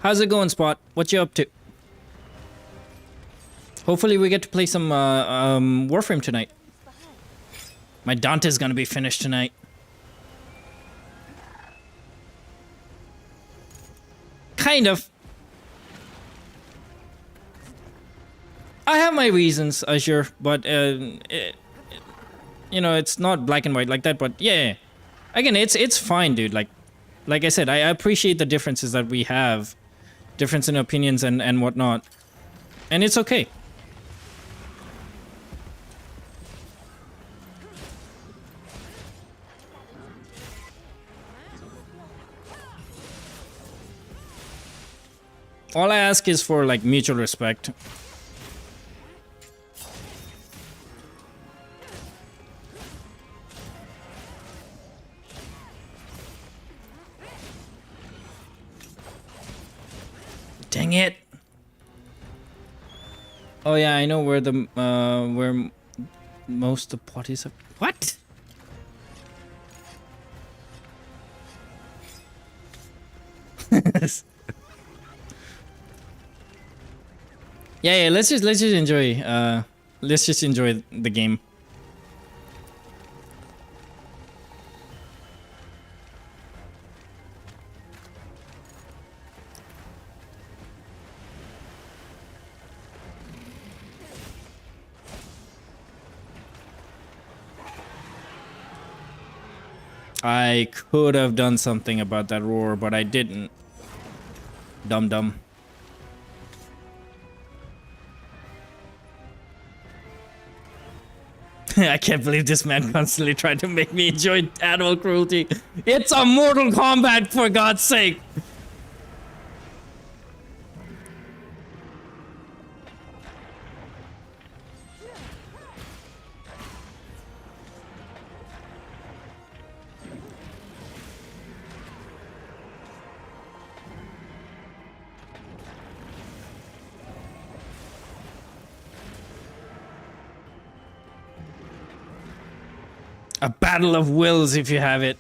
How's it going, Spot? What you up to? Hopefully we get to play some Warframe tonight. My Dante's gonna be finished tonight. Kind of. I have my reasons, Azure, but you know, it's not black and white like that. But yeah, again, it's fine, dude. Like I said, I appreciate the differences that we have, difference in opinions and whatnot, and it's okay. All I ask is for, like, mutual respect. Dang it. Oh yeah, I know where the where most of the parties are. What? Yeah, let's just enjoy the game. I could have done something about that roar, but I didn't. Dumb. I can't believe this man constantly tried to make me enjoy animal cruelty. It's a Mortal Kombat, for God's sake! A battle of wills if you have it.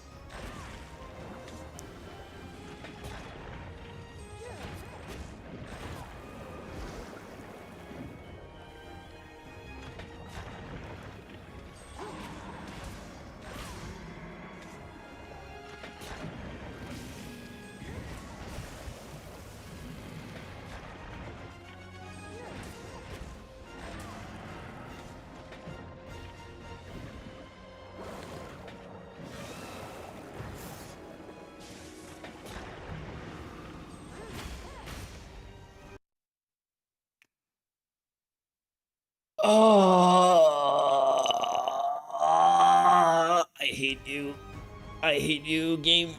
Oh, I hate you. I hate you, game.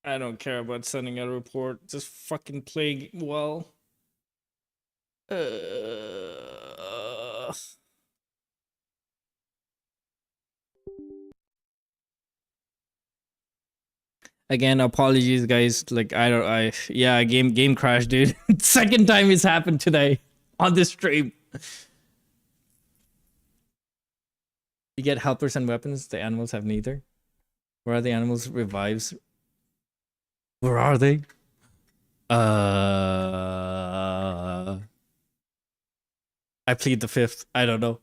I don't care about sending a report. Just fucking play well. Again, apologies, guys. Like, yeah, game crash, dude. Second time it's happened today on this stream. You get helpers and weapons. The animals have neither. Where are the animals' revives? Where are they? I plead the fifth. I don't know.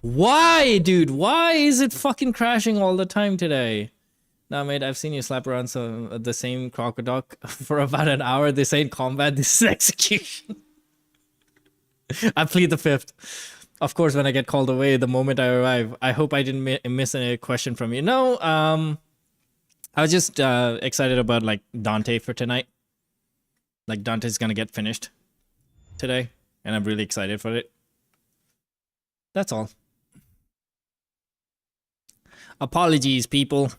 Why, dude? Why is it fucking crashing all the time today? Nah, mate, I've seen you slap around the same crocodile for about an hour. This ain't combat, this is execution. I plead the fifth. Of course, when I get called away the moment I arrive. I hope I didn't miss any question from you. No, I was just excited about like Dante for tonight. Like Dante's gonna get finished today, and I'm really excited for it. That's all. Apologies, people.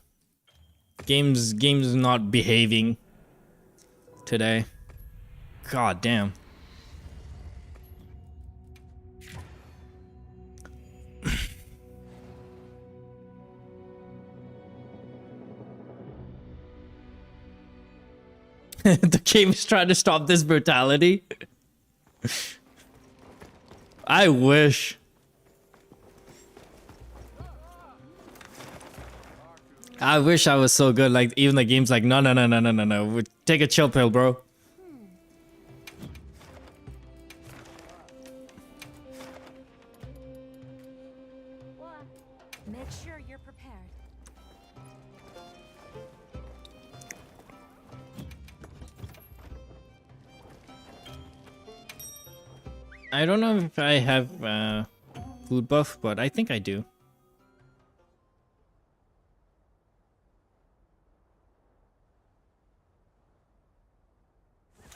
Game's not behaving today. God damn. The game is trying to stop this brutality. I wish. I wish I was so good. Like even the game's like, no. Take a chill pill, bro. Make sure you're prepared. I don't know if I have food buff, but I think I do.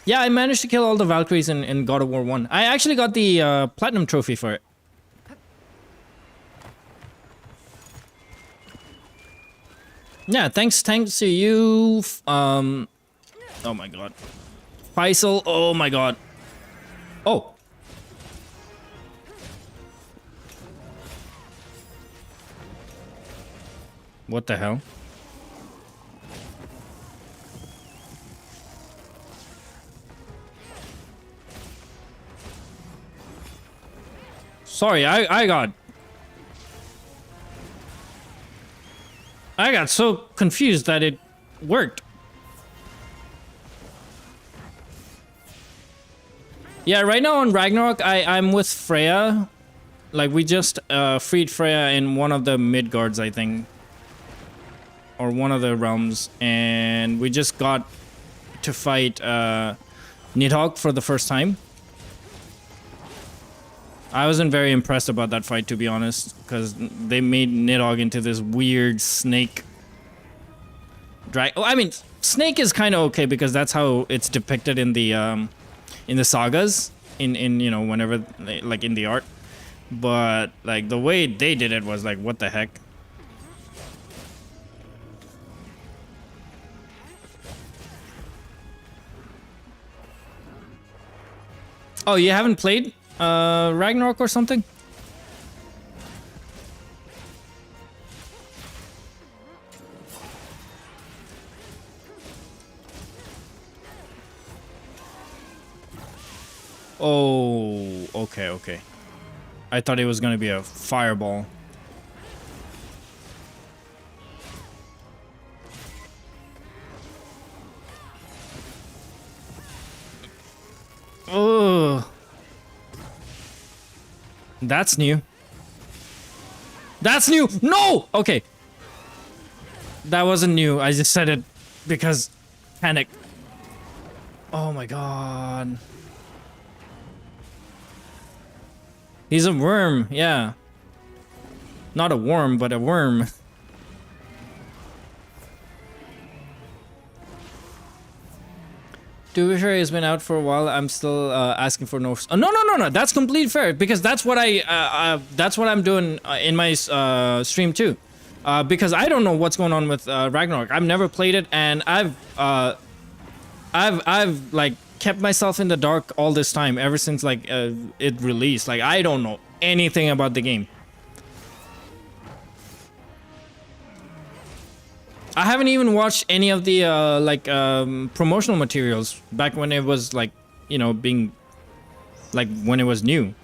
Yeah, I managed to kill all the Valkyries in God of War 1. I actually got the Platinum Trophy for it. Yeah, thanks to you. Oh my god. Faisal, oh my god. Oh. What the hell? Sorry, I got so confused that it worked. Yeah, right now on Ragnarok, I'm with Freya. Like, we just freed Freya in one of the Midgards, I think. Or one of the realms. And we just got to fight Nidhogg for the first time. I wasn't very impressed about that fight, to be honest, because they made Nidhogg into this weird snake. I mean, snake is kind of okay because that's how it's depicted in the sagas, in you know, whenever like in the art. But like the way they did it was like, what the heck? Oh, you haven't played Ragnarok or something? Oh, okay. I thought it was gonna be a fireball. Oh. That's new. That's new! No! Okay. That wasn't new. I just said it because panic. Oh my god. He's a worm, yeah. Not a worm, but a worm. Duvisher has been out for a while. I'm still asking for no. No. That's complete fair because that's what that's what I'm doing in my stream too. Because I don't know what's going on with Ragnarok. I've never played it, and I've like kept myself in the dark all this time ever since like it released. Like I don't know anything about the game. I haven't even watched any of the promotional materials back when it was like, you know, being like when it was new.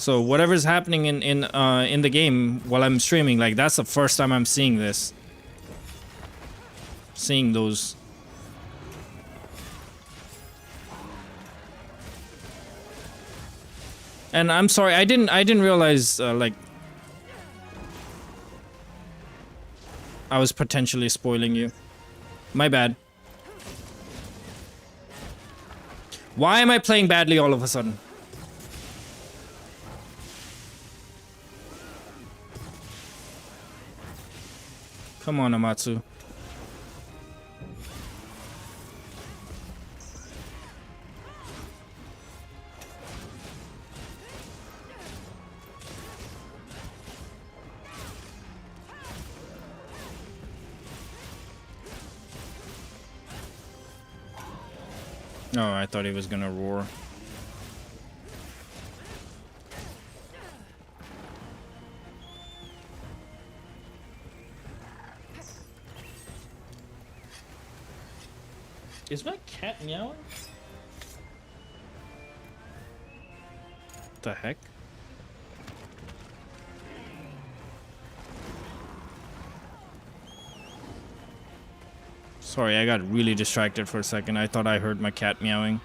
So whatever's happening in the game while I'm streaming, like that's the first time I'm seeing this. Seeing those. And I'm sorry, I didn't realize like I was potentially spoiling you. My bad. Why am I playing badly all of a sudden? Come on, Amatsu. Oh, I thought he was gonna roar. Is my cat meowing? The heck? Sorry, I got really distracted for a second. I thought I heard my cat meowing.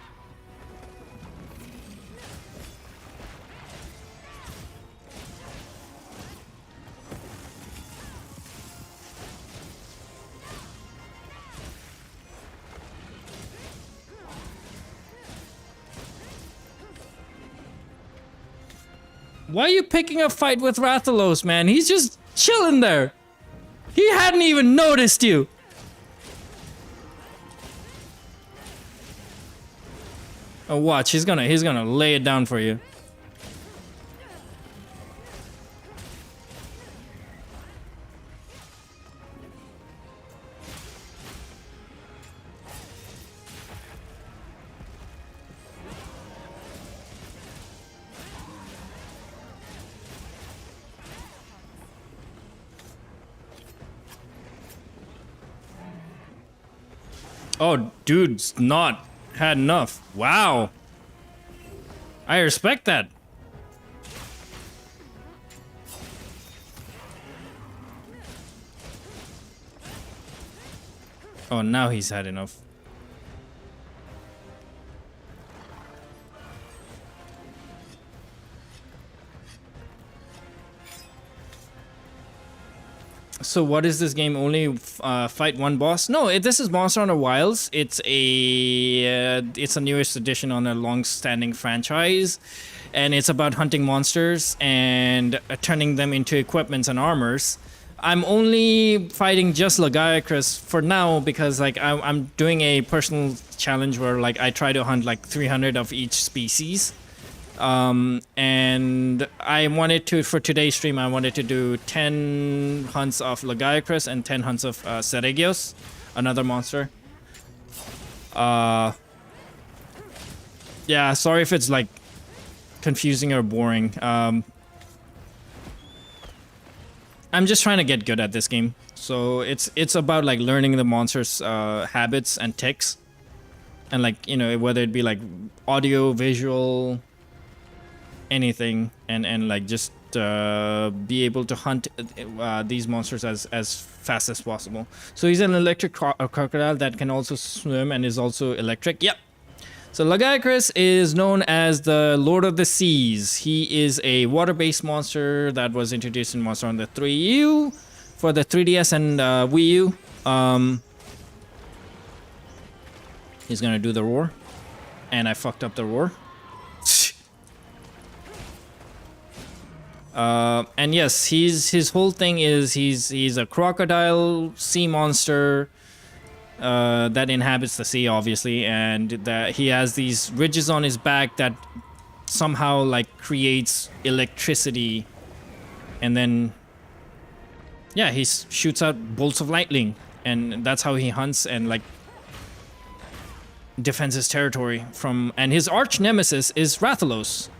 Why are you picking a fight with Rathalos, man? He's just chilling there. He hadn't even noticed you. Oh, watch, he's gonna lay it down for you. Oh, dude's not had enough. Wow. I respect that. Oh, now he's had enough. So what is this game? Only fight one boss? No, this is Monster Hunter Wilds. It's a newest edition on a long-standing franchise, and it's about hunting monsters and turning them into equipments and armors. I'm only fighting just Lagiacrus for now because like I'm doing a personal challenge where like I try to hunt like 300 of each species. And I wanted to, for today's stream, I wanted to do 10 hunts of Lagiacrus and 10 hunts of Seregios, another monster. Yeah, sorry if it's like confusing or boring. I'm just trying to get good at this game. So it's about like learning the monster's habits and ticks. And like, you know, whether it be like audio, visual, anything, and like just be able to hunt these monsters as fast as possible. So he's an electric crocodile that can also swim and is also electric. Yep. So Lagiacrus is known as the Lord of the Seas. He is a water-based monster that was introduced in Monster Hunter 3U for the 3DS and Wii U. He's gonna do the roar, and I fucked up the roar. And yes, his whole thing is he's a crocodile sea monster that inhabits the sea, obviously, and that he has these ridges on his back that somehow like creates electricity, and then yeah, he shoots out bolts of lightning, and that's how he hunts and like defends his territory from. And his arch nemesis is Rathalos.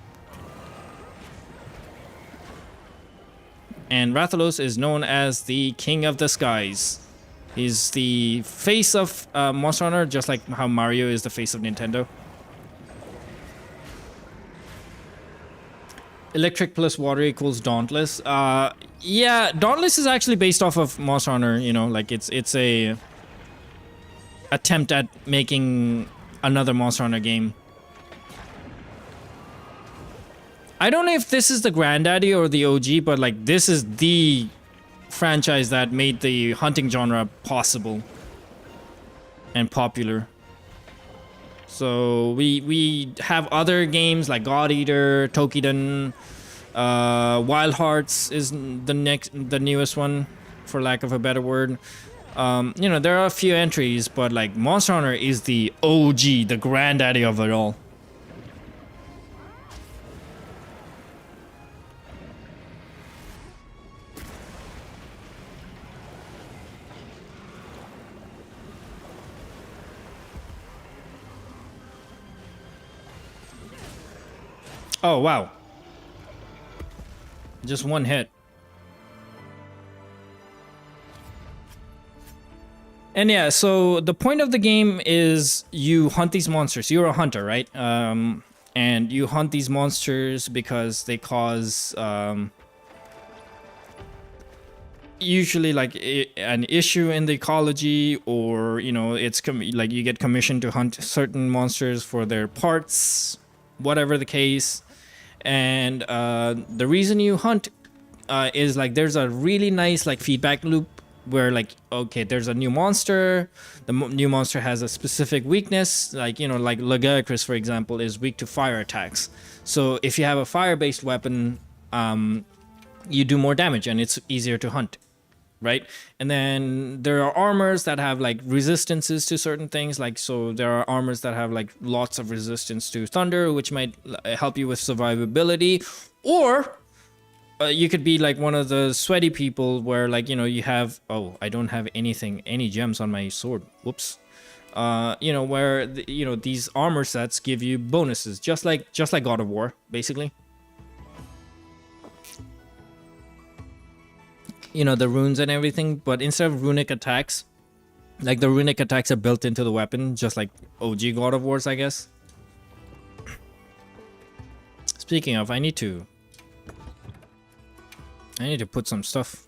And Rathalos is known as the King of the Skies. He's the face of Monster Hunter, just like how Mario is the face of Nintendo. Electric plus water equals Dauntless. Yeah, Dauntless is actually based off of Monster Hunter. You know, like it's a attempt at making another Monster Hunter game. I don't know if this is the granddaddy or the OG, but like this is the franchise that made the hunting genre possible and popular. So we have other games like God Eater, Tokiden, Wild Hearts is the newest one, for lack of a better word. You know, there are a few entries, but like Monster Hunter is the OG, the granddaddy of it all. Oh, wow. Just one hit. And yeah, so the point of the game is you hunt these monsters. You're a hunter, right? And you hunt these monsters because they cause usually like an issue in the ecology, or you know, it's like you get commissioned to hunt certain monsters for their parts, whatever the case. And the reason you hunt is like there's a really nice like feedback loop where like, okay, there's a new monster, the new monster has a specific weakness, like, you know, like Lagiacrus, for example, is weak to fire attacks. So if you have a fire-based weapon, you do more damage and it's easier to hunt, right? And then there are armors that have like resistances to certain things, like, so there are armors that have like lots of resistance to thunder, which might help you with survivability. Or you could be like one of the sweaty people where, like, you know, you have, oh, I don't have any gems on my sword, whoops. You know, where you know, these armor sets give you bonuses, just like God of War, basically. You know, the runes and everything, but instead of runic attacks, like the runic attacks are built into the weapon, just like OG God of Wars, I guess. Speaking of, I need to put some stuff.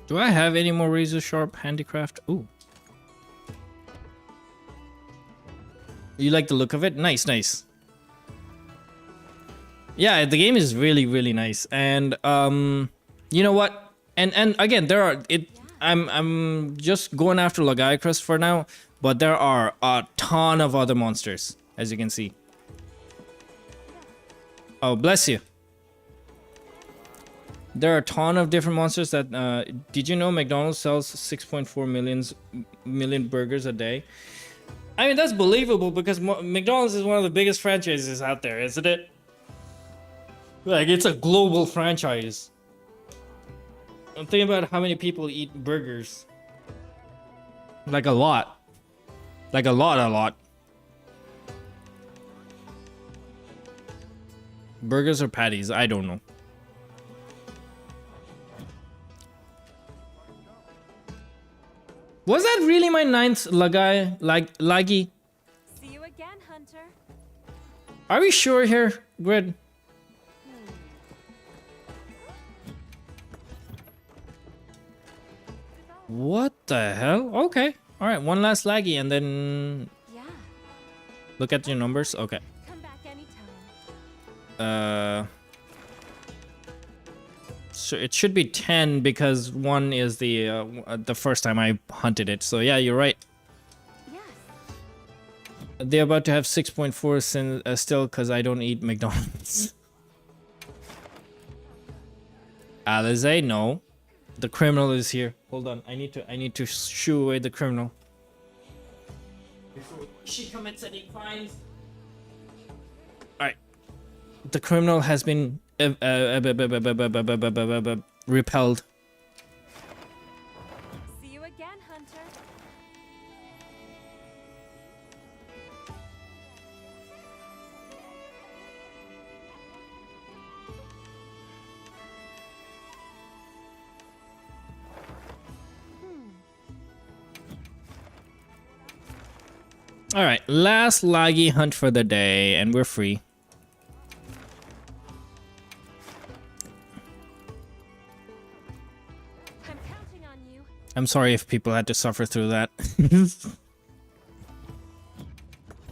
Do I have any more razor sharp handicraft? Ooh. You like the look of it? Nice, nice. Yeah, the game is really, really nice. And you know what? And again, there are I'm just going after Lagiacrus for now, but there are a ton of other monsters, as you can see. Oh, bless you. There are a ton of different monsters that, did you know McDonald's sells 6.4 million burgers a day? I mean, that's believable because McDonald's is one of the biggest franchises out there, isn't it? Like, it's a global franchise. I'm thinking about how many people eat burgers. Like a lot. Like a lot. Burgers or patties? I don't know. Was that really my 9th laggy? See you again, Hunter. Are we sure here, Grid? What the hell? Okay. Alright, one last laggy and then... Yeah. Look at your numbers. Okay. Come back anytime. So it should be 10 because 1 is the first time I hunted it. So yeah, you're right. Yes. They're about to have 6.4 still because I don't eat McDonald's. Alize, no. The criminal is here. Hold on, I need to shoo away the criminal before she commits any crimes. All the criminal has been repelled. See you again, Hunter. All right, last laggy hunt for the day, and we're free. I'm counting on you. I'm sorry if people had to suffer through that.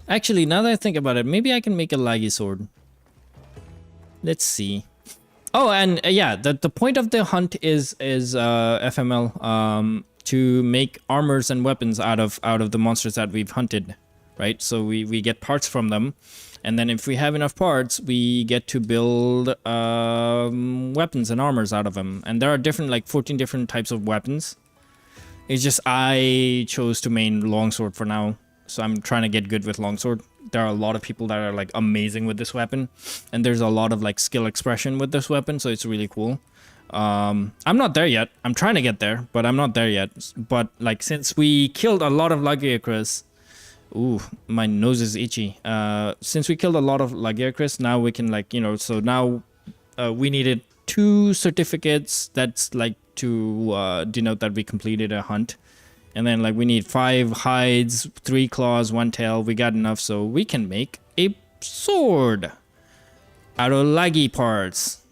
Actually, now that I think about it, maybe I can make a laggy sword. Let's see. Oh, and yeah, the point of the hunt is FML to make armors and weapons out of the monsters that we've hunted, right? So we get parts from them, and then if we have enough parts, we get to build weapons and armors out of them. And there are different, like 14 different types of weapons. It's just I chose to main longsword for now, so I'm trying to get good with longsword. There are a lot of people that are like amazing with this weapon, and there's a lot of like skill expression with this weapon, so it's really cool. I'm not there yet. I'm trying to get there, but I'm not there yet. But like, since we killed a lot of Lagiacrus, ooh, my nose is itchy. Since we killed a lot of Lagiacrus, now we can, like, you know, so now we needed 2 certificates that's like to denote that we completed a hunt. And then like we need 5 hides, 3 claws, 1 tail. We got enough, so we can make a sword out of laggy parts.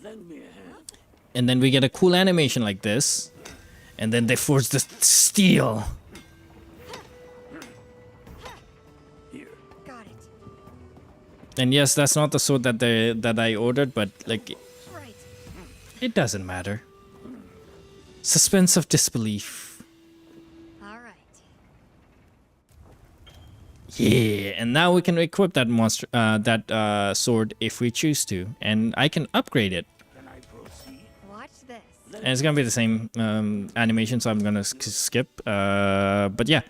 Lend me a hand. And then we get a cool animation like this. And then they forge the steel. Here. Got it. And yes, that's not the sword that I ordered, but like, Right. it doesn't matter. Suspense of disbelief. All right. Yeah, and now we can equip that monster, sword if we choose to, and I can upgrade it. Can I proceed? Watch this. And it's gonna be the same animation, so I'm gonna skip. But yeah.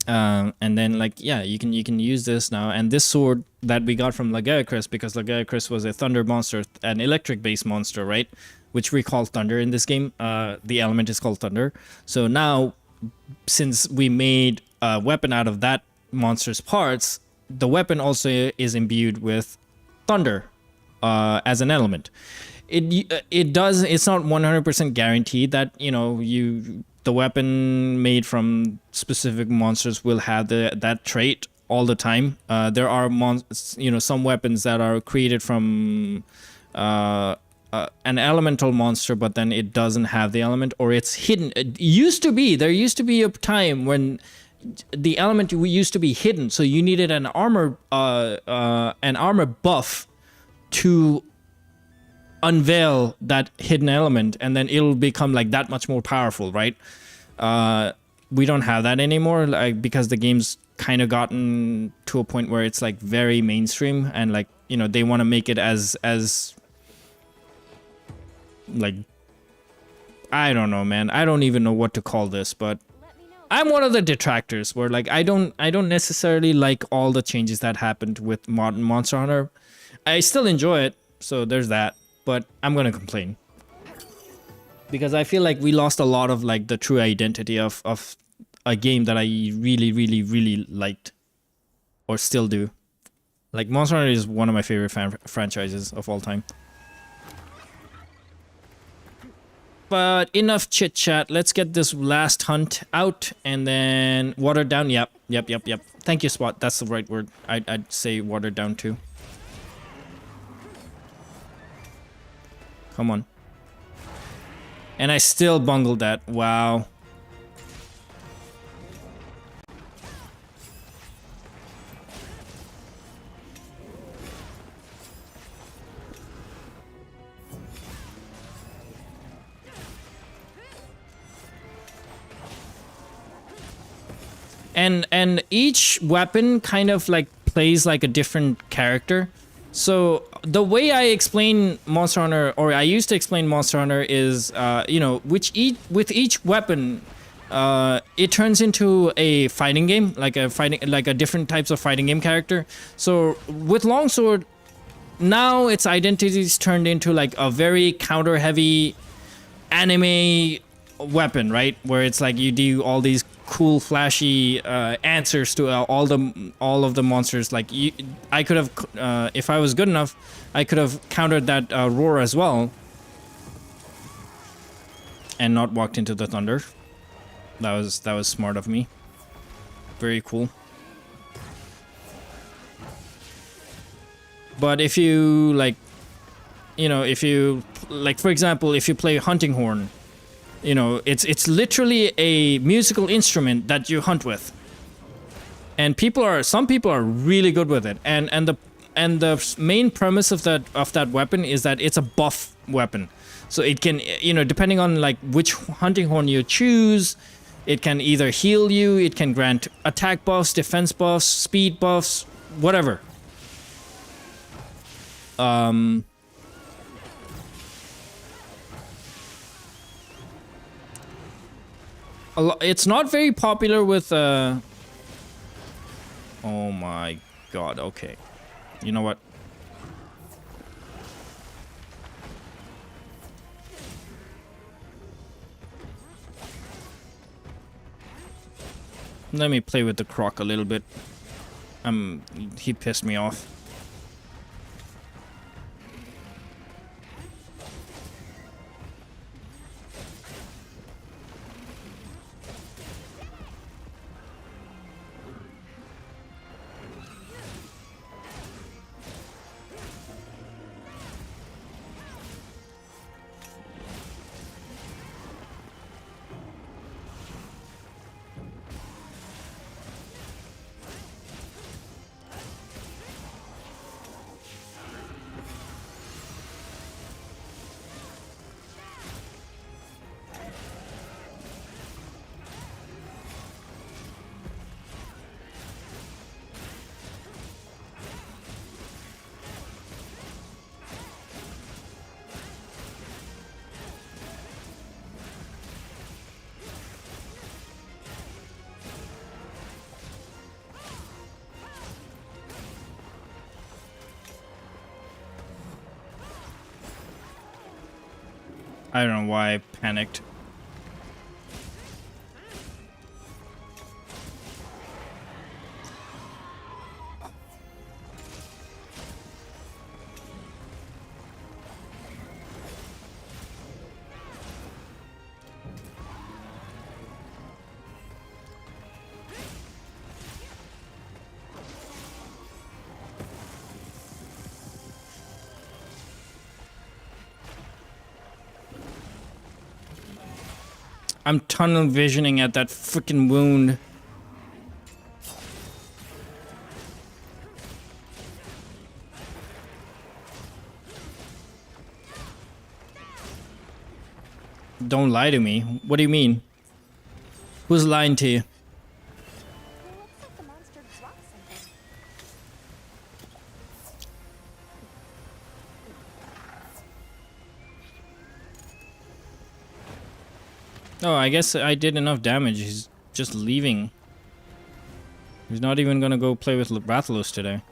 And then like, yeah, you can use this now, and this sword that we got from Lagiacrus, because Lagiacrus was a thunder monster, an electric based monster, right, which we call thunder in this game. The element is called thunder. So now, since we made a weapon out of that monster's parts, the weapon also is imbued with thunder as an element. It's not 100% guaranteed that, you know, the weapon made from specific monsters will have that trait all the time. There are some weapons that are created from an elemental monster, but then it doesn't have the element, or it's hidden. There used to be a time when the element used to be hidden, so you needed an armor buff to unveil that hidden element, and then it'll become like that much more powerful, right? We don't have that anymore, like, because the game's kind of gotten to a point where it's like very mainstream, and like, you know, they want to make it as like, I don't know, man. I don't even know what to call this, but Let me know. I'm one of the detractors where like I don't necessarily like all the changes that happened with modern Monster Hunter. I still enjoy it, so there's that, but I'm gonna complain because I feel like we lost a lot of like the true identity of a game that I really liked, or still do. Like, Monster Hunter is one of my favorite franchises of all time. But enough chit chat. Let's get this last hunt out and then watered down. Yep. Thank you, Spot. That's the right word. I'd say watered down too. Come on. And I still bungled that. Wow. And each weapon kind of like plays like a different character. So the way I explain Monster Hunter, or I used to explain Monster Hunter, is you know, with each weapon, it turns into a fighting game, like a different types of fighting game character. So with Longsword, now its identity's turned into like a very counter heavy anime weapon, right? Where it's like you do all these cool flashy answers to all of the monsters. Like I could have if I was good enough, I could have countered that roar as well and not walked into the thunder. That was smart of me. Very cool. But if you like, you know, if you like, for example, if you play hunting horn, you know, it's literally a musical instrument that you hunt with, and some people are really good with it, and the main premise of that weapon is that it's a buff weapon, so it can, you know, depending on like which hunting horn you choose, it can either heal you, it can grant attack buffs, defense buffs, speed buffs, whatever. It's not very popular with oh my god, okay. You know what? Let me play with the croc a little bit. He pissed me off. I don't know why I panicked. I'm tunnel visioning at that freaking wound. Don't lie to me. What do you mean? Who's lying to you? It looks like the monster dropped something. Oh, I guess I did enough damage. He's just leaving. He's not even gonna go play with Rathalos today.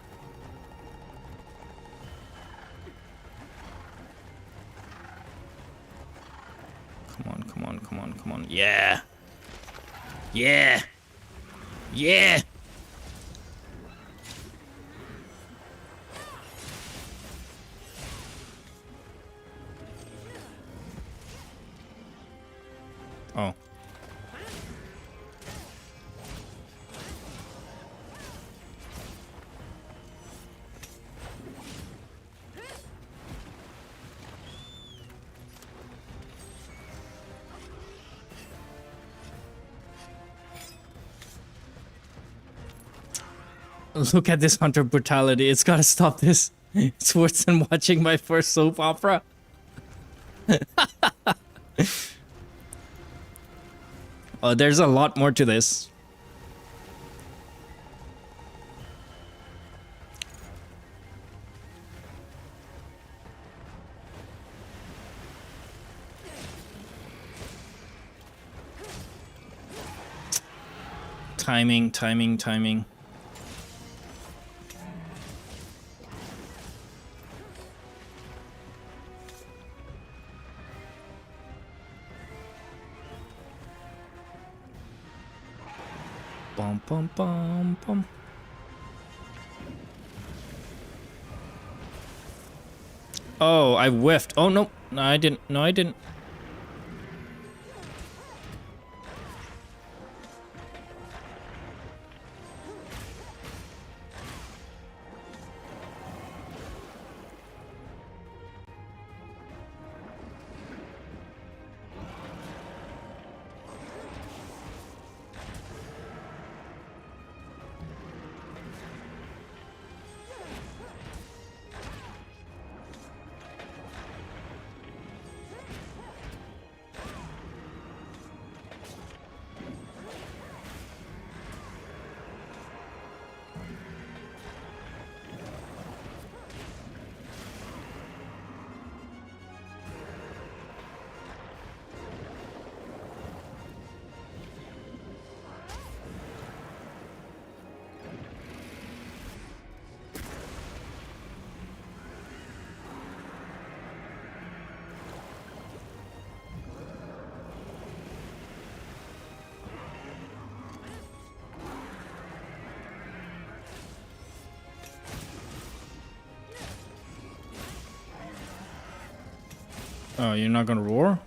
Come on, come on, come on, come on. Yeah! Yeah! Yeah! Oh. Look at this hunter brutality. It's gotta stop this. It's worse than watching my first soap opera. Oh, there's a lot more to this. Timing, timing, timing. bum bum bum bum. Oh, I whiffed. Oh no, no I didn't. No, I didn't. Oh, you're not gonna roar?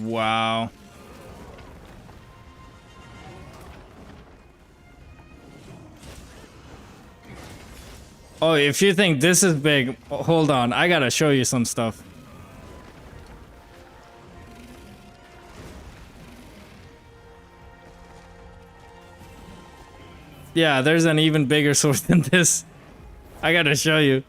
Wow. Oh, if you think this is big, hold on. I gotta show you some stuff. Yeah, there's an even bigger sword than this. I gotta show you.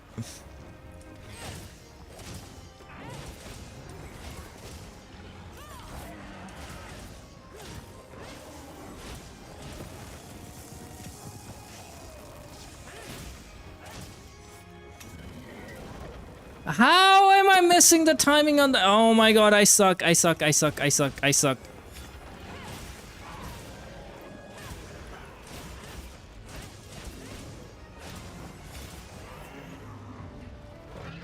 How am I missing the timing on the... Oh my god, I suck, I suck, I suck, I suck, I suck.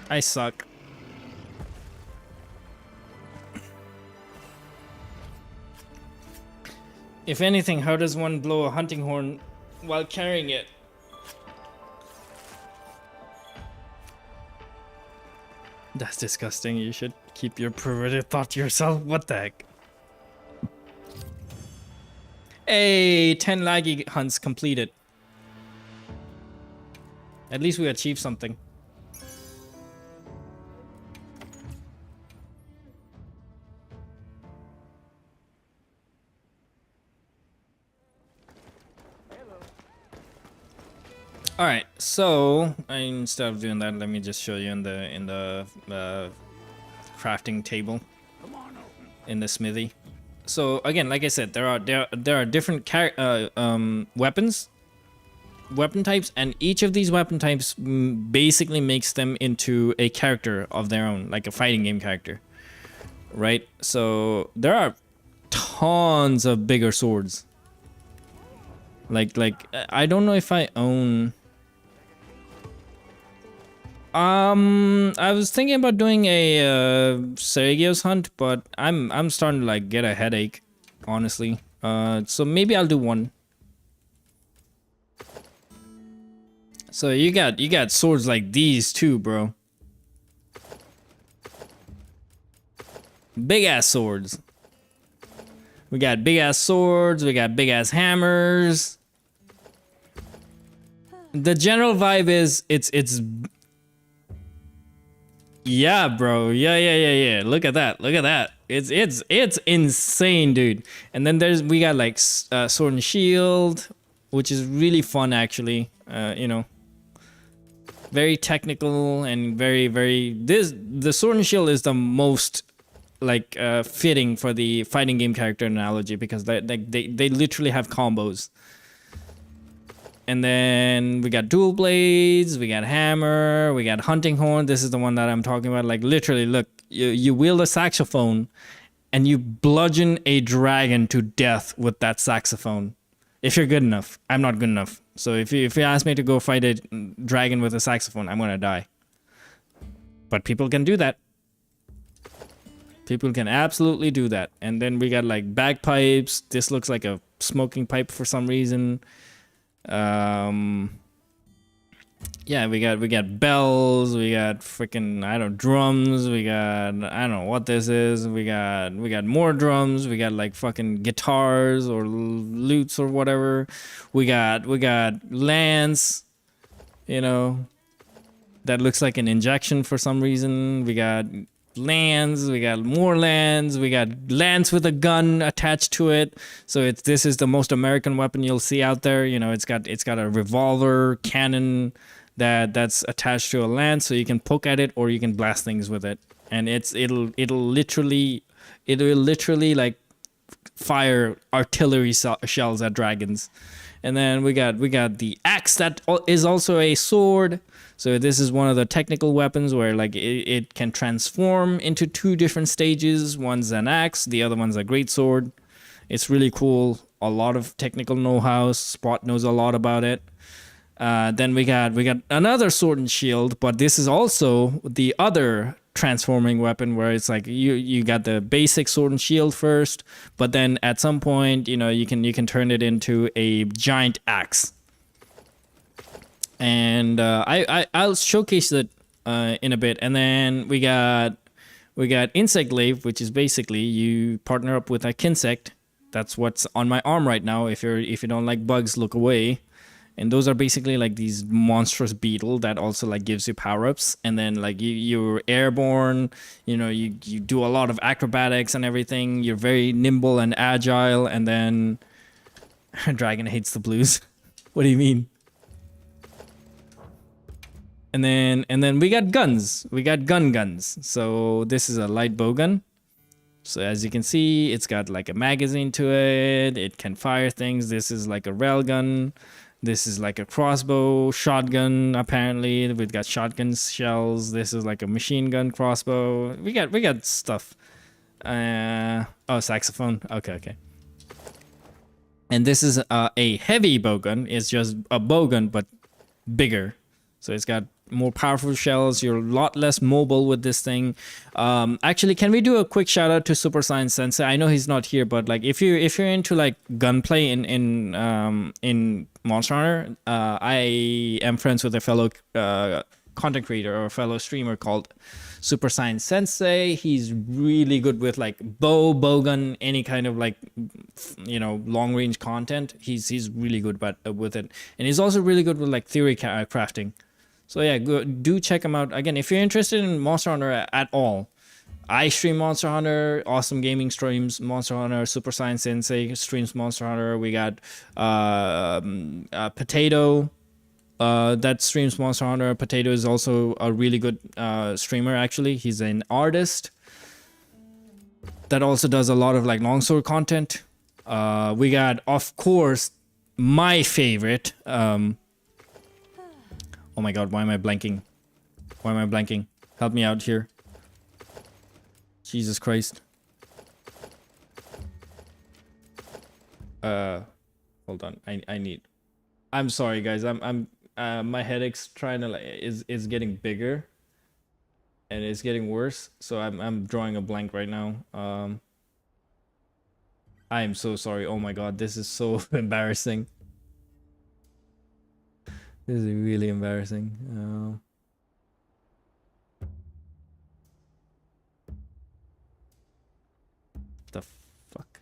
I suck. If anything, how does one blow a hunting horn while carrying it? That's disgusting. You should keep your perverted thought to yourself. What the heck? Hey, 10 laggy hunts completed. At least we achieved something. All right, so instead of doing that, let me just show you in the crafting table in the smithy. So again, like I said, there are different weapons, weapon types, and each of these weapon types basically makes them into a character of their own, like a fighting game character, right? So there are tons of bigger swords. Like I don't know if I own. I was thinking about doing a Sergio's hunt, but I'm starting to like get a headache, honestly. So maybe I'll do one. So you got swords like these too, bro. Big ass swords. We got big ass swords. We got big ass hammers. The general vibe is it's. Yeah, bro. Yeah. Look at that. Look at that. It's insane, dude. And then we got like sword and shield, which is really fun actually. You know, very technical and very the sword and shield is the most like fitting for the fighting game character analogy because they literally have combos. And then we got dual blades, we got hammer, we got hunting horn. This is the one that I'm talking about. Like literally, look, you wield a saxophone and you bludgeon a dragon to death with that saxophone. If you're good enough. I'm not good enough. So if you ask me to go fight a dragon with a saxophone, I'm gonna die. But people can do that. People can absolutely do that. And then we got like bagpipes. This looks like a smoking pipe for some reason. Yeah, we got bells, we got freaking drums, we got I don't know what this is. We got more drums, we got like fucking guitars or lutes or whatever. We got lance, that looks like an injection for some reason. We got lands, we got more lands, we got lance with a gun attached to it. So this is the most American weapon you'll see out there. It's got a revolver cannon that's attached to a lance, so you can poke at it or you can blast things with it, and it'll literally like fire artillery shells at dragons. And then we got the axe that is also a sword. So this is one of the technical weapons where like it can transform into two different stages. One's an axe, the other one's a great sword. It's really cool. A lot of technical know-how. Spot knows a lot about it. Then we got another sword and shield, but this is also the other transforming weapon where it's like you got the basic sword and shield first, but then at some point you can turn it into a giant axe. And I'll showcase it in a bit. And then we got insect glaive, which is basically you partner up with a kinsect. That's what's on my arm right now. If you don't like bugs, look away. And those are basically like these monstrous beetle that also like gives you power-ups. And then like you're airborne, you do a lot of acrobatics and everything. You're very nimble and agile. And then dragon hates the blues. What do you mean? And then we got guns. We got guns. So this is a light bow gun. So as you can see, it's got like a magazine to it. It can fire things. This is like a rail gun. This is like a crossbow, shotgun, apparently. We've got shotgun shells. This is like a machine gun crossbow. We got stuff. Oh, saxophone. Okay. And this is a heavy bowgun. It's just a bowgun, but bigger. So it's got more powerful shells. You're a lot less mobile with this thing. Actually, can we do a quick shout out to Super Saiyan Sensei? I know he's not here, but like if you're into like gunplay in Monster Hunter, I am friends with a fellow content creator or a fellow streamer called Super Saiyan Sensei. He's really good with like bowgun, any kind of like long range content. He's really good with it, and he's also really good with like theory crafting. So yeah, do check him out. Again, if you're interested in Monster Hunter at all, I stream Monster Hunter, Awesome Gaming streams Monster Hunter, Super Saiyan Sensei streams Monster Hunter. We got Potato that streams Monster Hunter. Potato is also a really good streamer, actually. He's an artist that also does a lot of like longsword content. We got, of course, my favorite. Oh my god, why am I blanking? Help me out here. Jesus Christ. Hold on. I'm sorry guys. I'm my headache's trying to like is getting bigger. And it's getting worse. So I'm drawing a blank right now. I am so sorry. Oh my god, this is so embarrassing. This is really embarrassing. The fuck?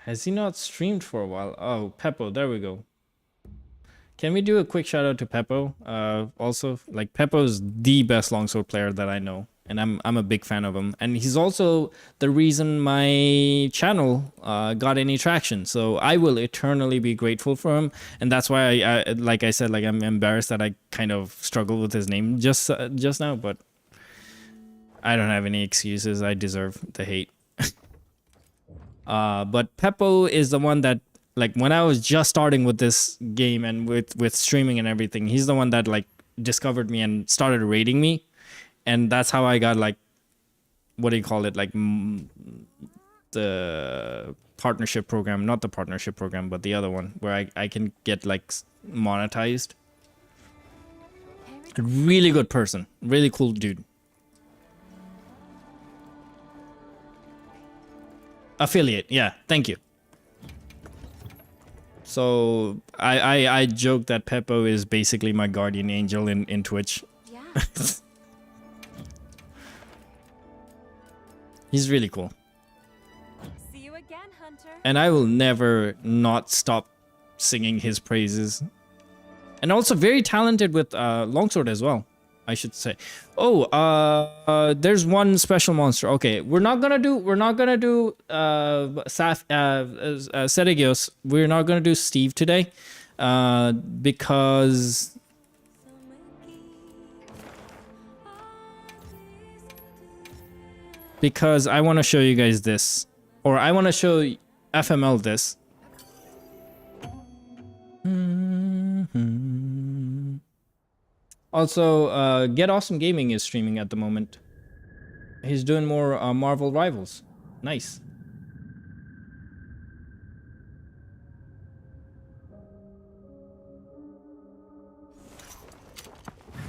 Has he not streamed for a while? Oh, Peppo, there we go. Can we do a quick shout out to Peppo? Also, like Peppo's the best longsword player that I know. And I'm a big fan of him, and he's also the reason my channel got any traction. So I will eternally be grateful for him, and that's why I like I said, like I'm embarrassed that I kind of struggled with his name just now, but I don't have any excuses. I deserve the hate. But Peppo is the one that, like, when I was just starting with this game and with streaming and everything, he's the one that like discovered me and started raiding me, and that's how I got like, what do you call it, like the partnership program, not the partnership program, but the other one where I can get like monetized. Really good person, really cool dude. Affiliate, yeah, thank you. So I joke that Peppo is basically my guardian angel in Twitch. Yeah. He's really cool. See you again, Hunter. And I will never not stop singing his praises. And also very talented with longsword as well, I should say. Oh, there's one special monster. Okay, we're not gonna do Seregios. We're not gonna do Steve today, because I want to show you guys this, or I want to show FML this. Also, Get Awesome Gaming is streaming at the moment. He's doing more Marvel Rivals. Nice.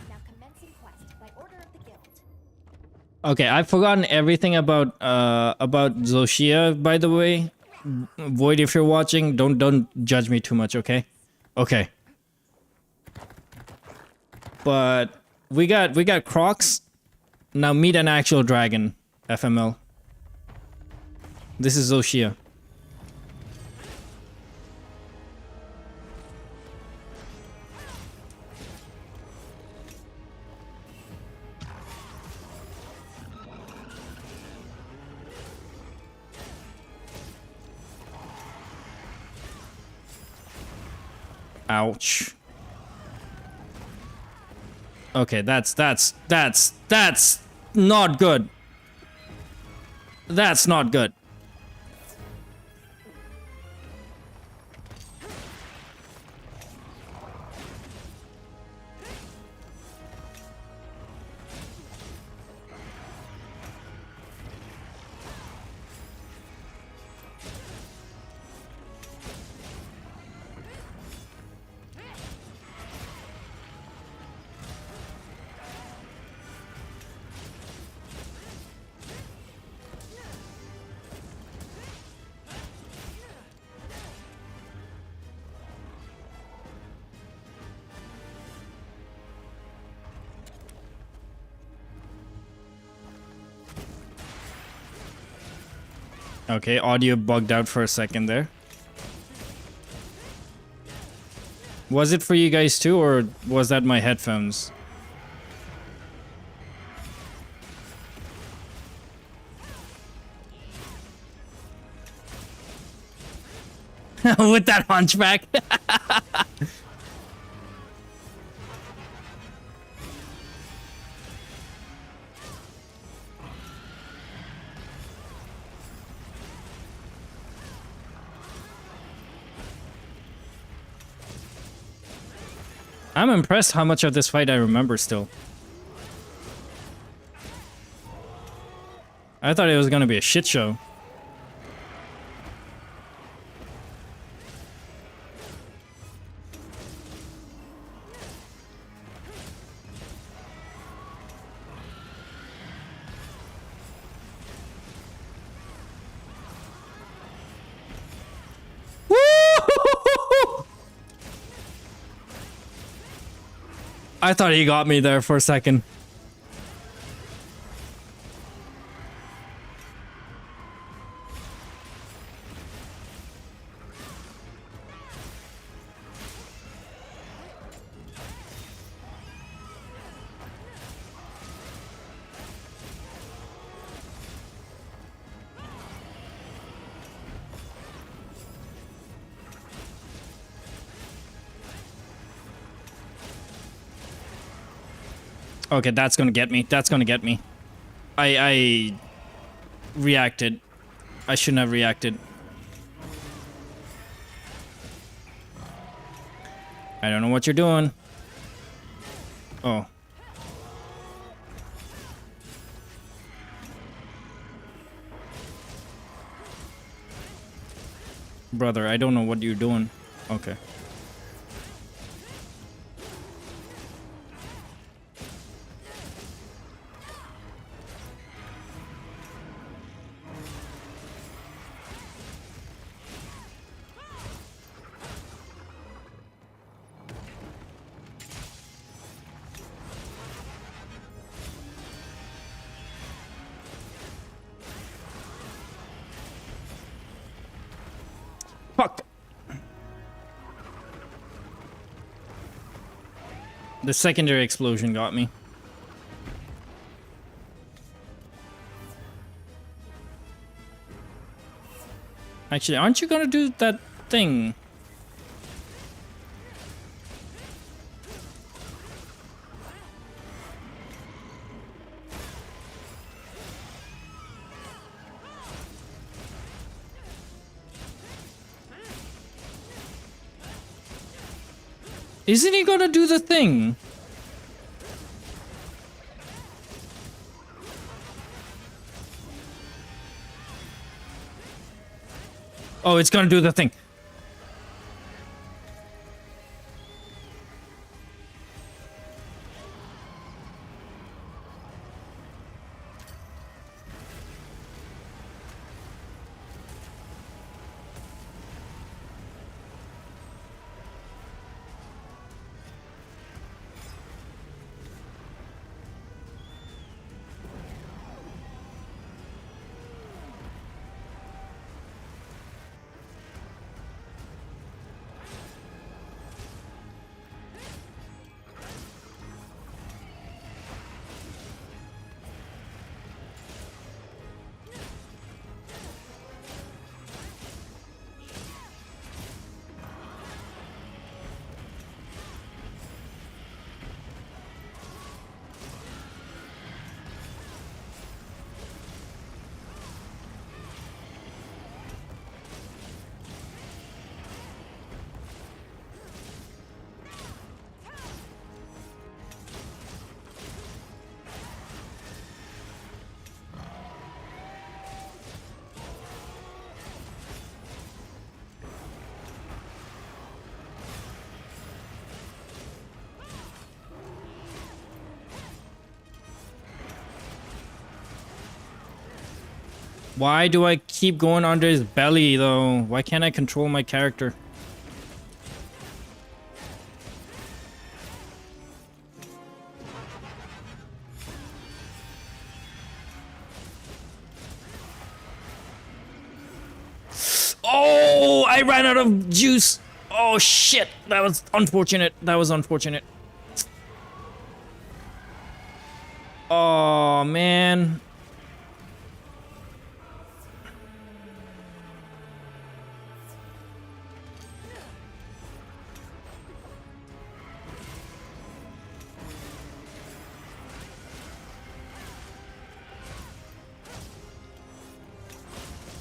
Now commencing quest by order of the guild. Okay, I've forgotten everything about Zoshia, by the way. Void, if you're watching, don't judge me too much, okay? Okay. But we got Crocs. Now meet an actual dragon, FML. This is Zoshia. Ouch. Okay, that's not good. That's not good. Okay, audio bugged out for a second there. Was it for you guys too, or was that my headphones? With that hunchback. I'm impressed how much of this fight I remember still. I thought it was gonna be a shit show. I thought he got me there for a second. Okay, that's gonna get me. That's gonna get me. I reacted. I shouldn't have reacted. I don't know what you're doing. Oh. Brother, I don't know what you're doing. Okay. Fuck. The secondary explosion got me. Actually, aren't you gonna do that thing? Isn't he gonna do the thing? Oh, it's gonna do the thing. Why do I keep going under his belly, though? Why can't I control my character? Oh, I ran out of juice. Oh, shit. That was unfortunate. That was unfortunate. Oh, man.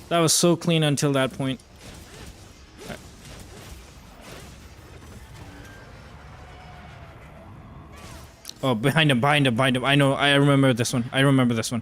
That was so clean until that point. Oh, behind him, behind him, behind him. I know, I remember this one. I remember this one.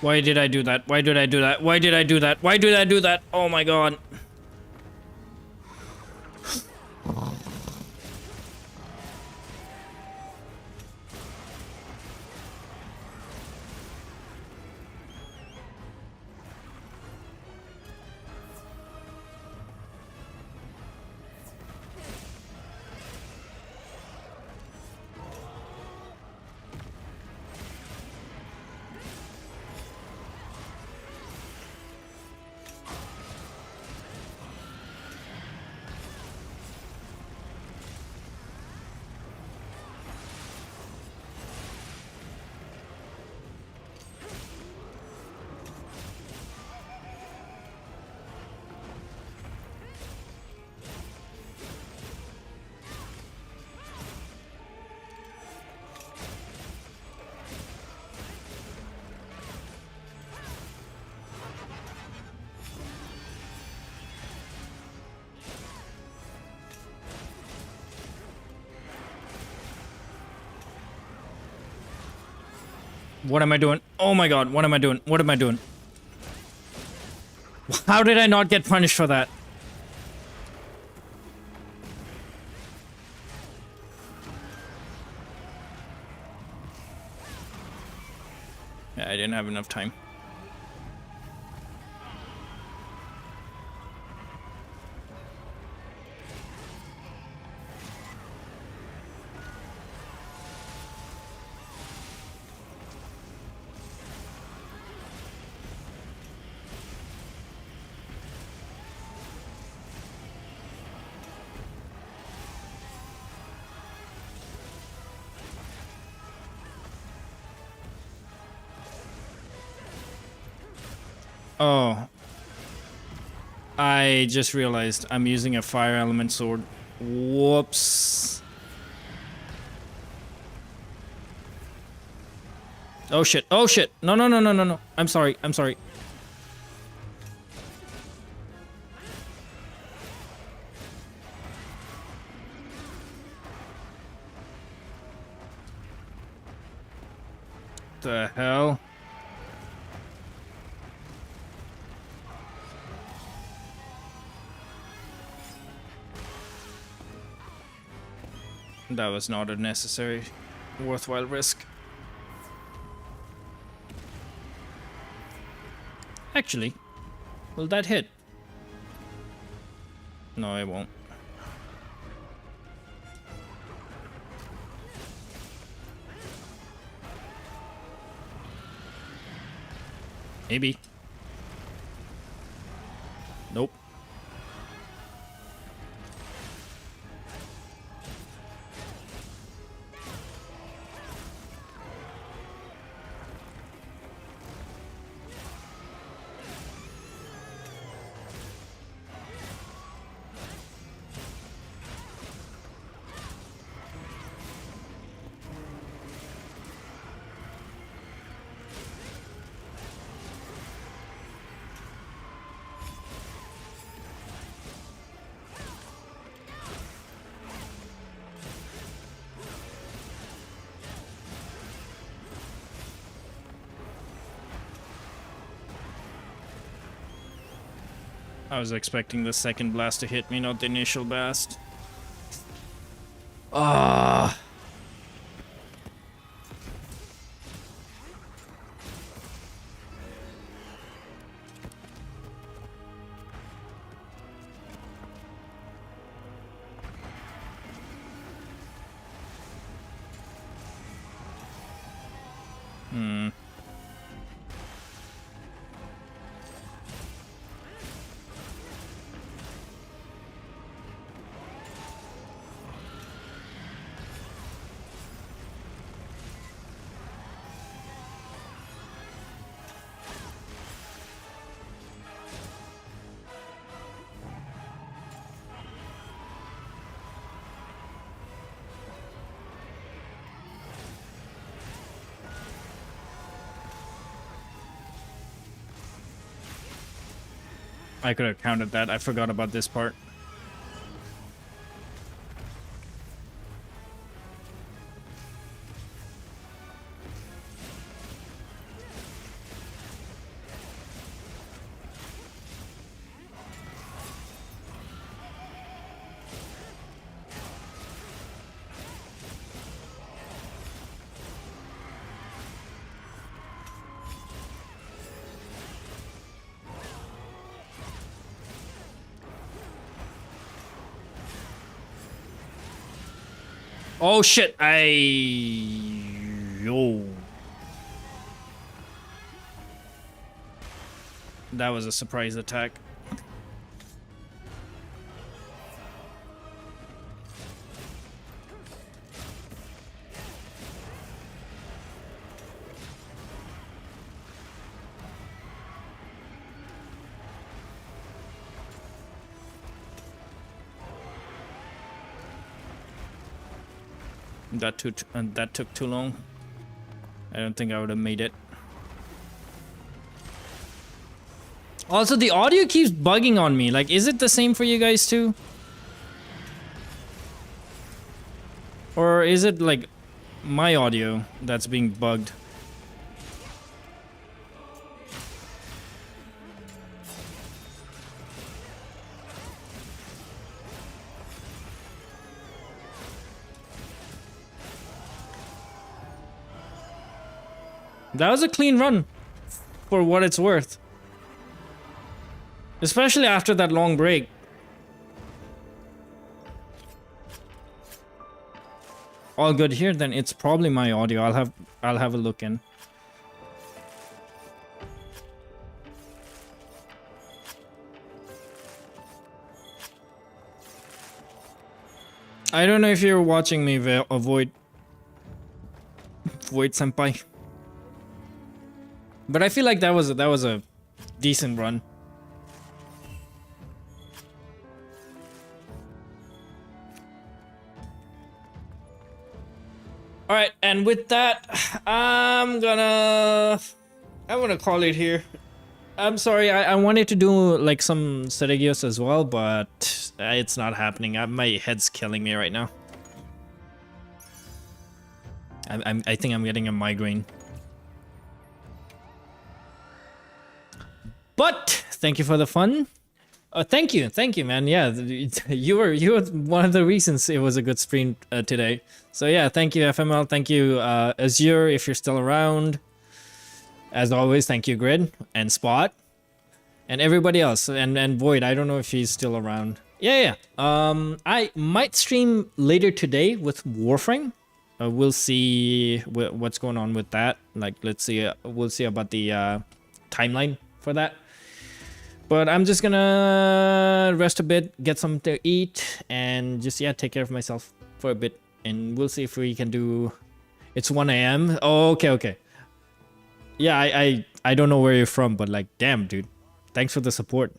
Why did I do that? Why did I do that? Why did I do that? Why did I do that? Oh my god. What am I doing? Oh my god, what am I doing? What am I doing? How did I not get punished for that? Yeah, I didn't have enough time. Oh. I just realized I'm using a fire element sword. Whoops. Oh shit. Oh shit. No, no, no, no, no, no. I'm sorry. I'm sorry. The hell? That was not a necessary, worthwhile risk. Actually, will that hit? No, it won't. Maybe. Nope. I was expecting the second blast to hit me, not the initial blast. Ah. I could have counted that. I forgot about this part. Oh shit! Yo. That was a surprise attack. That took too long. I don't think I would have made it. Also, the audio keeps bugging on me. Like, is it the same for you guys too? Or is it like my audio that's being bugged? That was a clean run for what it's worth. Especially after that long break. All good here, then it's probably my audio. I'll have a look in. I don't know if you're watching me, Void Senpai. But I feel like that was a decent run. All right, and with that, I'm gonna call it here. I'm sorry, I wanted to do like some Seregios as well, but it's not happening. My head's killing me right now. I think I'm getting a migraine. But thank you for the fun. Thank you, man. Yeah, you were one of the reasons it was a good stream today. So yeah, thank you FML, thank you Azure if you're still around. As always, thank you Grid and Spot and everybody else and Void. I don't know if he's still around. Yeah. I might stream later today with Warframe. We'll see what's going on with that. Like, let's see. We'll see about the timeline for that. But I'm just gonna rest a bit, get something to eat, and just, yeah, take care of myself for a bit. And we'll see if we can do... It's 1 a.m. Oh, okay. Yeah, I don't know where you're from, but like, damn, dude. Thanks for the support.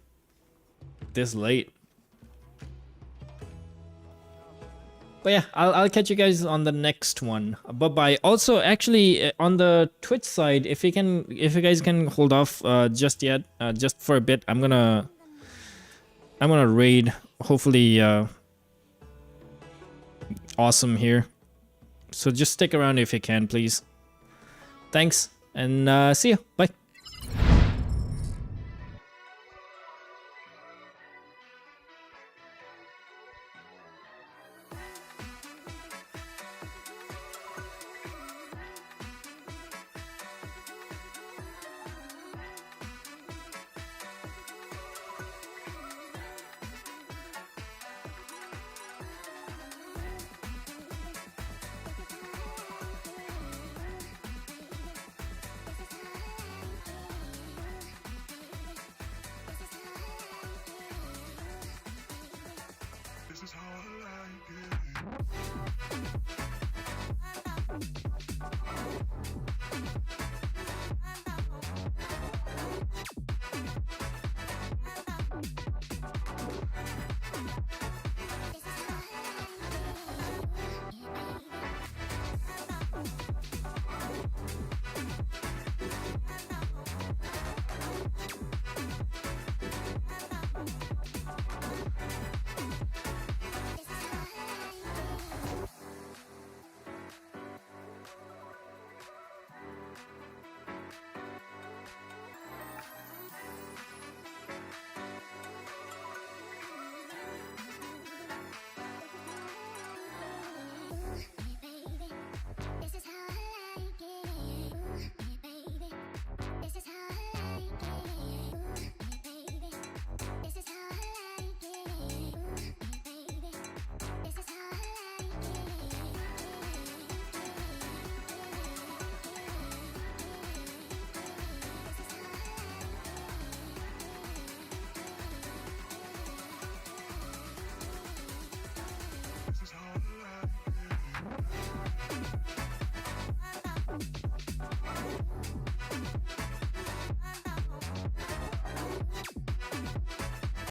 This late. But yeah, I'll catch you guys on the next one. Bye-bye. Also, actually, on the Twitch side, if you guys can hold off just yet, just for a bit, I'm gonna raid. Hopefully, awesome here. So just stick around if you can, please. Thanks, and see you. Bye.